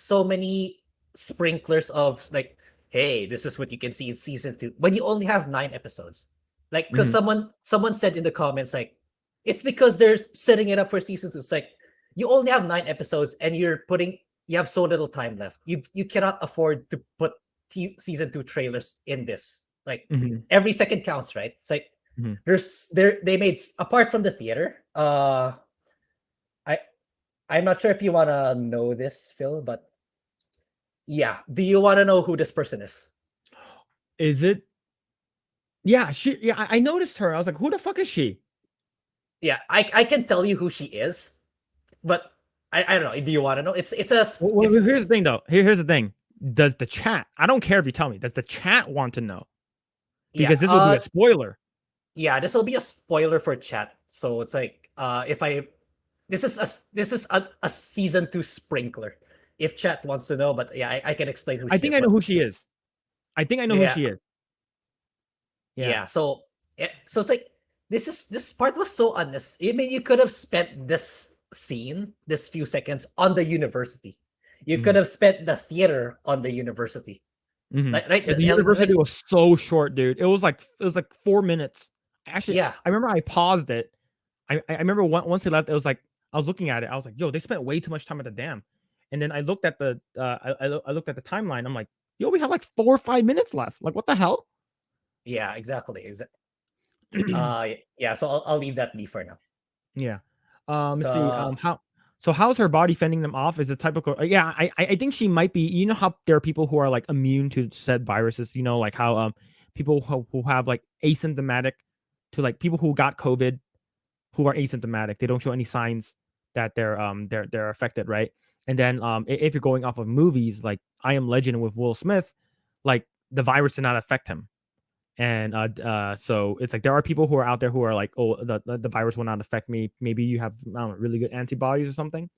sprinklers of like, hey, this is what you can see in season 2 when you only have 9 episodes. Like, because someone said in the comments, like, it's because they're setting it up for season 2. It's like, you only have 9 episodes and you have so little time left. You cannot afford to put season 2 trailers in this. Like, every second counts, right? It's like, they made, apart from the theater, I'm not sure if you want to know this, Phil, but yeah. Do you want to know who this person is? Is it? Yeah, I noticed her. I was like, who the fuck is she? Yeah, I can tell you who she is, but I don't know. Do you want to know? It's a. Well, here's the thing, though. Here's the thing. Does the chat? I don't care if you tell me. Does the chat want to know? Because this will be a spoiler. Yeah, this will be a spoiler for chat. So it's like, this is a season 2 sprinkler. If chat wants to know, but yeah, I can explain who she is. I think I know who she is. I think I know who she is. Yeah. So it's like this part was so unnecessary. I mean, you could have spent this scene, this few seconds on the university. You could have spent the theater on the university. Like, right? The university was so short, dude. It was like 4 minutes. Actually, yeah. I remember I paused it. I remember once they left, it was like I was looking at it. I was like, yo, they spent way too much time at the dam. And then I looked at the I looked at the timeline. I'm like, yo, we have like 4 or 5 minutes left. Like, what the hell? Yeah, exactly. Yeah. So I'll leave that be for now. Yeah. Let's see. How's her body fending them off? Is it typical? Yeah, I think she might be. You know how there are people who are like immune to said viruses. You know, like how people who have like asymptomatic to like people who got COVID, who are asymptomatic. They don't show any signs that they're affected, right? And then if you're going off of movies like I Am Legend with Will Smith, like the virus did not affect him. And so it's like there are people who are out there who are like, oh, the virus will not affect me. Maybe you have really good antibodies or something.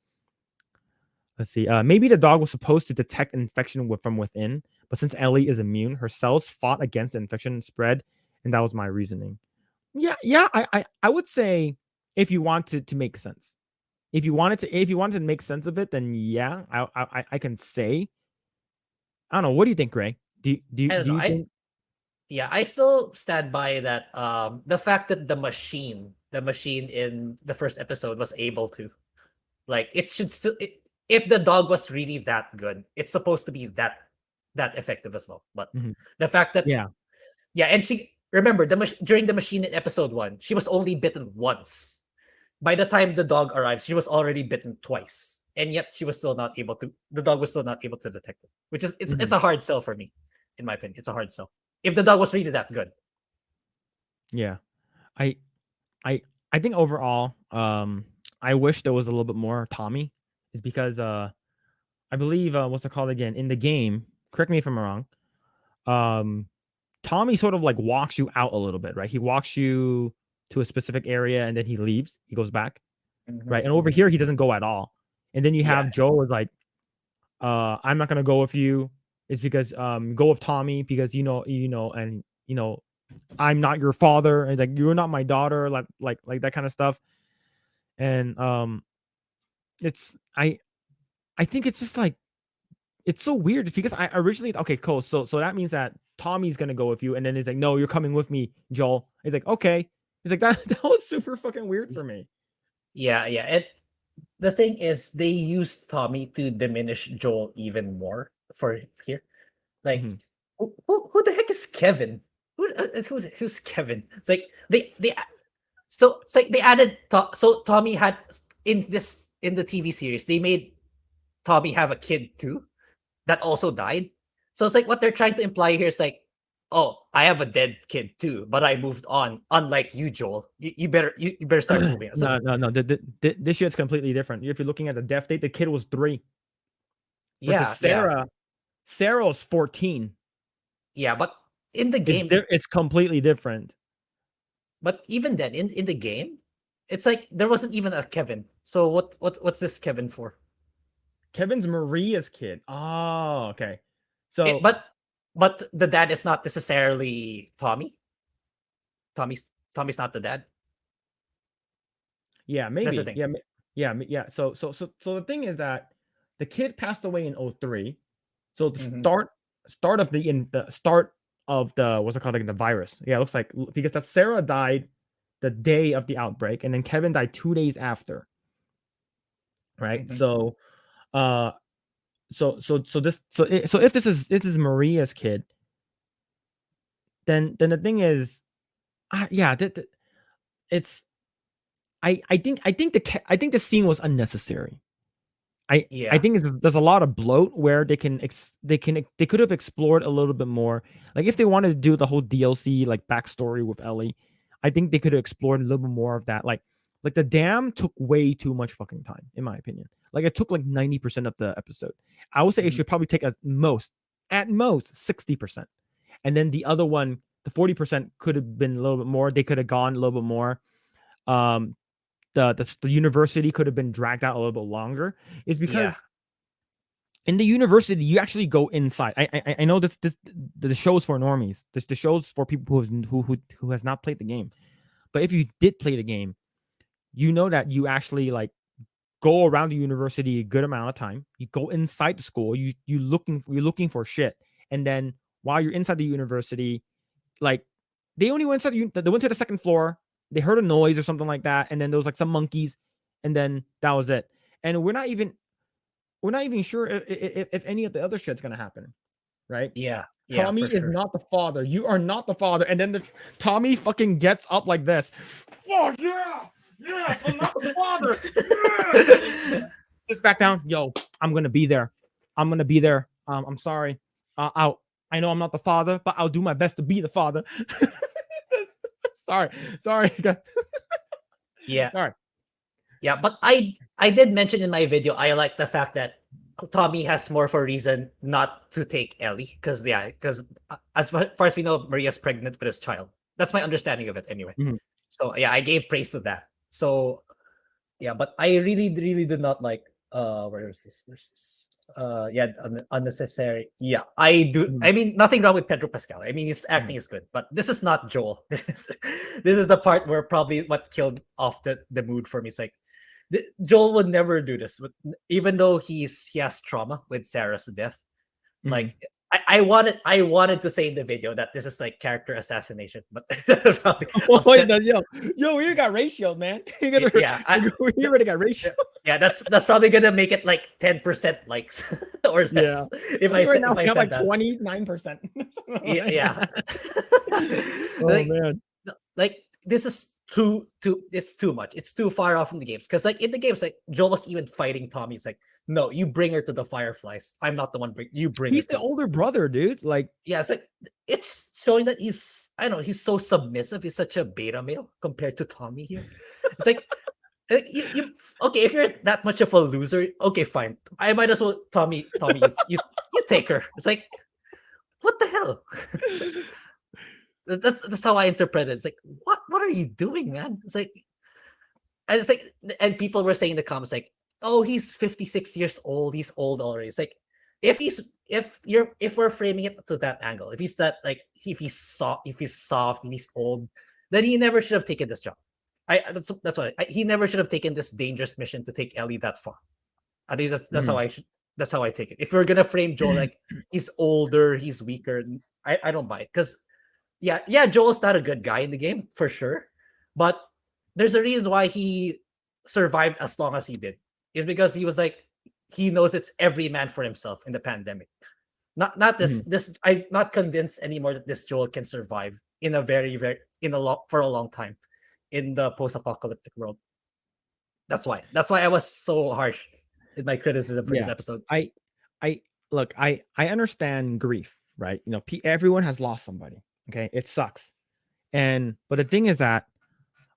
Let's see. Maybe the dog was supposed to detect infection from within, but since Ellie is immune, her cells fought against the infection spread, and that was my reasoning. Yeah. I would say if you want to make sense, if you wanted to make sense of it, then yeah, I can say. I don't know. What do you think, Grae? Do you think? Yeah, I still stand by that. The fact that the machine in the first episode was able to, like, it should still. If the dog was really that good, it's supposed to be that effective as well. But the fact that and she remember during the machine in episode 1, she was only bitten once. By the time the dog arrives, she was already bitten twice, and yet she was still not able to. The dog was still not able to detect it, which is it's a hard sell for me, in my opinion. It's a hard sell. If the dog was really that good. Yeah. I think overall, I wish there was a little bit more Tommy. Is because I believe what's it called again? In the game, correct me if I'm wrong. Tommy sort of like walks you out a little bit, right? He walks you to a specific area and then he leaves. He goes back. Right. And over here he doesn't go at all. And then you have Joe is like, I'm not gonna go with you. It's because go with Tommy because you know, I'm not your father, and like you're not my daughter, like that kind of stuff. And it's I think it's just like it's so weird because I originally okay, cool. So that means that Tommy's gonna go with you, and then he's like, no, you're coming with me, Joel. He's like, okay. He's like that was super fucking weird for me. Yeah, yeah. And the thing is, they used Tommy to diminish Joel even more for here. Like, Mm-hmm. who the heck is Kevin? Who's Kevin? It's like so it's like they added so Tommy had in the TV series they made Tommy have a kid too that also died. So it's like what they're trying to imply here is like, oh, I have a dead kid too, but I moved on. Unlike you, Joel, you better start moving on. So No. This shit's completely different. If you're looking at the death date, the kid was 3 versus yeah, yeah, Sarah was 14. yeah. But in the game, It's completely different. but even then, in the game, it's like there wasn't even a Kevin. So what's this Kevin for? Kevin's Maria's kid. Oh, okay. It, So but the dad is not necessarily Tommy. Tommy's not the dad. yeah, That's the maybe. thing. Yeah. So the thing is that the kid passed away in 03. So the Hmm. start of the what's it called, like, the virus. Yeah, it looks like, because that Sarah died the day of the outbreak, and then Kevin died 2 days after. Right. Hmm. Uh so if this is Maria's kid, then the thing is, yeah, it's I think the scene was unnecessary. I Yeah. think there's a lot of bloat where they could have explored a little bit more. Like, if they wanted to do the whole DLC, like, backstory with Ellie, I think they could have explored a little bit more of that. Like the dam took way too much fucking time, in my opinion. Like, it took like 90% of the episode. I would say it Mhm. should probably take at most 60%. And then the other one, the 40% could have been a little bit more. They could have gone a little bit more. Um, the university could have been dragged out a little bit longer, is Yeah. because in the university you actually go inside. I know this the show's for normies. The show's for people who has not played the game. But if you did play the game, you know that you actually, like, go around the university a good amount of time. You go inside the school. You're looking for shit, and then while you're inside the university, like, they only went they went to the second floor. They heard a noise or something like that, and then there was like some monkeys, and then that was it. And we're not even sure if any of the other shit's gonna happen, right? Yeah. Yeah, Tommy for is sure. not the father. You are not the father. And then Tommy fucking gets up like this. Oh yeah, yes, I'm not the father. Yes! Sits back down. Yo, I'm gonna be there. I'm gonna be there. I'm sorry. I know I'm not the father, but I'll do my best to be the father. sorry, sorry. Yeah. All right. Yeah, but I did mention in my video I like the fact that Tommy has more of a reason not to take Ellie because as far as we know, Maria's pregnant with his child. That's my understanding of it anyway. Mhm. So yeah, I gave praise to that. So yeah, but I really did not like where is this? Where's this? Yeah, unnecessary. Yeah, I do. Mhm. I mean, nothing wrong with Pedro Pascal. I mean, his acting Mhm. is good, but this is not Joel. This is the part where probably what killed off the mood for me. It's like Joel would never do this, but even though he has trauma with Sarah's death, Mhm. like I wanted to say in the video that this is like character assassination, but probably Oh, he upset. does. Yo, we got ratio, man. Yeah, We already got ratio. yeah, that's probably gonna make it like 10% likes or Yeah. less if I think right now if I we have said like that. 29%. Yeah, yeah. Oh like man. like this is too it's too much. It's too far off from the games. Because like in the games, like Joel was even fighting Tommy. It's like, no, you bring her to the Fireflies. I'm not the one you bring her He's to the me. older brother, dude. Like, Yeah, it's like it's showing that he's I don't know, he's so submissive. He's such a beta male compared to Tommy here. It's like you okay, if you're that much of a loser, okay, fine. I might as well Tommy, you take her. It's like, what the hell? It's like, that's how I interpret it. It's like, what are you doing, man? It's like, and it's like, and people were saying in the comments like, oh, he's 56 years old. He's old already. It's like, if we're framing it to that angle, if he's that like if he's soft, if he's old, then he never should have taken this job. That's what he never should have taken this dangerous mission to take Ellie that far. At least that's how mhm. that's how I take it. If we're gonna frame Joel like he's older, he's weaker, I don't buy it because yeah, Joel's not a good guy in the game for sure, But there's a reason why he survived as long as he did. Is because he was like, he knows it's every man for himself in the pandemic. Not this Mhm. this I'm not convinced anymore that this Joel can survive in a very in a long for a long time in the post-apocalyptic world. That's why I was so harsh in my criticism for this Yeah. episode. I I look, I understand grief, right? You know, everyone has lost somebody. Okay, it sucks. And but the thing is that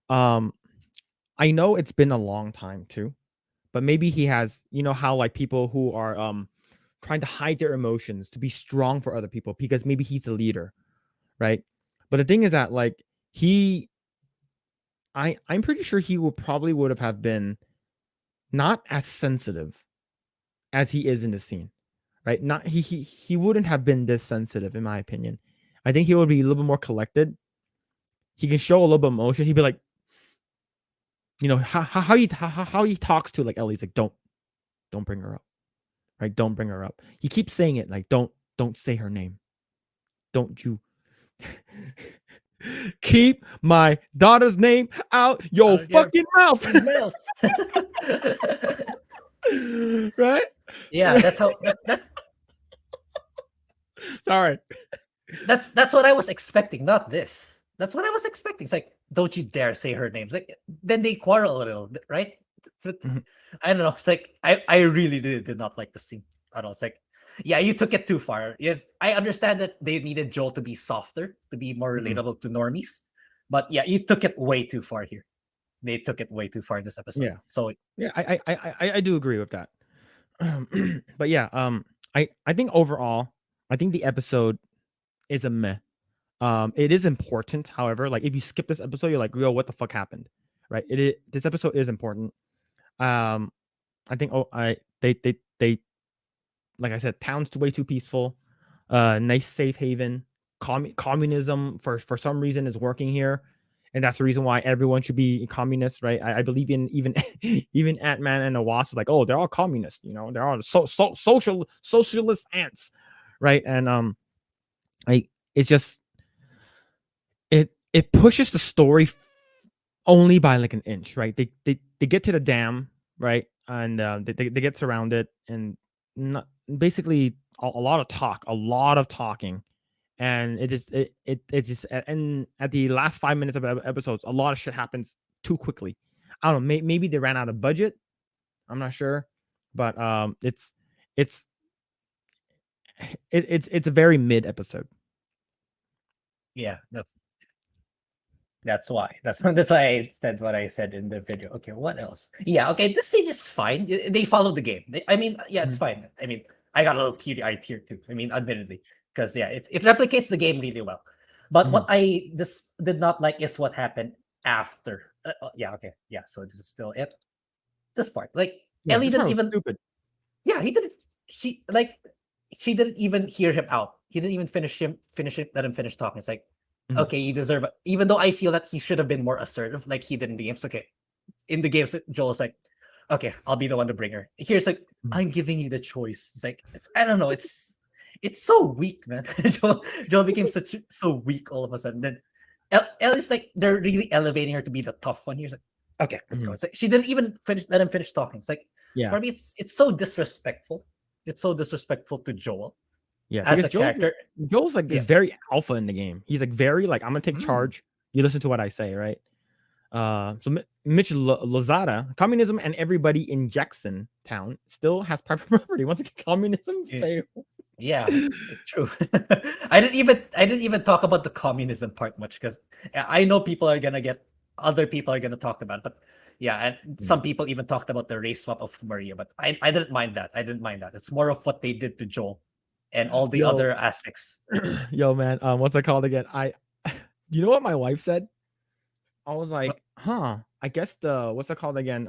um I know it's been a long time too, but maybe he has, you know, how like people who are trying to hide their emotions to be strong for other people because maybe he's a leader, right? But the thing is that like he I'm pretty sure he would have been not as sensitive as he is in the scene, right? Not he wouldn't have been this sensitive in my opinion. I think he would be a little bit more collected. He can show a little bit of emotion. He'd be like, you know, how he talks to like Ellie's like, don't bring her up, right? Don't bring her up. He keeps saying it like, don't say her name. Don't you keep my daughter's name out your fucking mouth, Mouth. right? Yeah, that's how that's Sorry. that's what I was expecting, not this. That's what I was expecting. It's like, don't you dare say her name. It's like, then they quarrel a little, right? Mhm. I don't know. It's like I really did not like the scene at all. It's like, yeah, you took it too far. Yes, I understand that they needed Joel to be softer, to be more Mhm. relatable to normies, but yeah, you took it way too far here. They took it way too far in this episode. Yeah. So Yeah, I do agree with that. But yeah, I think overall, I think the episode is a meh. It is important, however, like if you skip this episode, you're like, yo, what the fuck happened? Right? This episode is important. Um, I think they like I said, town's way too peaceful. Nice safe haven. Communism for some reason is working here, and that's the reason why everyone should be communist, right? I believe in even even Ant-Man and the Wasp is like, oh, they're all communists, you know, they're all socialist ants, right? And I it's just it pushes the story only by like an inch, right? They get to the dam, right, and they get surrounded, and not basically a lot of talk, a lot of talking, and it just and at the last 5 minutes of episodes, a lot of shit happens too quickly. I don't know, maybe they ran out of budget. I'm not sure, but it's it's a very mid episode. yeah, that's why. That's why I said what I said in the video. Okay, what else? Yeah, okay, this scene is fine. They followed the game. I mean, yeah, it's Mhm, fine. I mean, I got a little teary-eyed here too. I mean, admittedly, because yeah, it replicates the game really well. But mhm. what I just did not like is what happened after. Yeah, okay, yeah. So this is still it. This part, like Yeah, Ellie this part didn't was even. stupid. Yeah, he didn't. She didn't even hear him out. He didn't even let him finish talking. It's like, Mhm, okay, you deserve it. Even though I feel that he should have been more assertive, like he did in the games. Okay, in the games, Joel's like, okay, I'll be the one to bring her. Here's like, mhm. I'm giving you the choice. It's like, I don't know. It's so weak, man. Joel became so weak all of a sudden. Then Ellie's like, they're really elevating her to be the tough one. Here's like, okay, let's go. Mhm. It's like she didn't even let him finish talking. It's like, Yeah. for me, it's so disrespectful. It's so disrespectful to Joel Yeah, as because a character. Joel's like Yeah. is very alpha in the game. He's like very like I'm gonna take Mm. charge. You listen to what I say, right? So Mitch Lozada, communism and everybody in Jackson Town still has private property. Once again, communism Yeah. fails. Yeah, it's true. I didn't even talk about the communism part much because I know other people are gonna talk about it, but yeah, and Yeah. some people even talked about the race swap of Maria, but I didn't mind that. I didn't mind that. It's more of what they did to Joel and all the Yo, other aspects. yo, man. What's it called again? You know what my wife said? I was But like, huh. I guess the what's it called again?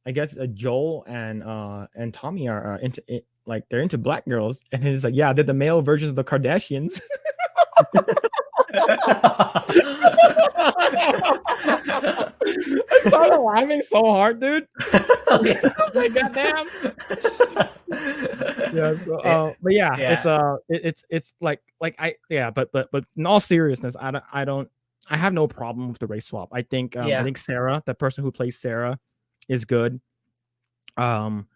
I guess Joel and Tommy are into it, like they're into black girls, and it's like, yeah, they're the male versions of the Kardashians. I started laughing so hard, dude. yeah. Like, goddamn. Yeah. So, yeah, but yeah, yeah. it's like I yeah, but in all seriousness, I have no problem with the race swap. I think Sarah, the person who plays Sarah, is good. We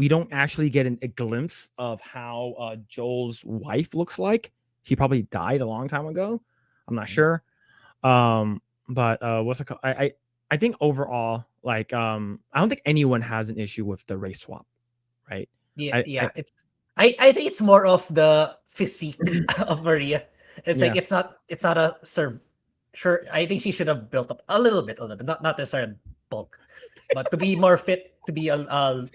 don't actually get a glimpse of how Joel's wife looks like. She probably died a long time ago. I'm not sure. But what's it called? I think overall, like, I don't think anyone has an issue with the race swap, right? I think it's more of the physique of Maria. It's like it's not a sure. I think she should have built up a little bit, not necessarily bulk, but to be more fit, to be what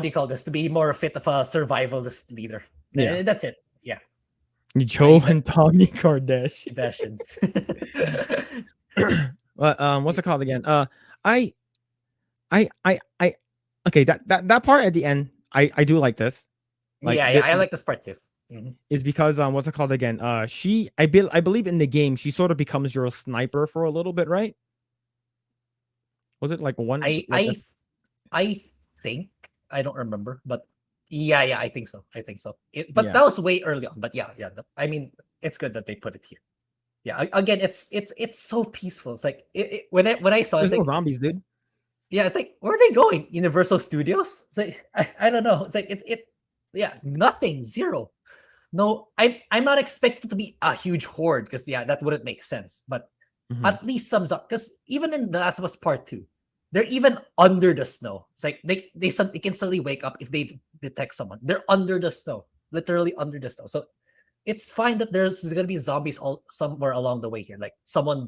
do you call this? To be more fit of a survivalist leader. Yeah, and that's it. Yeah. Joe and Tommy Kardashian. What's it called again? Okay, that part at the end, I do like this. Like, I like this part too. Is because what's it called again? I believe in the game she sort of becomes your sniper for a little bit, right? Was it like one? I think I don't remember, but yeah, I think so. But that was way early on. But yeah. I mean, it's good that they put it here. Yeah, again, it's so peaceful. It's like when I saw, there's it's no like zombies, dude. Yeah, it's like, where are they going? Universal Studios? It's like I don't know. It's like nothing, zero. No, I'm not expecting to be a huge horde because that wouldn't make sense. But at least some, because even in The Last of Us Part 2, they're even under the snow. It's like they can suddenly wake up if they detect someone. They're under the snow, literally under the snow. So it's fine that there's gonna be zombies all somewhere along the way here. Like someone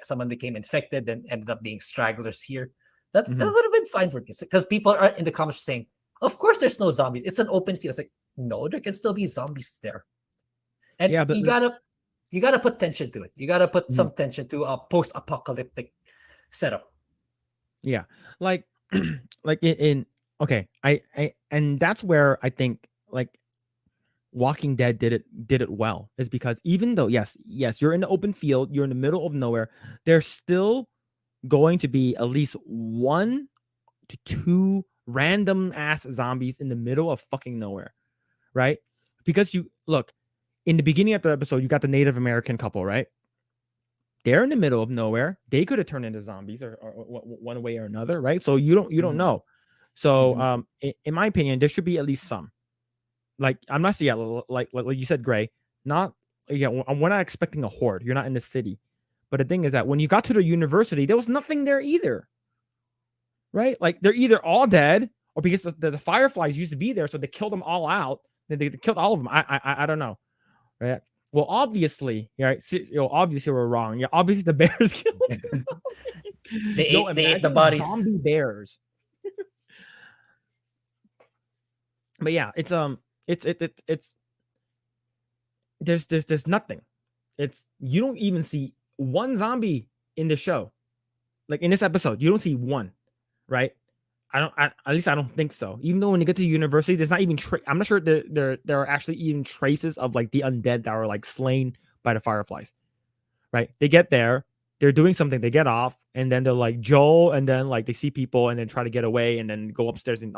someone became infected and ended up being stragglers here. That would have been fine for me, because people are in the comments saying, "Of course, there's no zombies. It's an open field." It's like, no, there can still be zombies there. And but you gotta put tension to it. You gotta put some tension to a post-apocalyptic setup. Yeah, like okay, I and that's where I think like Walking Dead did it well, is because even though yes you're in the open field, you're in the middle of nowhere, there's still going to be at least 1 to 2 random ass zombies in the middle of fucking nowhere, right? Because you look in the beginning of the episode, you got the Native American couple, right? They're in the middle of nowhere. They could have turned into zombies or one way or another, right? So you don't know. So in my opinion, there should be at least some. Like I'm not saying like you said, Grae. Not we're not expecting a horde. You're not in the city. But the thing is that when you got to the university, there was nothing there either. Right? Like they're either all dead or because the fireflies used to be there, so they killed them all out. They killed all of them. I don't know. Right? Well, obviously, right? Obviously we're wrong. Yeah, obviously the bears killed them. They ate the bodies. Zombie bears. But yeah, it's there's nothing. It's you don't even see one zombie in the show. Like in this episode, you don't see one, right? At least I don't think so. Even though when you get to the university, there's not even I'm not sure there are actually even traces of like the undead that are like slain by the fireflies. Right? They get there, they're doing something, they get off, and then they're like Joel, and then like they see people and then try to get away and then go upstairs, and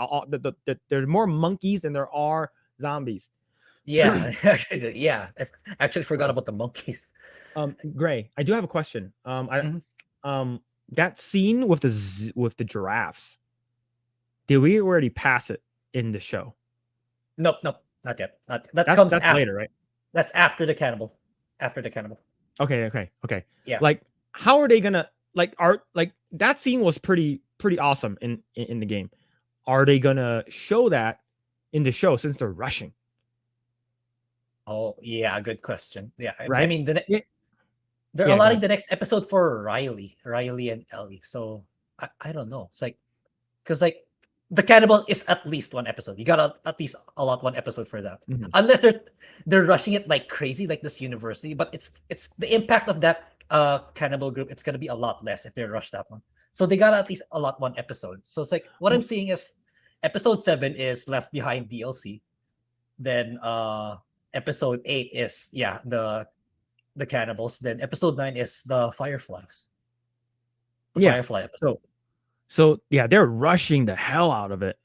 there's more monkeys than there are zombies. Yeah, yeah. I actually forgot about the monkeys. Grae, I do have a question. That scene with the giraffes, did we already pass it in the show? Nope, not yet. That's comes after, later, right? That's after the cannibal. Okay. Yeah. Like, how are they gonna that scene was pretty awesome in the game. Are they gonna show that in the show since they're rushing? Oh yeah, good question. Yeah, right? I mean they're allotting the next episode for Riley and Ellie. So I don't know. It's like because like the cannibal is at least 1 episode. You gotta at least allot 1 episode for that. Unless they're rushing it like crazy, like this university. But it's the impact of that cannibal group. It's gonna be a lot less if they rush that one. So they gotta at least allot 1 episode. So it's like what I'm seeing is episode 7 is Left Behind DLC. Then episode 8 is the cannibals. Then episode 9 is the fireflies. Firefly episode. So yeah, they're rushing the hell out of it.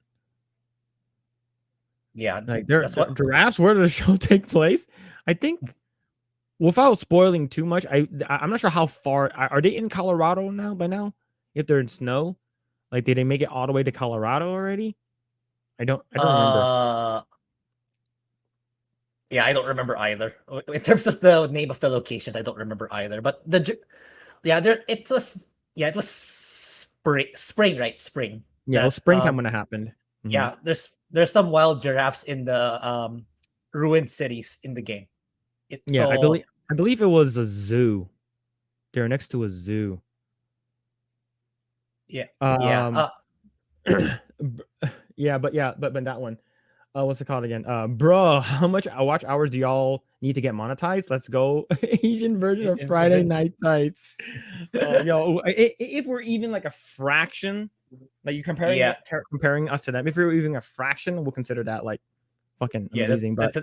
Yeah, like that's what giraffes. Where did the show take place? I think without spoiling too much, I'm not sure how far are they in Colorado now by now? If they're in snow, like did they make it all the way to Colorado already? I don't remember. Yeah, I don't remember either. In terms of the name of the locations, I don't remember either. But yeah, it was spring, right? Spring. Yeah, it was That springtime when it happened. yeah, there's some wild giraffes in the ruined cities in the game. Yeah, I believe it was a zoo. They're next to a zoo. Yeah, Um, yeah, but that one. What's it called again? Bro, how much watch hours do y'all need to get monetized? Let's go. Asian version of Friday Night Tights. Yo, if we're even like a fraction, like you comparing us to them, if we're even a fraction, we'll consider that like fucking amazing. But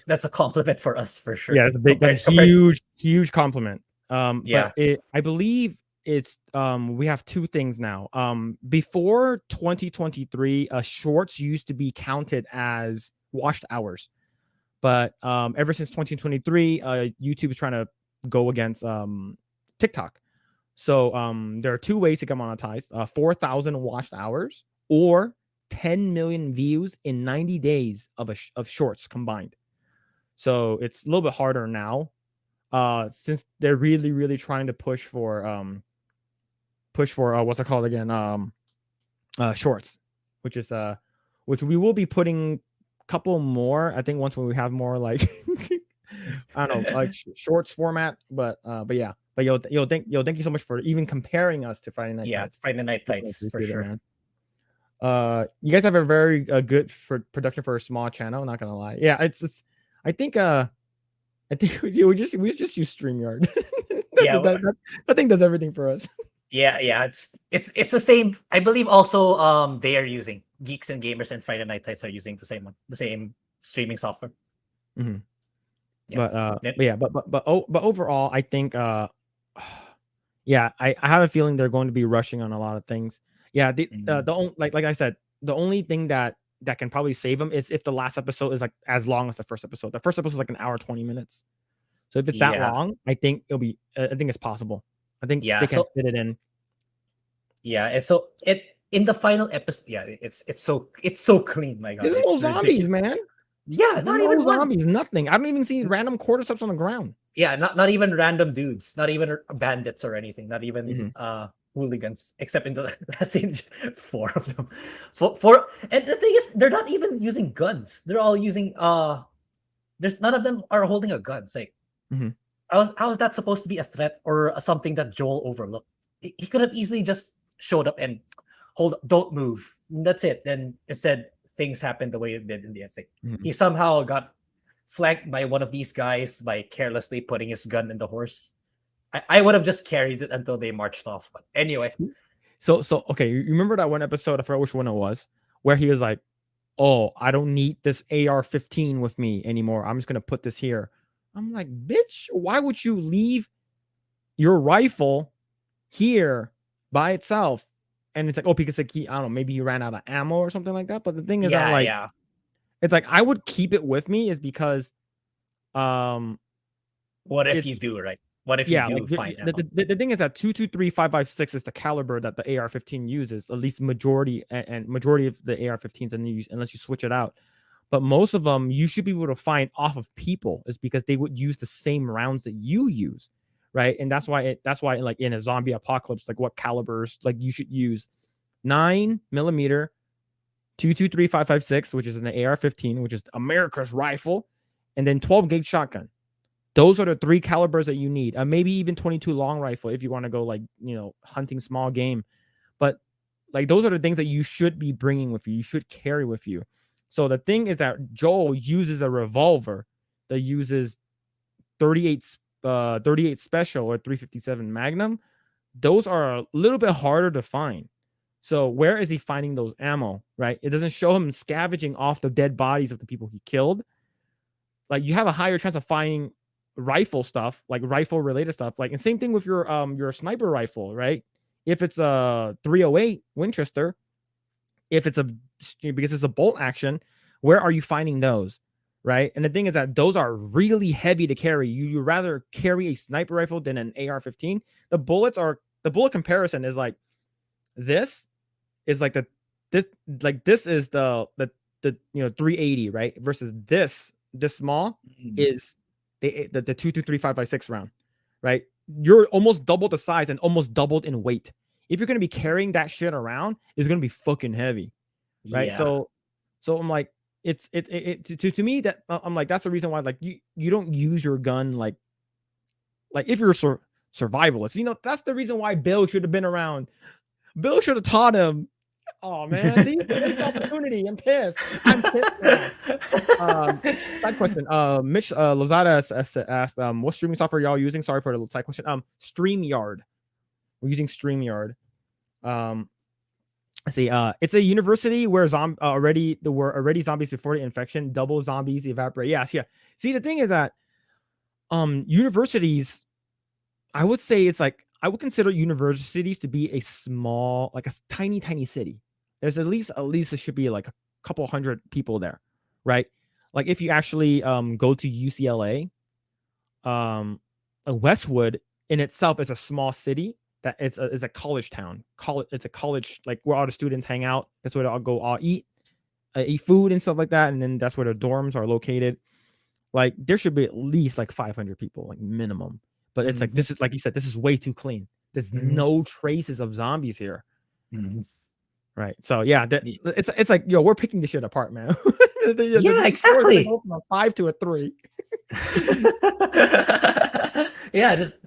that's a compliment for us for sure. yeah, that's a huge compliment. Yeah. But I believe it's we have two things now. Before 2023, shorts used to be counted as watched hours, but ever since 2023, YouTube is trying to go against TikTok. So there are two ways to get monetized: 4,000 watched hours or 10 million views in 90 days of shorts combined. So it's a little bit harder now, since they're really trying to push for what's it called again, shorts, which is which we will be putting a couple more, I think, once when we have more like I don't know, like shorts format. But yeah, but thank you so much for even comparing us to Friday Night Yeah, Nights. Friday Night Tights for sure. Man. You guys have a very good production for a small channel, not gonna lie. Yeah, it's I think we just use StreamYard. that thing does everything for us. Yeah, it's the same. I believe also they are using Geeks and Gamers and Friday Night Tights are using the same one, the same streaming software. Mm-hmm. Yeah. But overall, I think yeah, I have a feeling they're going to be rushing on a lot of things. Yeah, the only, like I said, the only thing that can probably save them is if the last episode is like as long as the first episode. The first episode is like an hour 20 minutes. So if it's that long, I think it'll be. I think it's possible. I think they can fit it in. Yeah, and so in the final episode, yeah, it's so clean. My God, there's no zombies, man. Yeah, not even zombies, nothing. I haven't even seen random cordyceps on the ground. Yeah, not even random dudes, not even bandits or anything, not even hooligans, except in the last scene, 4 of them. So and the thing is, they're not even using guns. They're all using there's none of them are holding a gun. It's like, how is that supposed to be a threat or something that Joel overlooked? He could have easily just showed up and don't move. That's it. Then instead, things happened the way it did in the essay. He somehow got flanked by one of these guys by carelessly putting his gun in the horse. I would have just carried it until they marched off. But anyway. So okay, you remember that one episode, I forgot which one it was, where he was like, oh, I don't need this AR-15 with me anymore. I'm just going to put this here. I'm like, bitch, why would you leave your rifle here by itself? And it's like, oh, because like I don't know, maybe you ran out of ammo or something like that. But the thing is, I'm like, it's like I would keep it with me is because, what if you do, right? What if you do find ammo? The thing is that 223-556 is the caliber that the AR-15 uses, at least majority of the AR-15s, unless you switch it out. But most of them you should be able to find off of people, is because they would use the same rounds that you use, right? And that's why like in a zombie apocalypse, like what calibers like you should use: 9mm 223-556, which is an AR-15, which is America's rifle, and then 12 gauge shotgun. Those are the 3 calibers that you need. Maybe even 22 long rifle if you want to go like, hunting small game. But like those are the things that you should be bringing with you. You should carry with you. So the thing is that Joel uses a revolver that uses 38 special or 357 Magnum. Those are a little bit harder to find. So where is he finding those ammo, right? It doesn't show him scavenging off the dead bodies of the people he killed. Like you have a higher chance of finding rifle stuff, like rifle related stuff. Like, and same thing with your sniper rifle, right? If it's a 308 Winchester, because it's a bolt action, where are you finding those? right? And the thing is that those are really heavy to carry. You rather carry a sniper rifle than an AR-15. The bullet comparison is like this is like this is the 380, right? Versus this small is the 223 round, right? You're almost double the size and almost doubled in weight. If you're gonna be carrying that shit around, it's gonna be fucking heavy, right? Yeah. So I'm like, to me that I'm like, that's the reason why like you don't use your gun like if you're a survivalist. You know, that's the reason why Bill should have been around. Bill should have taught him. Oh man, see, missed opportunity. I'm pissed. I'm pissed now. Side question. Mitch Lozada asked, what streaming software y'all using? Sorry for the side question. StreamYard. We're using StreamYard. Let's see. It's a university where there were already zombies before the infection. Double zombies evaporate. Yes, yeah. See, the thing is that universities, I would say it's like I would consider universities to be a small, like a tiny city. There's at least there should be like a couple hundred people there, right? Like if you actually go to UCLA, Westwood in itself is a small city that is a college town. It's a college, like where all the students hang out. That's where they all go eat food and stuff like that, and then that's where their dorms are located. Like there should be at least like 500 people, like minimum. But it's like this is, like you said, this is way too clean. There's no traces of zombies here. Right. So yeah, it's like, yo, we're picking this shit apart, man. Yeah, exactly. Go from a 5 to a 3. Yeah, just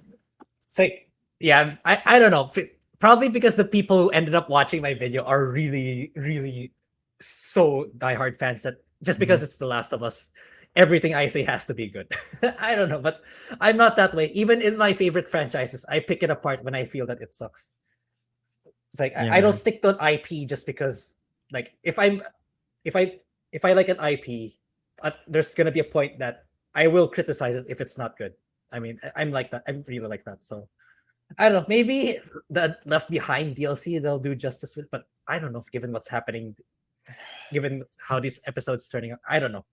it's like, yeah, I don't know. Probably because the people who ended up watching my video are really so diehard fans that just because it's The Last of Us, everything I say has to be good. I don't know, but I'm not that way. Even in my favorite franchises, I pick it apart when I feel that it sucks. It's like I don't stick to an IP just because, like, if I like an IP, there's gonna be a point that I will criticize it if it's not good. I mean, I'm like that. I'm really like that. So I don't know. Maybe the Left Behind DLC they'll do justice with, but I don't know. Given what's happening, given how these episodes turning out, I don't know.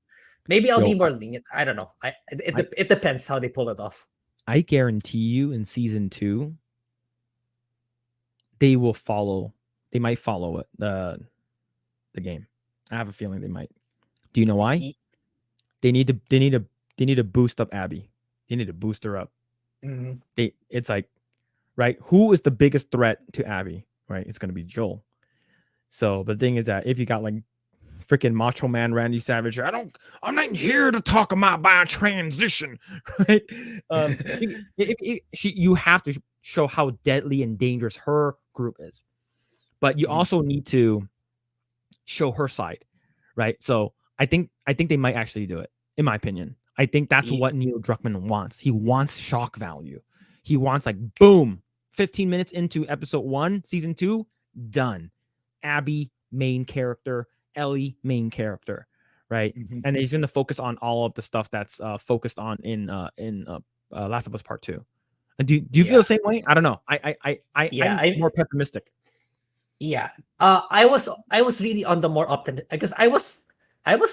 Maybe I'll be more lenient. I don't know. It depends how they pull it off. I guarantee you, in season 2, they will follow. They might follow it, the game. I have a feeling they might. Do you know why? They need to boost up Abby. They need to boost her up. It's like, right? Who is the biggest threat to Abby? Right? It's gonna be Joel. So the thing is that if you got like freaking Macho Man Randy Savage, I'm not here to talk about my transition, right? You have to show how deadly and dangerous her group is, but you also need to show her side, right? So I think they might actually do it, in my opinion. I think that's what Neil Druckmann wants. He wants shock value. He wants like, boom, 15 minutes into episode 1, season 2, done. Abby, main character. Ellie, main character, right? And he's going to focus on all of the stuff that's focused on in Last of Us Part 2. And do you feel the same way? I don't know. I'm more pessimistic. Yeah. I was really on the more optimistic because I was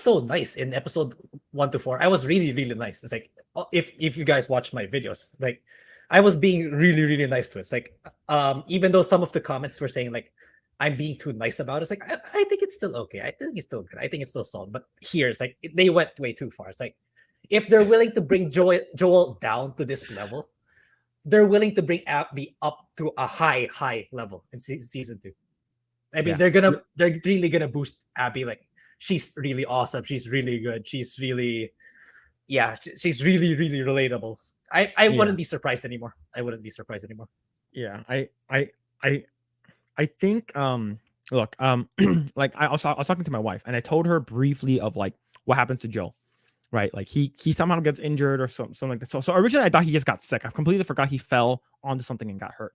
so nice in episode 1 to 4. I was really nice. It's like, if you guys watch my videos, like I was being really nice to it. It's like even though some of the comments were saying like I'm being too nice about it, it's like I think it's still okay. I think it's still good. I think it's still solid. But here it's like they went way too far. It's like if they're willing to bring Joel down to this level, they're willing to bring Abby up to a high level in season 2. I mean, they're really gonna boost Abby. Like she's really awesome. She's really good. She's really, she's really relatable. I wouldn't be surprised anymore. Yeah, I think look, like I was talking to my wife and I told her briefly of like what happens to Joe, right? Like he somehow gets injured or something like that. So originally I thought he just got sick. I completely forgot he fell onto something and got hurt.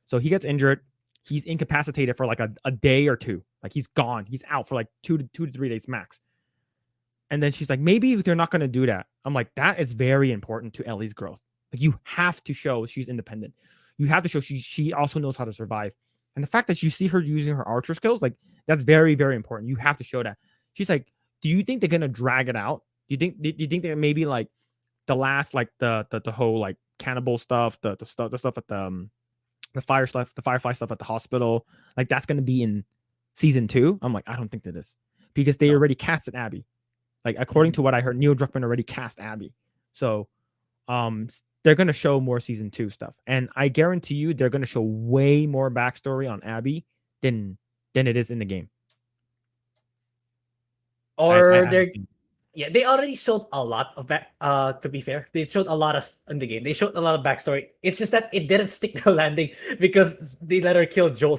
So he gets injured. He's incapacitated for like a day or two. Like he's gone. He's out for like 2 to 3 days max. And then she's like, maybe they're not going to do that. I'm like, that is very important to Ellie's growth. Like you have to show she's independent. You have to show she also knows how to survive. And the fact that you see her using her archer skills, like that's very important. You have to show that. She's like, do you think they're going to drag it out Do you think that maybe like the last like the whole like cannibal stuff, the stuff at the firefly stuff at the hospital, like that's gonna be in season 2? I'm like, I don't think that is, because they No. already casted Abby. Like according to what I heard, Neil Druckmann already cast Abby. So they're gonna show more season 2 stuff, and I guarantee you they're gonna show way more backstory on Abby than it is in the game. I Or they're honestly, Yeah, they already showed a lot of back. To be fair, they showed a lot of in the game. They showed a lot of backstory. It's just that it didn't stick the landing because they let her kill Joel.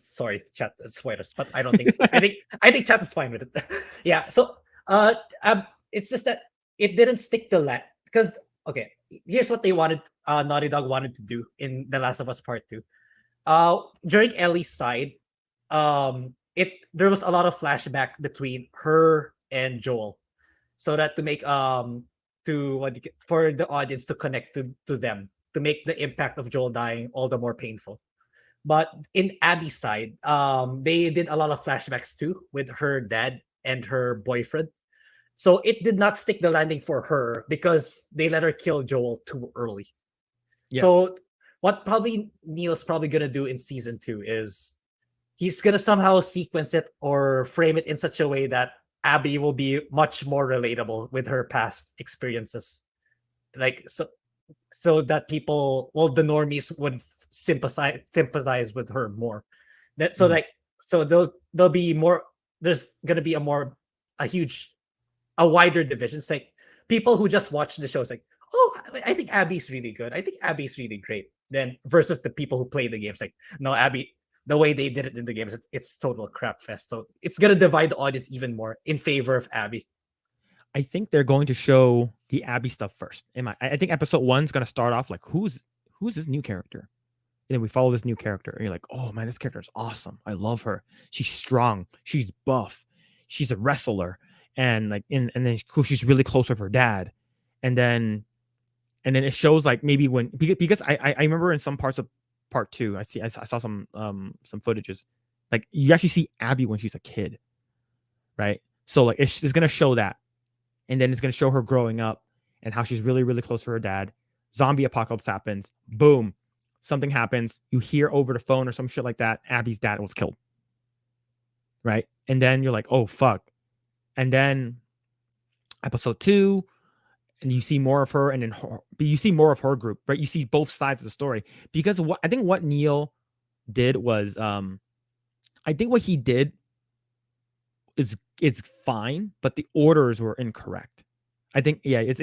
Sorry, chat spoilers, but I don't think. I think chat is fine with it. Yeah. So it's just that it didn't stick the land because okay, here's what they wanted. Naughty Dog wanted to do in The Last of Us Part Two. During Ellie's side, it there was a lot of flashback between her and Joel, so that to make to for the audience to connect to them, to make the impact of Joel dying all the more painful. But in Abby's side, they did a lot of flashbacks too with her dad and her boyfriend. So it did not stick the landing for her because they let her kill Joel too early. yes. So what probably Neil's probably gonna do in season 2 is he's gonna somehow sequence it or frame it in such a way that Abby will be much more relatable with her past experiences. Like so that people, well, the normies would sympathize with her more. That so Mhm. like so there'll be more. There's gonna be a huge a wider division. It's like people who just watch the show. It's like, oh, I think Abby's really good. I think Abby's really great. Then versus the people who play the games, like, no, Abby, the way they did it in the games, it's total crap fest. So it's gonna divide the audience even more in favor of Abby. I think they're going to show the Abby stuff first. I think episode 1's going to start off like who's this new character, and then we follow this new character, and you're like, oh man, this character is awesome. I love her. She's strong. She's buff. She's a wrestler, and like and then she's really close with her dad, and then it shows like maybe when because I remember in some parts of part 2, I saw some footages, like you actually see Abby when she's a kid, right? So like it's gonna show that, and then it's going to show her growing up and how she's really really close to her dad. Zombie apocalypse happens, boom, something happens, you hear over the phone or some shit like that, Abby's dad was killed, right? And then you're like, oh fuck. And then episode 2, and you see more of her, and then you see more of her group, right? You see both sides of the story, because what I think what Neil did was I think what he did is fine, but the orders were incorrect. I think yeah, it's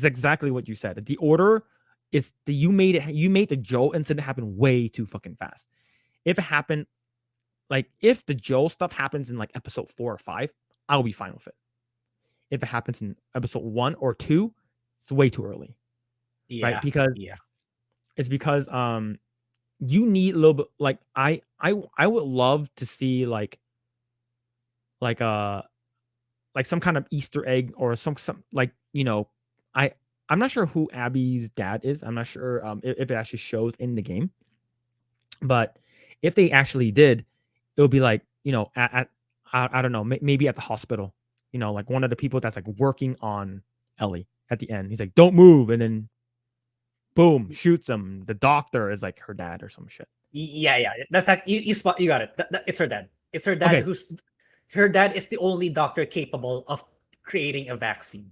exactly what you said. The order is that you made the Joel incident happen way too fucking fast. If it happened, like if the Joel stuff happens in like episode 4 or 5, I'll be fine with it. If it happens in episode 1 or 2, it's way too early, right? Yeah, Because yeah. it's because you need a little bit, like I would love to see like uh like some kind of Easter egg or some like, I I'm not sure who Abby's dad is. I'm not sure if it actually shows in the game, but if they actually did, it would be like, at I don't know, maybe at the hospital, like one of the people that's like working on Ellie at the end. He's like, "Don't move," and then boom, shoots him. The doctor is like her dad or some shit. Yeah, yeah. That's like you spot. You got it. It's her dad. It's her dad Okay, who's her dad is the only doctor capable of creating a vaccine.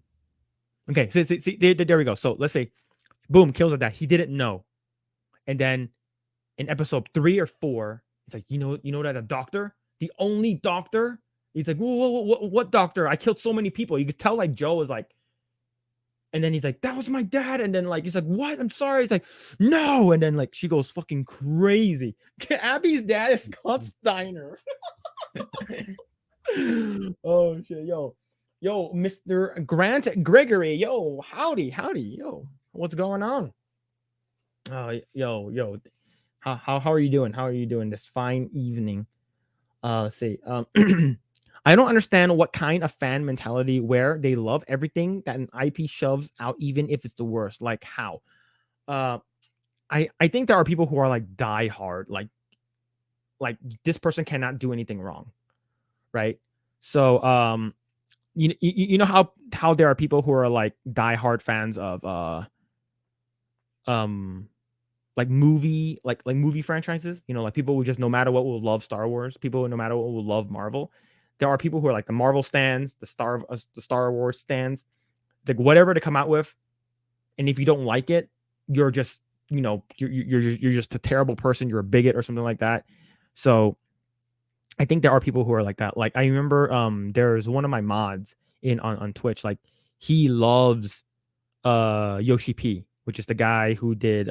okay. See, there we go. So let's say, boom, kills her dad. He didn't know, and then in episode 3 or 4, it's like, that a doctor, the only doctor, he's like, what doctor? I killed so many people. You could tell like Joe was like, and then he's like, that was my dad. And then like he's like, what? I'm sorry. He's like, no. And then like she goes fucking crazy. Abby's dad is Scott Steiner. Oh shit, yo, Mr. Grant Gregory, yo, howdy, yo, what's going on? Yo, how are you doing? How are you doing this fine evening? Let's see. I don't understand what kind of fan mentality where they love everything that an IP shoves out, even if it's the worst. Like how? Uh, I think there are people who are like die hard, like this person cannot do anything wrong, right? So you know how there are people who are like diehard fans of like movie franchises, like people who just no matter what will love Star Wars, people no matter what will love Marvel. There are people who are like the Marvel stands, the Star Wars stands, like whatever to come out with, and if you don't like it, you're just you're just a terrible person, you're a bigot or something like that. So I think there are people who are like that. Like I remember there's one of my mods on Twitch, like he loves Yoshi P, which is the guy who did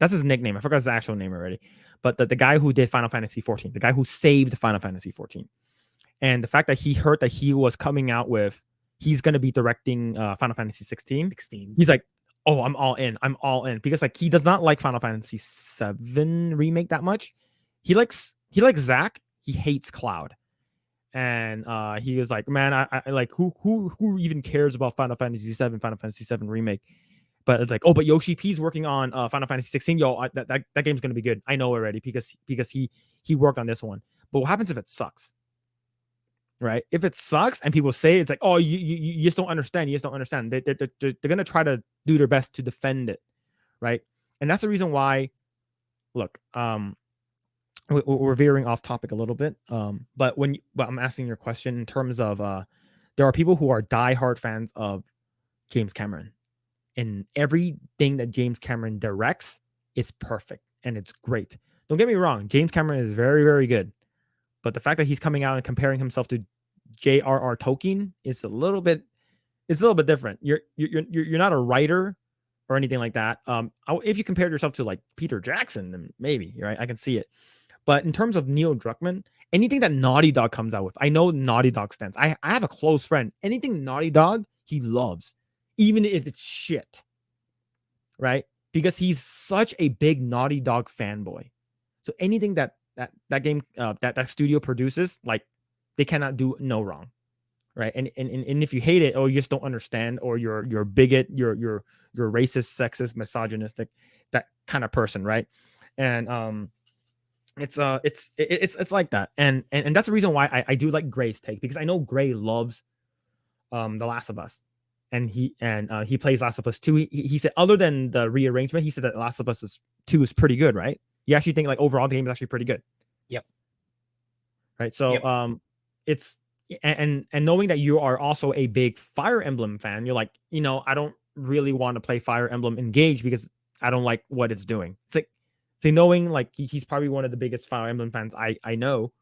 that's his nickname. I forgot his actual name already. But the guy who did Final Fantasy 14, the guy who saved Final Fantasy 14. And the fact that he heard that he was coming out with, he's going to be directing Final Fantasy 16. He's like, oh, I'm all in. I'm all in. Because like he does not like Final Fantasy 7 remake that much. He likes Zack. He hates Cloud. And he was like, man, I like who even cares about Final Fantasy 7 remake? But it's like, oh, but Yoshi P's working on Final Fantasy 16. Yo, that game's gonna be good. I know already because he worked on this one. But what happens if it sucks? Right? If it sucks and people say it's like, oh, you just don't understand. You just don't understand. They're gonna try to do their best to defend it, right? And that's the reason why. Look, we're veering off topic a little bit. But I'm asking your question in terms of there are people who are diehard fans of James Cameron. And everything that James Cameron directs is perfect and it's great. Don't get me wrong, James Cameron is very, very good. But the fact that he's coming out and comparing himself to J.R.R. Tolkien is a little bit different. You're not a writer or anything like that. If you compared yourself to like Peter Jackson, then maybe, right? I can see it. But in terms of Neil Druckmann, anything that Naughty Dog comes out with, I know Naughty Dog stands. I have a close friend. Anything Naughty Dog, he loves. Even if it's shit, right? Because he's such a big Naughty Dog fanboy. So anything that game that studio produces, like they cannot do no wrong, right? And if you hate it, or you just don't understand, or you're a bigot, you're racist, sexist, misogynistic, that kind of person, right? And it's like that, and that's the reason why I do like Grae's take, because I know Grae loves The Last of Us. And he plays Last of Us 2. He said, other than the rearrangement, he said that Last of Us 2 is pretty good, right? You actually think like overall the game is actually pretty good. Yep. Right. So yep. It's and knowing that you are also a big Fire Emblem fan, you're like, I don't really want to play Fire Emblem Engage because I don't like what it's doing. It's like, say, knowing like he's probably one of the biggest Fire Emblem fans I know.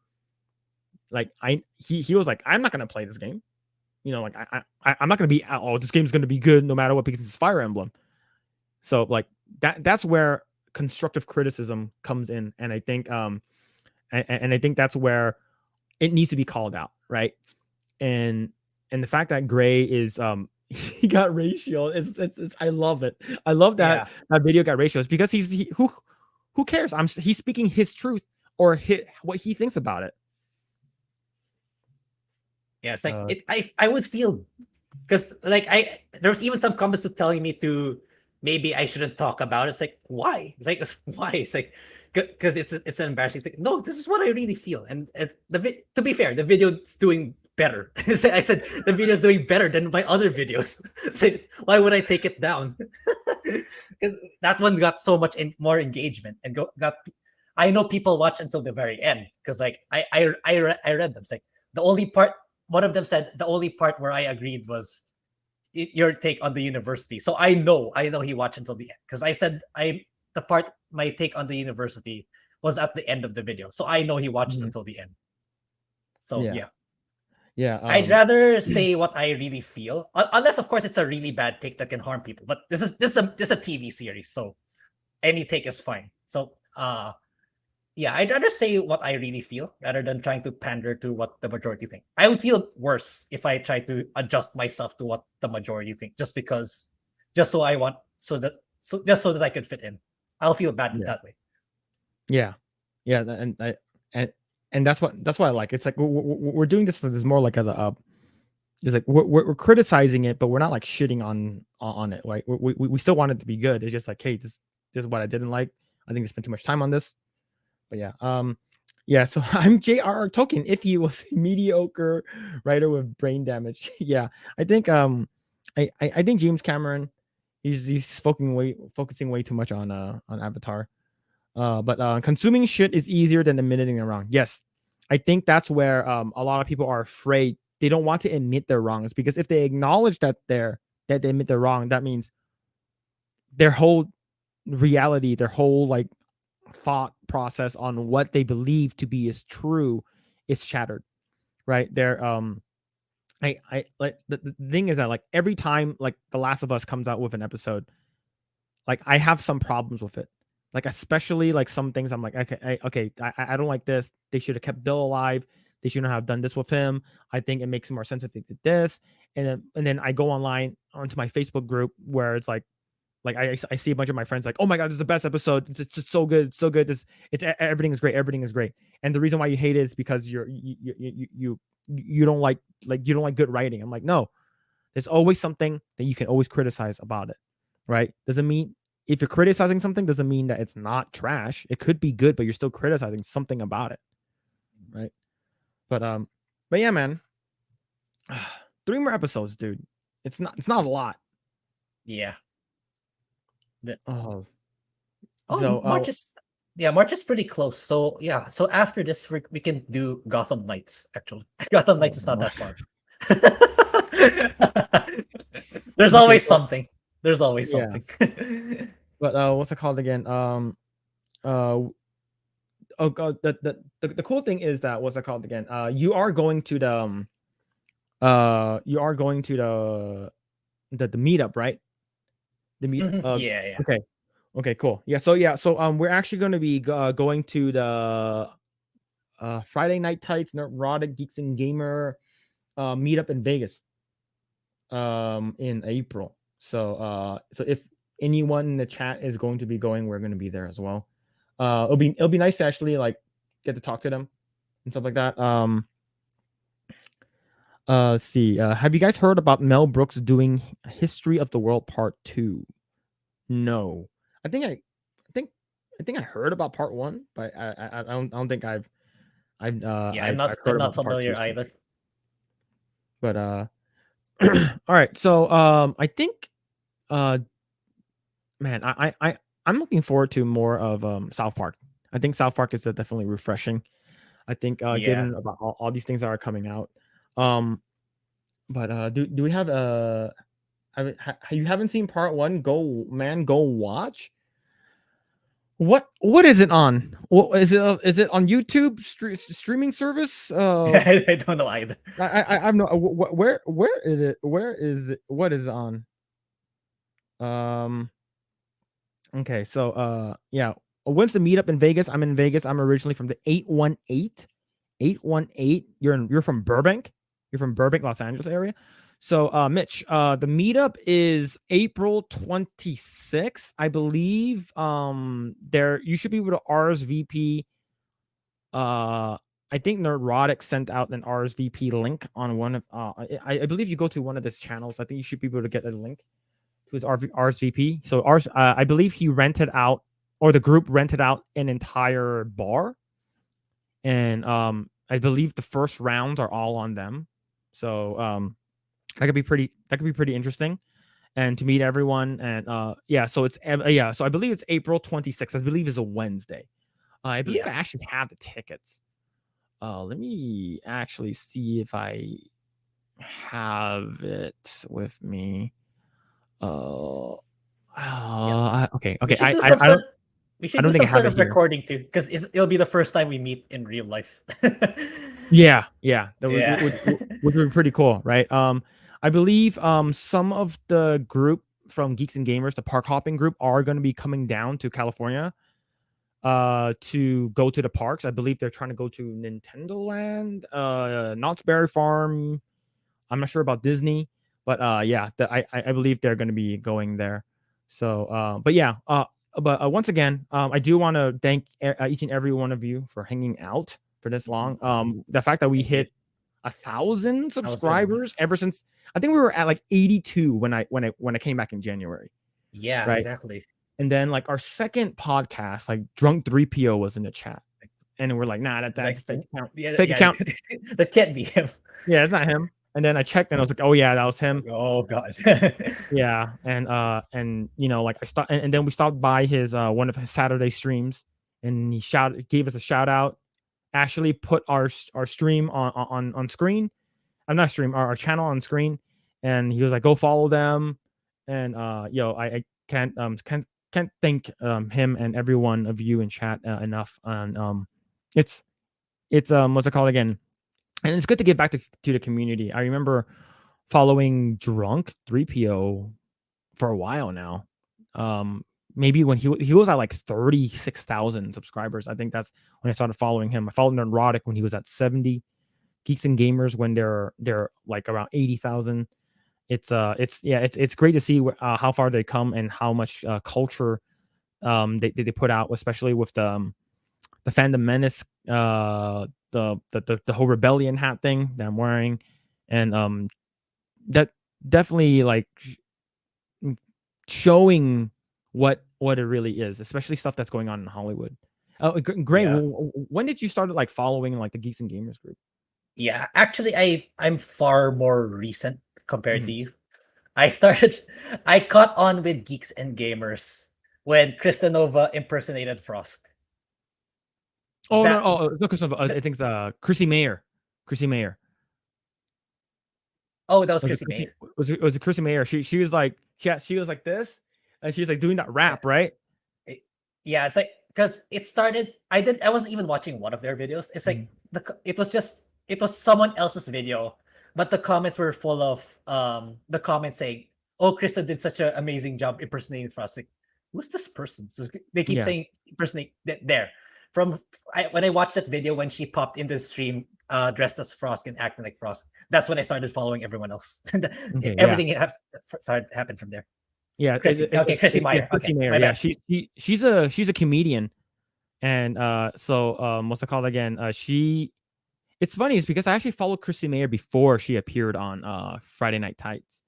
Like he was like, I'm not gonna play this game. Like I'm not going to be, oh, this game's going to be good no matter what because it's Fire Emblem. So like that's where constructive criticism comes in. And I think, and I think that's where it needs to be called out. Right. And the fact that Grae is, he got ratio. It's I love it. I love that that video got ratios because who cares? He's speaking his truth or what he thinks about it. Yeah, it's like I would feel, because like there was even some comments to telling me to maybe I shouldn't talk about it. It's like, why? It's like, why? It's like, because it's an embarrassing thing. No, this is what I really feel. And to be fair, the video's doing better. I said the video's doing better than my other videos. So why would I take it down? Because that one got so much more engagement and got. I know people watch until the very end because like I read them. It's like the only part. One of them said the only part where I agreed was your take on the university. So I know he watched until the end because I said my take on the university was at the end of the video. So I know he watched until the end. So yeah. I'd rather say what I really feel, unless of course it's a really bad take that can harm people. But this is a TV series, so any take is fine. So yeah, I'd rather say what I really feel rather than trying to pander to what the majority think. I would feel worse if I try to adjust myself to what the majority think, just so that I could fit in. I'll feel bad that way. Yeah, and that's what I like. It's like we're doing this. This is more like it's like we're criticizing it, but we're not like shitting on it. Right? We still want it to be good. It's just like, hey, this is what I didn't like. I think I spent too much time on this. But yeah, Yeah, so I'm J.R.R. Tolkien. If he was a mediocre writer with brain damage, yeah, I think I think James Cameron, he's focusing way too much on Avatar. But consuming shit is easier than admitting they're wrong. Yes, I think that's where a lot of people are afraid. They don't want to admit they're wrong. It's because if they acknowledge that they admit they're wrong, that means their whole reality, their whole like thought process on what they believe to be is true is shattered, right? They're I like the thing is that like every time like The Last of Us comes out with an episode, like I have some problems with it. Like especially like some things I'm like, I don't like this. They should have kept Bill alive. They shouldn't have done this with him. I think it makes more sense if they did this. And then I go online onto my Facebook group where it's like I see a bunch of my friends like, oh my god, this is the best episode. It's just so good, so good. It's everything is great, everything is great. And the reason why you hate it is because you don't like you don't like good writing. I'm like, no, there's always something that you can always criticize about it, right? Doesn't mean if you're criticizing something doesn't mean that it's not trash. It could be good, but you're still criticizing something about it, right? But yeah, man, 3 more episodes, dude. It's not a lot. Yeah. Oh, Oh, so March is pretty close. So yeah, so after this we can do Gotham Knights. Actually, Gotham Knights oh is not no. that far. There's Okay, always so something. There's always yeah, something. but what's it called again? Uh, oh god, the cool thing is that what's it called again? You are going to the you are going to the meetup, right? The meet. Yeah, yeah. Okay, okay, cool. So we're actually going to be going to the Friday Night Tights Neurotic Geeks and Gamer meetup in Vegas in April. So if anyone in the chat is going to be going, we're going to be there as well. It'll be nice to actually like get to talk to them and stuff like that. Let's see. Have you guys heard about Mel Brooks doing History of the World Part 2? No. I think I heard about Part 1, but I don't think Yeah, I've I'm heard not about the Part 2 familiar stuff. either. But all right. So I think man, I'm looking forward to more of South Park. I think South Park is definitely refreshing. I think Yeah. given about all these things that are coming out. Um but do we have you haven't seen Part 1? Go watch. What is it on? What is it on YouTube streaming service? I don't know either. I'm no where is it? Where is it? What is it on? Um Okay, so yeah. When's the meetup in Vegas? I'm in Vegas. I'm originally from the 818. 818. You're from Burbank? You're from Burbank, Los Angeles area. So Mitch, the meetup is April 26th, I believe. There you should be able to RSVP. I think Neurotic sent out an RSVP link on one of I believe you go to one of his channels. I think you should be able to get a link to his RSVP. So I believe he rented out, or the group rented out an entire bar, and I believe the first rounds are all on them. So that could be pretty interesting, and to meet everyone. And yeah, so it's yeah, so I believe it's April 26th. I believe is a Wednesday. I believe Yeah. I actually have the tickets. Let me actually see if I have it with me. Uh, Yeah. okay, We okay. should do I some I don't sort we I should don't do think I some have sort it of here. recording too, because it'll be the first time we meet in real life. Yeah, yeah, that would Yeah. would be pretty cool, right? I believe some of the group from Geeks and Gamers, the park hopping group, are going to be coming down to California to go to the parks. I believe they're trying to go to Nintendo Land, Knott's Berry Farm. I'm not sure about Disney, but yeah, I believe they're going to be going there. So but yeah, but once again, I do want to thank each and every one of you for hanging out for this long. The fact that we Thank you. hit 1,000 1,000. subscribers ever since, I think we were at like 82 when I came back in January, Yeah, right? exactly. And then like our second podcast, like Drunk 3PO was in the chat. and we're like, nah, that's a Like, fake account. yeah, Fake yeah, account. that can't be him. Yeah, it's not him. And then I checked and I was like, oh yeah, that was him. Oh god. Yeah, and like I stopped, and then we stopped by his one of his Saturday streams, and gave us a shout out. Actually, put our stream on screen. I'm not stream our channel on screen, and he was like, go follow them, and I can't thank him and every one of you in chat enough. And it's what's it called again? And it's good to get back to the community. I remember following Drunk 3PO for a while now. Maybe when he was at like 36,000 subscribers. I think that's when I started following him. I followed Neurotic when he was at 70. Geeks and Gamers when they're like around 80,000. It's great to see how far they come and how much culture they put out, especially with the Fandom Menace, the whole rebellion hat thing that I'm wearing, and that definitely like showing what it really is, especially stuff that's going on in Hollywood. Oh, Grae, Yeah. when did you start like following like the Geeks and Gamers group? Yeah, actually, I'm far more recent compared to Mhm. you. I caught on with Geeks and Gamers when Kristanova impersonated Frost. Oh no, That no, I think it's Chrissy Mayer. Chrissy Mayer. Oh, that was Was it Chrissy Chrissy? Mayer. Was it Chrissy Mayer? She was like she was like this, and she was like doing that rap, right? Yeah, it's like because it started. I wasn't even watching one of their videos. It's like it was someone else's video, but the comments were full of the comments saying, "Oh, Krista did such an amazing job impersonating Frost." Like, who's this person? So they keep Yeah, saying impersonate there. When I watched that video when she popped in the stream dressed as Frost and acting like Frost, that's when I started following everyone else. okay, yeah. Everything started happened from there. Yeah, Chrissy yeah, Meyer. Chrissy Okay, Mayer. my Yeah, bad. she's a comedian, and so what's it called again? It's funny is because I actually followed Chrissy Mayer before she appeared on Friday Night Tights.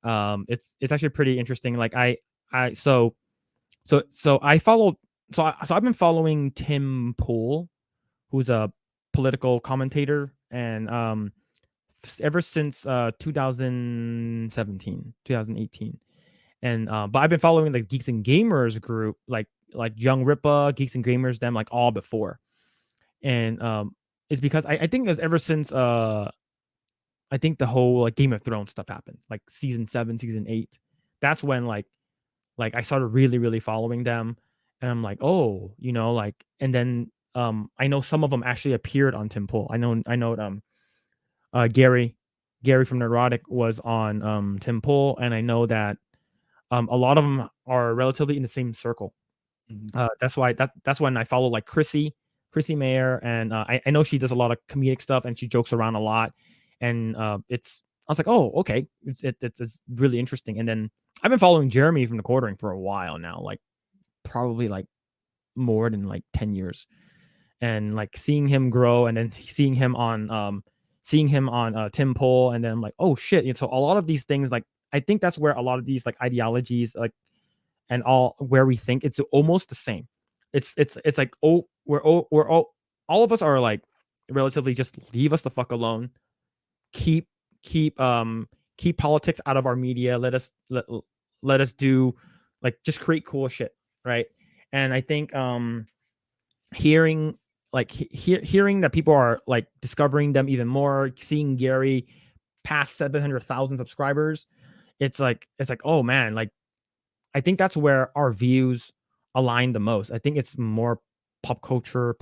It's actually pretty interesting. Like I so I followed so I've been following Tim Pool, who's a political commentator, and ever since 2017, 2018. And but I've been following the Geeks and Gamers group, like Young Ripa, Geeks and Gamers, them like all before. And it's because I think it was ever since I think the whole like Game of Thrones stuff happened, like season 7, season 8. That's when like I started really, really following them. And I'm like, oh, like, and then I know some of them actually appeared on Tim Pool. I know Gary from Neurotic was on Tim Pool, and I know that a lot of them are relatively in the same circle. Mhm. That's when I follow like Chrissy Mayer, and I know she does a lot of comedic stuff and she jokes around a lot, and I was like, oh, okay, it's really interesting. And then I've been following Jeremy from the Quartering for a while now, like probably like more than like 10 years, and like seeing him grow, and then seeing him on Tim Pool, and then I'm like, oh shit. And so a lot of these things, like I think that's where a lot of these like ideologies, like, and all where we think it's almost the same. It's like, oh, we're all of us are like relatively just leave us the fuck alone. Keep keep keep politics out of our media. Let us do, like, just create cool shit, right? And I think hearing hearing that people are like discovering them even more, seeing Gary past 700,000 subscribers, it's like, oh man, like I think that's where our views align the most. I think it's more pop culture,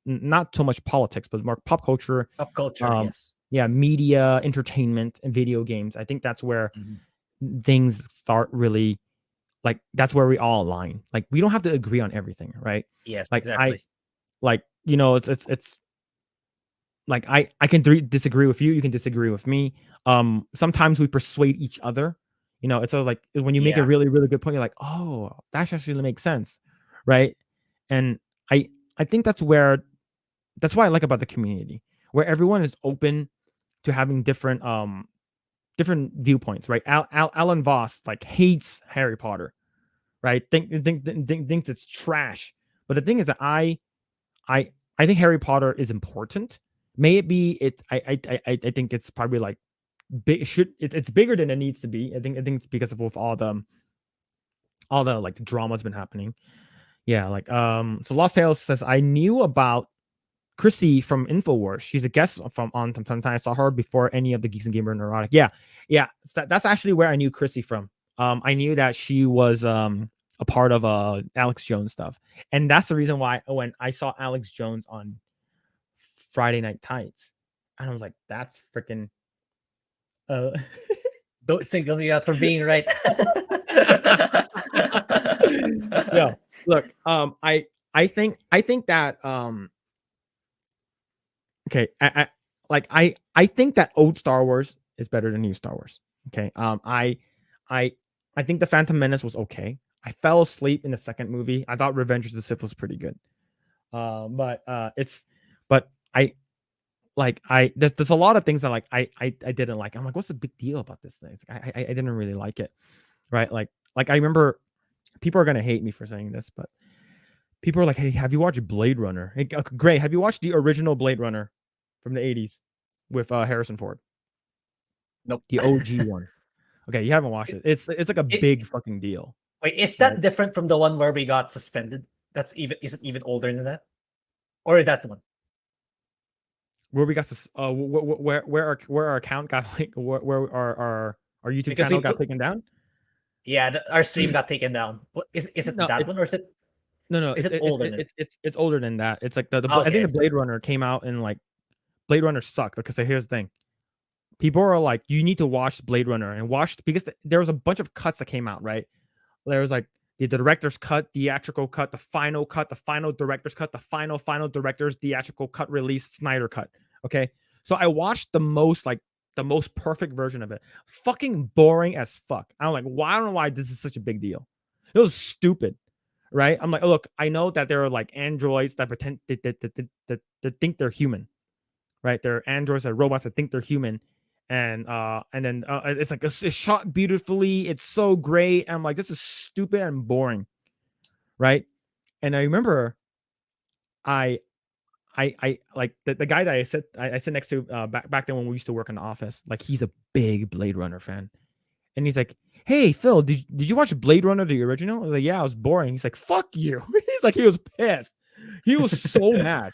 not so much politics, but more pop culture, Pop culture, um, yes. yeah, media, entertainment, and video games. I think that's where Mhm. things start really, like, that's where we all align. Like we don't have to agree on everything, right? Yes, Like exactly. it's like I can disagree with you, you can disagree with me. Sometimes we persuade each other. It's sort of like when you make a Yeah. really, really good point, you're like, oh, that actually makes sense, right? And I I think that's why I like about the community, where everyone is open to having different viewpoints, right? Alan Voss like hates Harry Potter, right? Thinks it's trash. But the thing is that I think Harry Potter is important. May it be it I think it's probably like big it's bigger than it needs to be. I think it's because of all the like the drama's been happening. Yeah, like so Lost Tales says I knew about Chrissy from InfoWars. She's a guest from on sometimes. I saw her before any of the Geeks and Gamer Neurotic. Yeah, yeah. So that's actually where I knew Chrissy from. I knew that she was a part of Alex Jones stuff, and that's the reason why when I saw Alex Jones on Friday Night Tights, and I was like, that's freaking. Don't single me out for being right. Yeah, look, I think that okay, I think that old Star Wars is better than new Star Wars. Okay, I think the Phantom Menace was okay. I fell asleep in the second movie. I thought Revenge of the Sith was pretty good. But I like there's a lot of things that like I didn't like. I'm like, what's the big deal about this thing? I didn't really like it, right? Like I remember people are gonna hate me for saying this, but people are like, hey, have you watched Blade Runner? Hey, Grae, have you watched the original Blade Runner from the 80s with Harrison Ford? Nope. The OG one. Okay, you haven't watched it. It's like a big fucking deal. Wait, is that different from the one where we got suspended? Is it even older than that? Or that's the one? Where we got this where our account got like where our YouTube Because channel got taken down? Yeah, our stream got taken down. Is it No, that one or is it? No, Is it older than? it's older than that. It's like I Okay, think the Blade Runner came out in like Blade Runner sucked because here's the thing. People are like, you need to watch Blade Runner and watch because there was a bunch of cuts that came out, right? There was like the director's cut, theatrical cut, the final director's cut, the final director's theatrical cut release, Snyder cut. Okay. So I watched the most perfect version of it. Fucking boring as fuck. I'm like, I don't know why this is such a big deal. It was stupid. Right? I'm like, look, I know that there are like androids that pretend that think they're human. Right? There are androids and robots that think they're human. And then it's like it's shot beautifully. It's so great. And I'm like, this is stupid and boring, right? And I remember, I like the guy that I sit next to back then when we used to work in the office. Like he's a big Blade Runner fan, and he's like, "Hey Phil, did you watch Blade Runner the original?" I was like, "Yeah, it was boring." He's like, "Fuck you." He's like, he was pissed. He was so mad,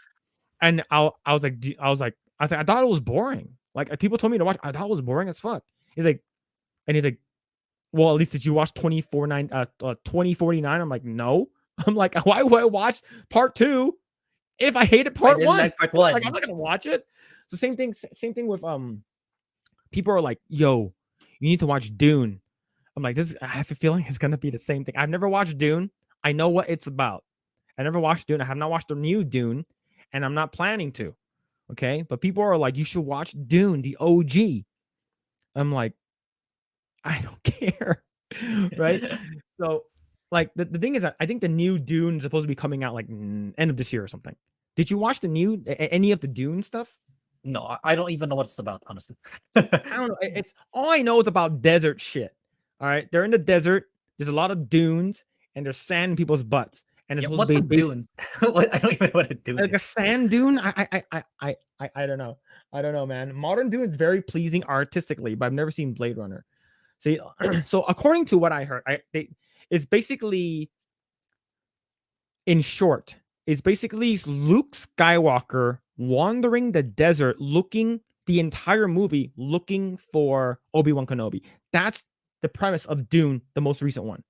and I was like, I thought it was boring. Like people told me to watch. I thought it was boring as fuck. He's like, well, at least did you watch 2049? I'm like, no. I'm like, why would I watch part 2 if I hated part 1? Like part 1. Like I'm not gonna watch it. So same thing with people are like, yo, you need to watch Dune. I'm like, I have a feeling it's gonna be the same thing. I've never watched Dune. I know what it's about. I never watched Dune. I have not watched the new Dune, and I'm not planning to. Okay, but people are like, you should watch Dune, the OG. I'm like, I don't care, right? So, like the thing is that I think the new Dune is supposed to be coming out like end of this year or something. Did you watch the new any of the Dune stuff? No, I don't even know what it's about, honestly. I don't know. It's all I know is about desert shit. All right, they're in the desert. There's a lot of dunes, and there's sand in people's butts. And it's what's a dune? I don't even know what a dune like is. a sand dune. I don't know. I don't know, man. Modern Dune is very pleasing artistically, but I've never seen Blade Runner. See, so according to what I heard, it's basically, in short, it's basically Luke Skywalker wandering the desert, looking the entire movie, looking for Obi-Wan Kenobi. That's the premise of Dune, the most recent one.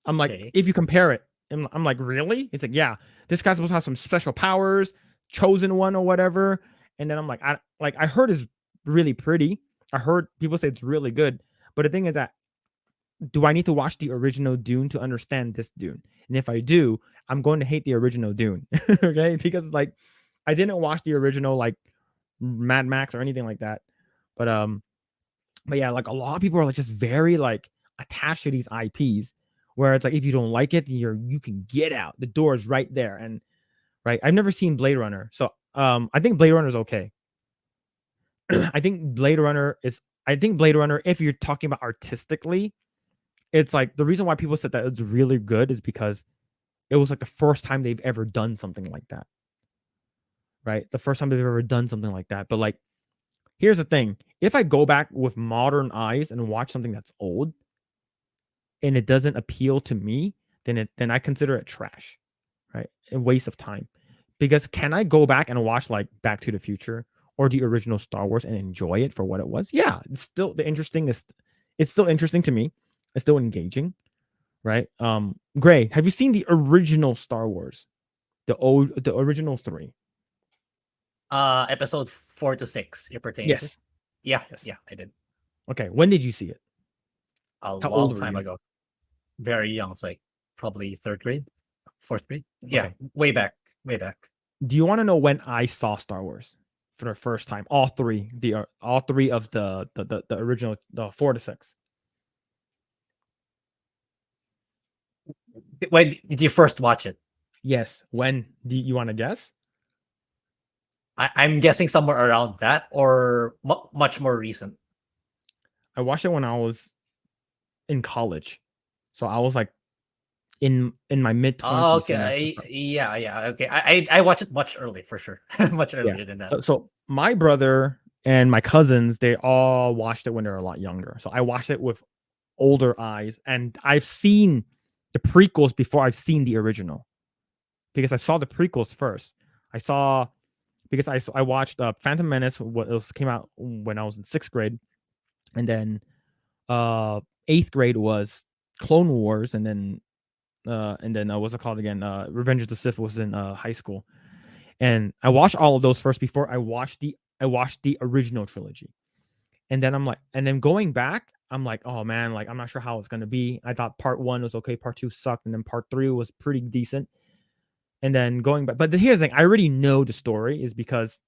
I'm like, okay. If you compare it, I'm like, really? It's like, yeah, this guy's supposed to have some special powers, chosen one or whatever. And then I'm like, I heard it's really pretty. I heard people say it's really good. But the thing is that, do I need to watch the original Dune to understand this Dune? And if I do, I'm going to hate the original Dune. Okay? Because like, I didn't watch the original like Mad Max or anything like that. But yeah, like a lot of people are like just very like attached to these IPs, where it's like, if you don't like it, you can get out. The door is right there. And right, I've never seen Blade Runner, so I think Blade Runner is okay. I think Blade Runner, if you're talking about artistically, it's like the reason why people said that it's really good is because it was like the first time they've ever done something like that. Right? The first time they've ever done something like that. But like, here's the thing. If I go back with modern eyes and watch something that's old and it doesn't appeal to me, then I consider it trash. Right? A waste of time. Because can I go back and watch like Back to the Future or the original Star Wars and enjoy it for what it was? Yeah, it's still it's still interesting to me. It's still engaging, right? Grae, have you seen the original Star Wars? The original 3? Episode 4 to 6 you're pertaining to? Yes. Yeah, Yes. yeah, I did. Okay, when did you see it? A How long old were time you? ago. Very young. It's like probably 3rd grade, 4th grade. Yeah, Okay. way back, way back. Do you want to know when I saw Star Wars for the first time? All three of the original, the 4 to 6. When did you first watch it? Yes. When do you want to guess? I'm guessing somewhere around that or much more recent. I watched it when I was in college, so I was like in my mid 20s. Okay, yeah. Okay, I watched it much early for sure, much Yeah. earlier than that. So my brother and my cousins, they all watched it when they were a lot younger. So I watched it with older eyes, and I've seen the prequels before I've seen the original because I saw the prequels first. I watched Phantom Menace. Came out when I was in 6th grade, and then 8th grade was Clone Wars, and then what's it called again? Revenge of the Sith was in high school, and I watched all of those first before I watched the original trilogy, and then going back, I'm like, oh man, like I'm not sure how it's gonna be. I thought part 1 was okay, part 2 sucked, and then part 3 was pretty decent, and then going back. But here's the thing: I already know the story is because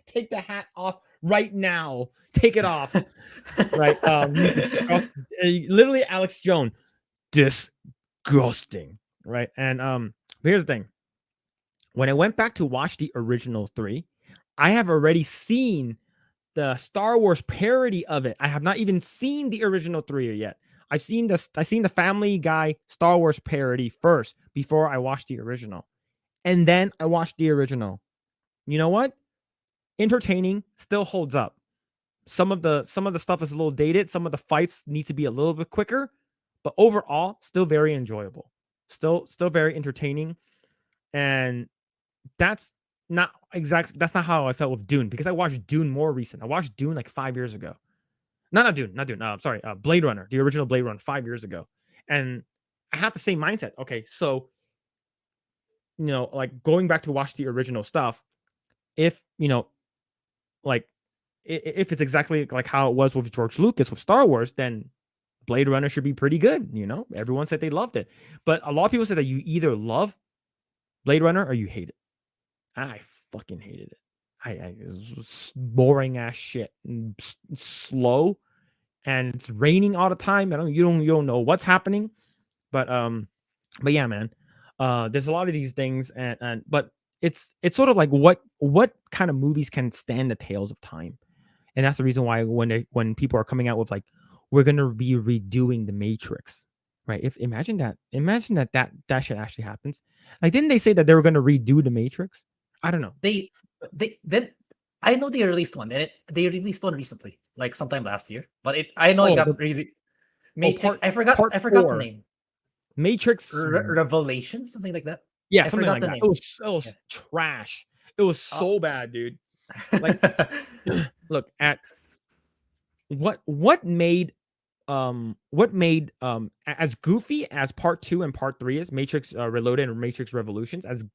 take the hat off right now. Take it off. Right. You disgust, literally Alex Jones. Disgusting. Right. And but here's the thing. When I went back to watch the original 3, I have already seen the Star Wars parody of it. I have not even seen the original 3 yet. I've seen the Family Guy Star Wars parody first before I watched the original. And then I watched the original. You know what? Entertaining, still holds up. Some of the stuff is a little dated. Some of the fights need to be a little bit quicker, but overall, still very enjoyable. Still very entertaining. And that's not how I felt with Dune, because I watched Dune more recent. I watched Dune like 5 years ago. Not Dune. Sorry, Blade Runner, the original Blade Runner 5 years ago. And I have the same mindset. Okay, so like going back to watch the original stuff, if like if it's exactly like how it was with George Lucas with Star Wars, then Blade Runner should be pretty good. Everyone said they loved it, but a lot of people said that you either love Blade Runner or you hate it. I fucking hated it. It was boring ass shit, and slow, and it's raining all the time. You don't know what's happening, but yeah, man. There's a lot of these things, but it's sort of like what kind of movies can stand the tales of time. And that's the reason why when people are coming out with like, we're gonna be redoing the Matrix, right? If imagine that shit actually happens. Like, didn't they say that they were gonna redo the Matrix? I don't know. They then I know they released one, and they released one recently, like sometime last year. But I know it got really Matrix. I forgot the 4, name. Matrix Revelation, something like that. Yeah, I something forgot like the that. name. It was trash. It was so bad, dude. Like, look at what made as goofy as part 2 and part 3 is, Matrix Reloaded and Matrix Revolutions, as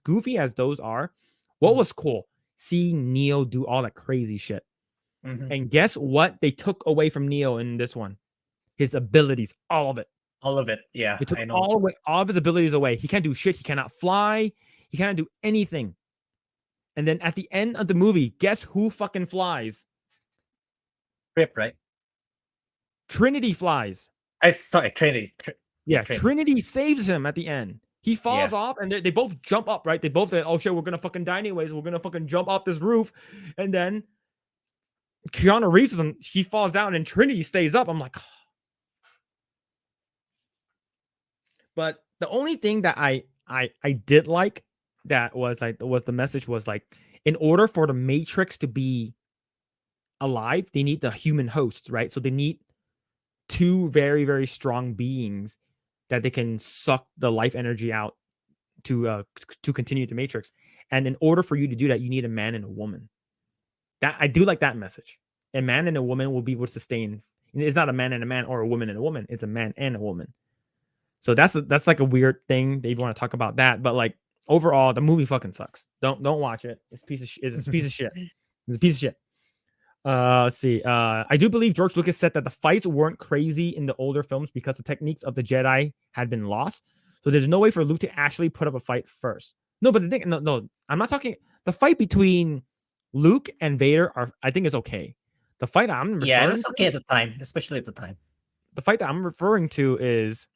goofy as those are, what was cool? Seeing Neo do all that crazy shit. And guess what they took away from Neo in this one? His abilities, all of it. All of it. Yeah, They took I know. all of his abilities away. He can't do shit. He cannot fly. He cannot do anything. And then at the end of the movie, guess who fucking flies? Rip, right? Trinity flies. Sorry, Trinity. Trinity saves him at the end. He falls off, and they both jump up, right? They both say, oh shit, we're gonna fucking die anyways. We're gonna fucking jump off this roof. And then Keanu Reeves, he falls down and Trinity stays up. I'm like, oh. But the only thing that I did like that was the message was like, in order for the Matrix to be alive, they need the human hosts, right? So they need two very, very strong beings that they can suck the life energy out to continue the Matrix. And in order for you to do that, you need a man and a woman. That I do like that message. A man and a woman will be able to sustain. It's not a man and a man or a woman and a woman. It's a man and a woman. So that's like a weird thing that you want to talk about that. But like overall, the movie fucking sucks. Don't watch it. It's a piece of shit. It's a piece of shit. It's a piece of shit. Let's see. I do believe George Lucas said that the fights weren't crazy in the older films because the techniques of the Jedi had been lost. So there's no way for Luke to actually put up a fight first. No, but the thing, no, I'm not talking. The fight between Luke and Vader I think is okay. The fight I'm referring it was okay at the time, especially at the time. The fight that I'm referring to is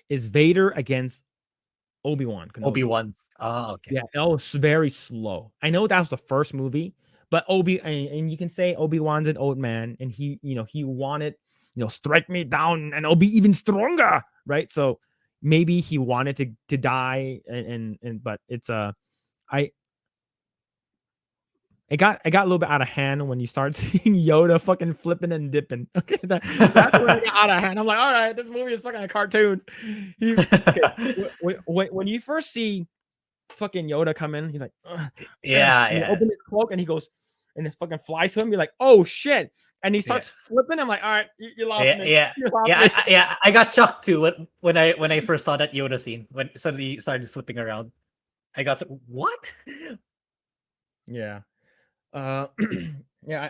Vader against Obi-Wan. Obi-Wan. Oh, okay. Yeah, it was very slow. I know that was the first movie, but and you can say Obi-Wan's an old man, and he wanted, strike me down, and I'll be even stronger, right? So maybe he wanted to die, but it's it got a little bit out of hand when you start seeing Yoda fucking flipping and dipping. Okay, that's where it got out of hand. I'm like, all right, this movie is fucking a cartoon. When you first see fucking Yoda come in, he's like, yeah. Open his cloak and he goes and it fucking flies to him. You're like, oh shit. And he starts flipping. I'm like, all right, you lost me. Yeah. I got shocked too when I first saw that Yoda scene when suddenly he started flipping around. I got what? Yeah. Yeah,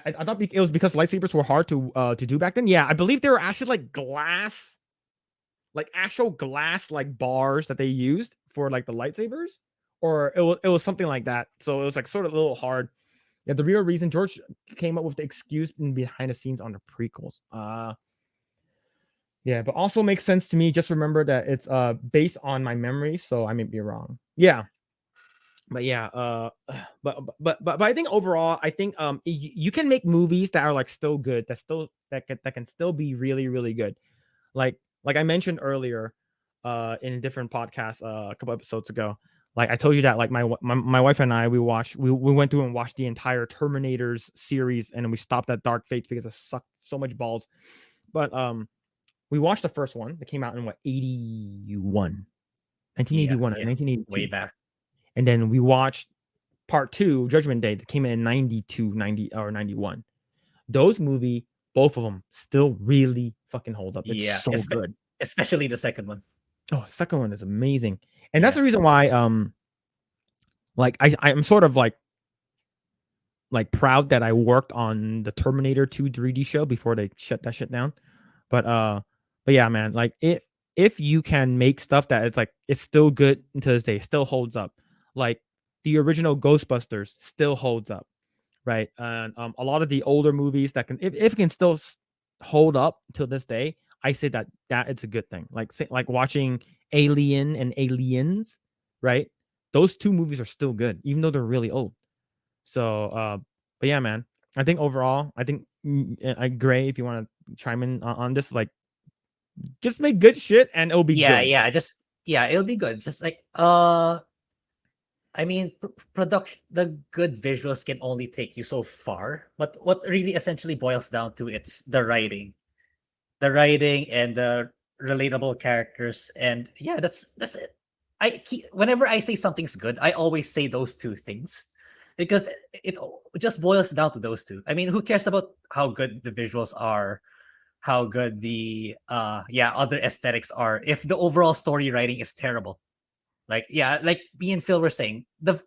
I thought it was because lightsabers were hard to do back then. Yeah, I believe they were actually like glass, like actual glass like bars that they used for like the lightsabers, or it was something like that. So it was like sort of a little hard. Yeah, the real reason George came up with the excuse behind the scenes on the prequels. Yeah, but also makes sense to me. Just remember that it's based on my memory, so I may be wrong. Yeah. But yeah, but I think overall, I think you can make movies that are like still good, that can still be really, really good. Like I mentioned earlier, in a different podcast a couple episodes ago. Like I told you that like my wife and I we went through and watched the entire Terminators series, and we stopped at Dark Fate because it sucked so much balls. But we watched the first one that came out in 1981 or 1982. Way back. And then we watched part 2, Judgment Day, that came in 92, 90 or 91. Those movies, both of them, still really fucking hold up. It's so good. Especially the second one. Oh, the second one is amazing. And that's the reason why like I'm sort of like proud that I worked on the Terminator 2 3D show before they shut that shit down. But yeah, man, like if you can make stuff that it's still good until this day, it still holds up. Like the original Ghostbusters still holds up, right? And a lot of the older movies that can, if it can still hold up till this day, I say that it's a good thing. Like watching Alien and Aliens, right? Those two movies are still good, even though they're really old. So, but yeah, man, I think overall, I think Grae, if you want to chime in on this, like, just make good shit and it'll be good. It'll be good. Just like I mean, production, the good visuals can only take you so far. But what really essentially boils down to it's the writing and the relatable characters, and yeah, that's it. Whenever I say something's good, I always say those two things because it just boils down to those two. I mean, who cares about how good the visuals are, how good the other aesthetics are if the overall story writing is terrible? Like me and Phil were saying, the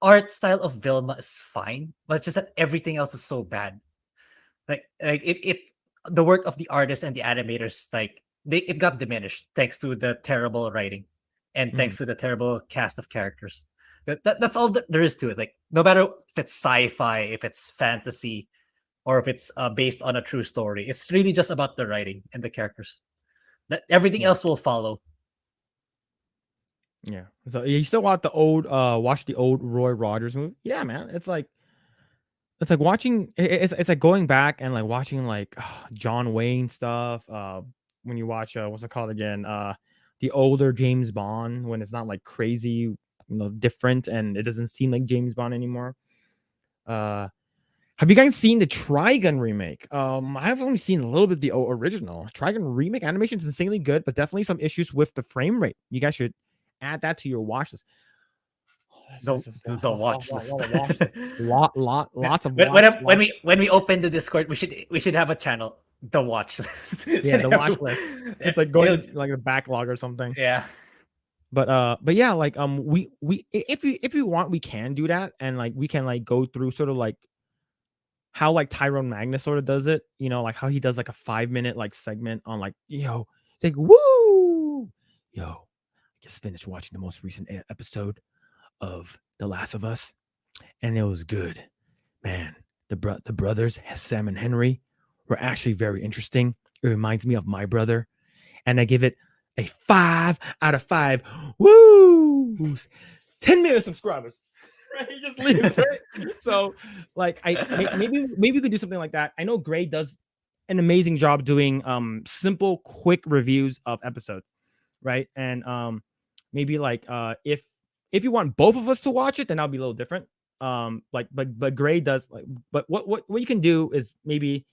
art style of Vilma is fine, but it's just that everything else is so bad. Like it the work of the artists and the animators, like it got diminished thanks to the terrible writing and thanks to the terrible cast of characters. That's all there is to it. Like no matter if it's sci-fi, if it's fantasy, or if it's based on a true story, it's really just about the writing and the characters. That everything else will follow. Yeah. So you still watch the old Roy Rogers movie? Yeah, man. It's like it's like watching it's like going back and like watching like John Wayne stuff. When you watch what's it called again? The older James Bond, when it's not like crazy, different, and it doesn't seem like James Bond anymore. Have you guys seen the Trigun remake? I've only seen a little bit of the original. Trigun remake animation is insanely good, but definitely some issues with the frame rate. You guys should add that to your watch list. The watch list. Lots of When we open the Discord, we should have a channel, the watch list. Yeah, the watch list. It's like going like a backlog or something. Yeah. But yeah, like we if you want, we can do that, and like we can like go through sort of like how like Tyrone Magnus sort of does it, like how he does like a 5-minute like segment on like, it's like, woo, I just finished watching the most recent episode of The Last of Us, and it was good, man. The brothers Sam and Henry were actually very interesting. It reminds me of my brother, and I give it a 5 out of 5. Woo! 10 million subscribers. Right? He just leaves, right? So, like, maybe we could do something like that. I know Grae does an amazing job doing simple, quick reviews of episodes, right? And maybe like if you want both of us to watch it, then that'll be a little different. But Grae does like, but what you can do is maybe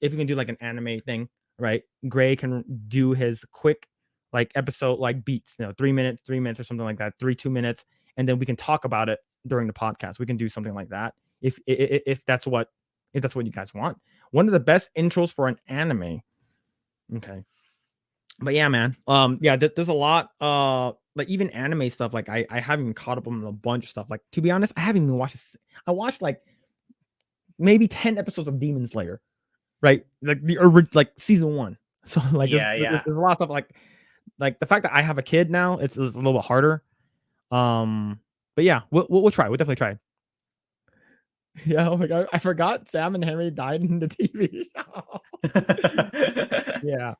if you can do like an anime thing, right? Grae can do his quick like episode like beats, 3 minutes or something like that, 2 minutes, and then we can talk about it during the podcast. We can do something like that if that's what you guys want. One of the best intros for an anime. Okay. But yeah, man. Yeah, there's a lot like even anime stuff. Like I haven't even caught up on a bunch of stuff. Like to be honest, I haven't even watched I watched like maybe 10 episodes of Demon Slayer, right? Like like season 1. So like there's a lot of stuff like the fact that I have a kid now, it's a little bit harder. But yeah, we'll try. We'll definitely try. Yeah, oh my god, I forgot Sam and Henry died in the TV show. Yeah.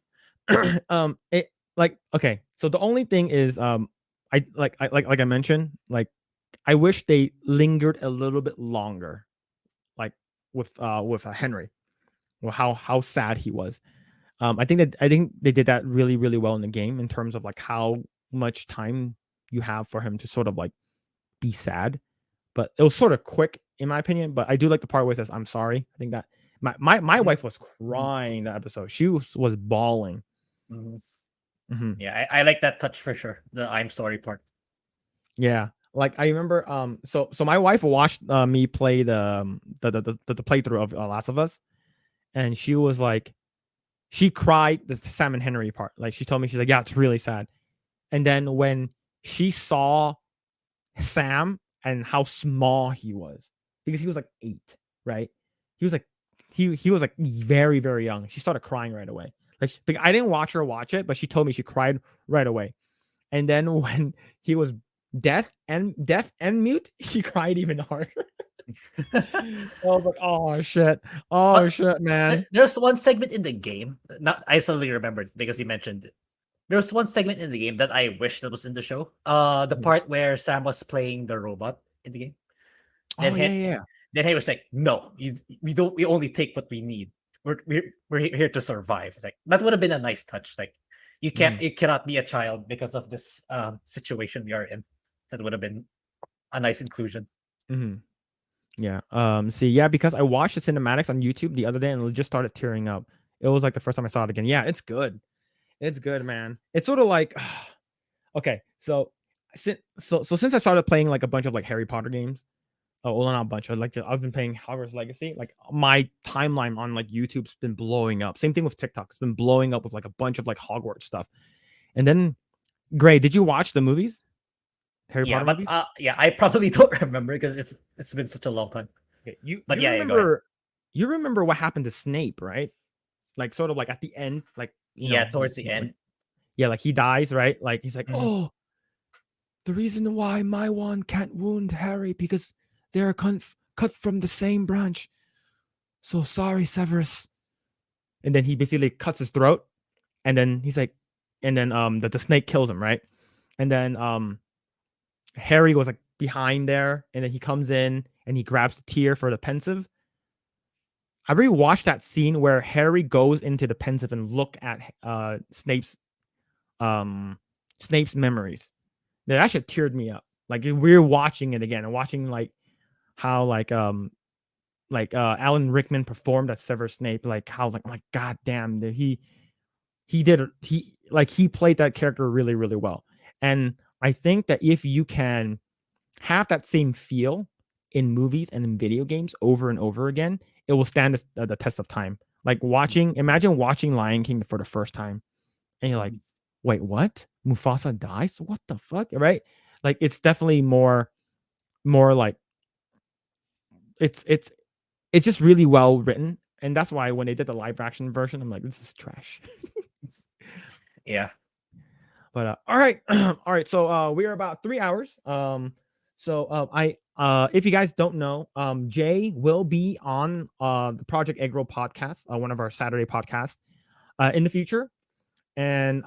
It like okay. So the only thing is, I mentioned, like I wish they lingered a little bit longer, like with Henry, or how sad he was. I think they did that really really well in the game in terms of like how much time you have for him to sort of like be sad, but it was sort of quick in my opinion. But I do like the part where it says I'm sorry. I think that my wife was crying that episode. She was bawling. Yeah, I like that touch for sure. The I'm sorry part. Yeah, like I remember. So my wife watched me play the playthrough of Last of Us, and she was like, she cried the Sam and Henry part. Like she told me, she's like, yeah, it's really sad. And then when she saw Sam and how small he was, because he was like 8, right? He was like he was like very very young. She started crying right away. Like I didn't watch her watch it, but she told me she cried right away. And then when he was deaf and mute, she cried even harder. I was like, oh shit, shit, man. There's one segment in the game. Not I suddenly remembered because you mentioned it. There's one segment in the game that I wish that was in the show. The part where Sam was playing the robot in the game. Then Then he was like, "No, we don't. We only take what we need. We're here to survive." It's like that would have been a nice touch. Like you cannot be a child because of this situation we are in. That would have been a nice inclusion. Yeah. Yeah, because I watched the cinematics on YouTube the other day and it just started tearing up. It was like the first time I saw it again. Yeah, it's good. It's good, man. It's sort of like okay. So since I started playing like a bunch of like Harry Potter games, well, not a bunch. I've been playing Hogwarts Legacy. Like my timeline on like YouTube's been blowing up. Same thing with TikTok. It's been blowing up with like a bunch of like Hogwarts stuff. And then, Grae, did you watch the movies? Harry Potter movies? Yeah, I probably don't remember because it's been such a long time. Okay, you remember what happened to Snape, right? Like sort of like at the end, like towards the end. Yeah, like he dies, right? Like he's like, oh, the reason why my wand can't wound Harry because they're cut from the same branch. So sorry, Severus. And then he basically cuts his throat, and then he's like, and then the snake kills him, right? And then Harry was like behind there, and then he comes in and he grabs the tear for the pensive, I rewatched that scene where Harry goes into the pensive and look at um Snape's memories. That shit teared me up. Like we're watching it again and watching like how Alan Rickman performed as Severus Snape. Like how like I'm like god damn he played that character really really well. And I think that if you can have that same feel in movies and in video games over and over again, it will stand the test of time. Like imagine watching Lion King for the first time, and you're like, wait, what? Mufasa dies? What the fuck? Right? Like it's definitely more like it's just really well written, and that's why when they did the live action version, I'm like, this is trash. Yeah. But all right, all right. So we are about 3 hours. I if you guys don't know, Jay will be on the Project Eggroll podcast, one of our Saturday podcasts, in the future. And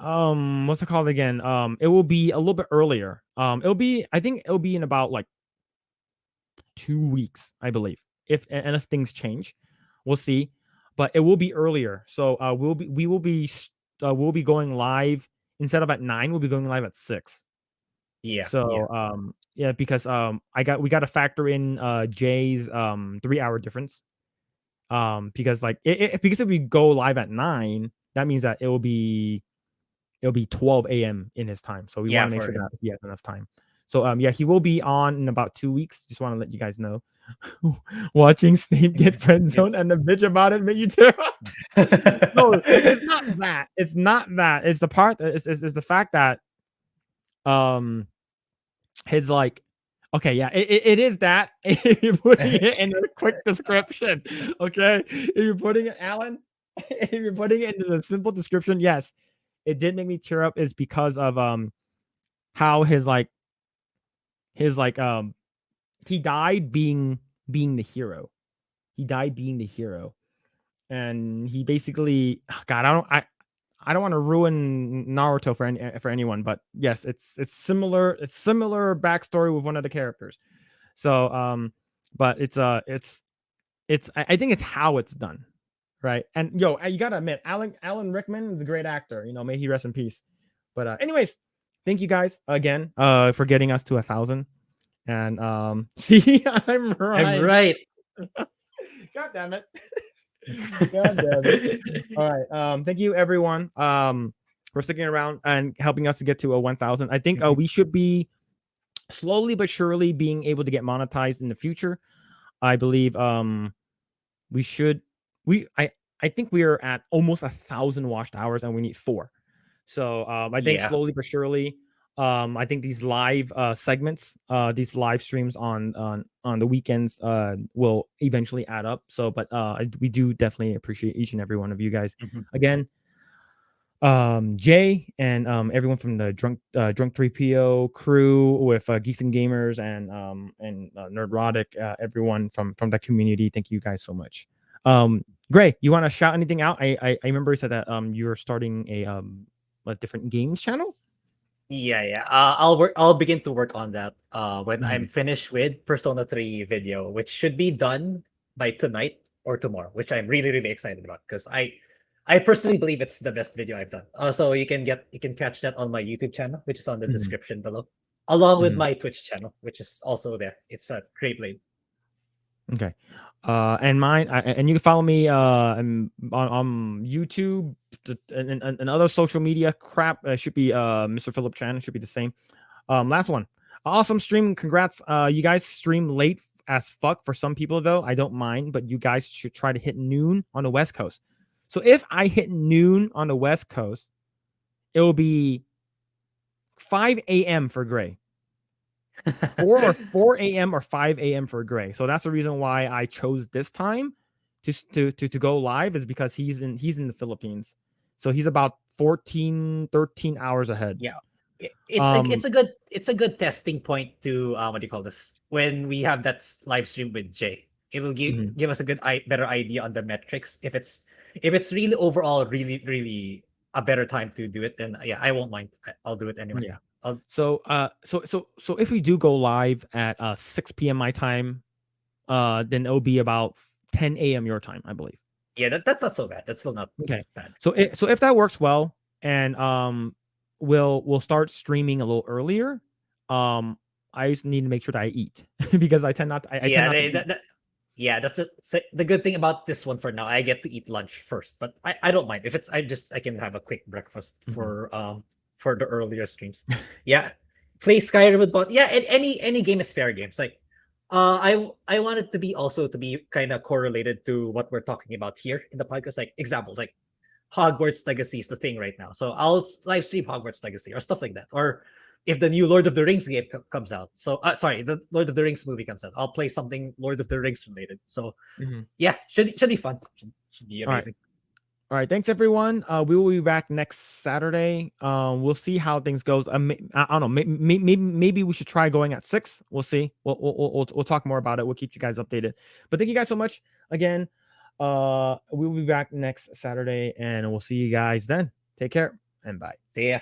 what's it called again? It will be a little bit earlier. I think it'll be in about like 2 weeks, I believe. If unless things change, we'll see. But it will be earlier. So we'll be going live instead of at 9. We'll be going live at 6. Yeah. So yeah, because we got to factor in Jay's 3-hour difference. Because like because if we go live at 9, that means that it'll be 12 a.m. in his time. So we want to make sure that he has enough time. So yeah, he will be on in about 2 weeks. Just want to let you guys know. Watching Snape get friend zoned and the bitch about it made you tear up. No, it's not that. It's not that. It's the part that is the fact that his like okay, yeah, it is that. If you're putting it in a quick description, okay? If you're putting it, Alan, if you're putting it into a simple description, yes, it did make me tear up is because of how his he died being the hero. He died being the hero. And he basically god, I don't want to ruin Naruto for anyone, but yes, it's similar backstory with one of the characters. So but it's I think it's how it's done, right? And yo, you gotta admit, Alan Rickman is a great actor. You know, may he rest in peace. But anyways, thank you guys again for getting us to 1,000. And see, I'm right. I'm right. God damn it. God damn it. All right. Thank you everyone for sticking around and helping us to get to a 1,000. I think we should be slowly but surely being able to get monetized in the future. I believe we should I think we are at almost 1,000 watched hours and we need 4. So I think slowly but surely I think these live segments, these live streams on the weekends will eventually add up. So but we do definitely appreciate each and every one of you guys. Again, Jay and everyone from the drunk 3PO crew with Geeks and Gamers and Nerdrotic, everyone from that community, thank you guys so much. Grae, you want to shout anything out? I remember you said that you're starting a different games channel. Yeah. I'll begin to work on that when I'm finished with Persona 3 video, which should be done by tonight or tomorrow, which I'm really really excited about because I personally believe it's the best video I've done. So you can catch that on my YouTube channel, which is on the description below, along with my Twitch channel, which is also there. It's a Grae Blade. Okay. And mine, and you can follow me on YouTube and other social media crap. Should be Mr. Phillip Chan. Should be the same. Last one. Awesome stream. Congrats. You guys stream late as fuck for some people though. I don't mind, but you guys should try to hit noon on the West Coast. So if I hit noon on the West Coast, it will be 5 a.m. for Grae. 4 a.m. or 5 a.m. for Grae. So that's the reason why I chose this time to go live is because he's in the Philippines. So he's about 13 hours ahead. Yeah. It's a good testing point to what do you call this? When we have that live stream with Jay, it will give us a better idea on the metrics. If it's really overall really a better time to do it, then yeah, I won't mind. I'll do it anyway. Yeah. So if we do go live at 6 p.m. my time, then it'll be about 10 a.m. your time, I believe. Yeah, that's not so bad. That's still not Okay. bad. So if that works well, and we'll start streaming a little earlier. I just need to make sure that I eat because I tend not to eat. Yeah, that's the good thing about this one for now. I get to eat lunch first, but I don't mind if it's I can have a quick breakfast for the earlier streams. Yeah, play Skyrim with bots. Yeah, and any game is fair game. It's like I want it to be also to be kind of correlated to what we're talking about here in the podcast. Like examples, like Hogwarts Legacy is the thing right now, so I'll live stream Hogwarts Legacy or stuff like that. Or if the new Lord of the Rings game comes out, so sorry, the Lord of the Rings movie comes out, I'll play something Lord of the Rings related. So yeah, should be fun. Should be amazing. All right, thanks everyone. We will be back next Saturday. We'll see how things goes. I don't know. Maybe we should try going at 6. We'll see. We'll talk more about it. We'll keep you guys updated. But thank you guys so much again. We will be back next Saturday, and we'll see you guys then. Take care and bye. See ya.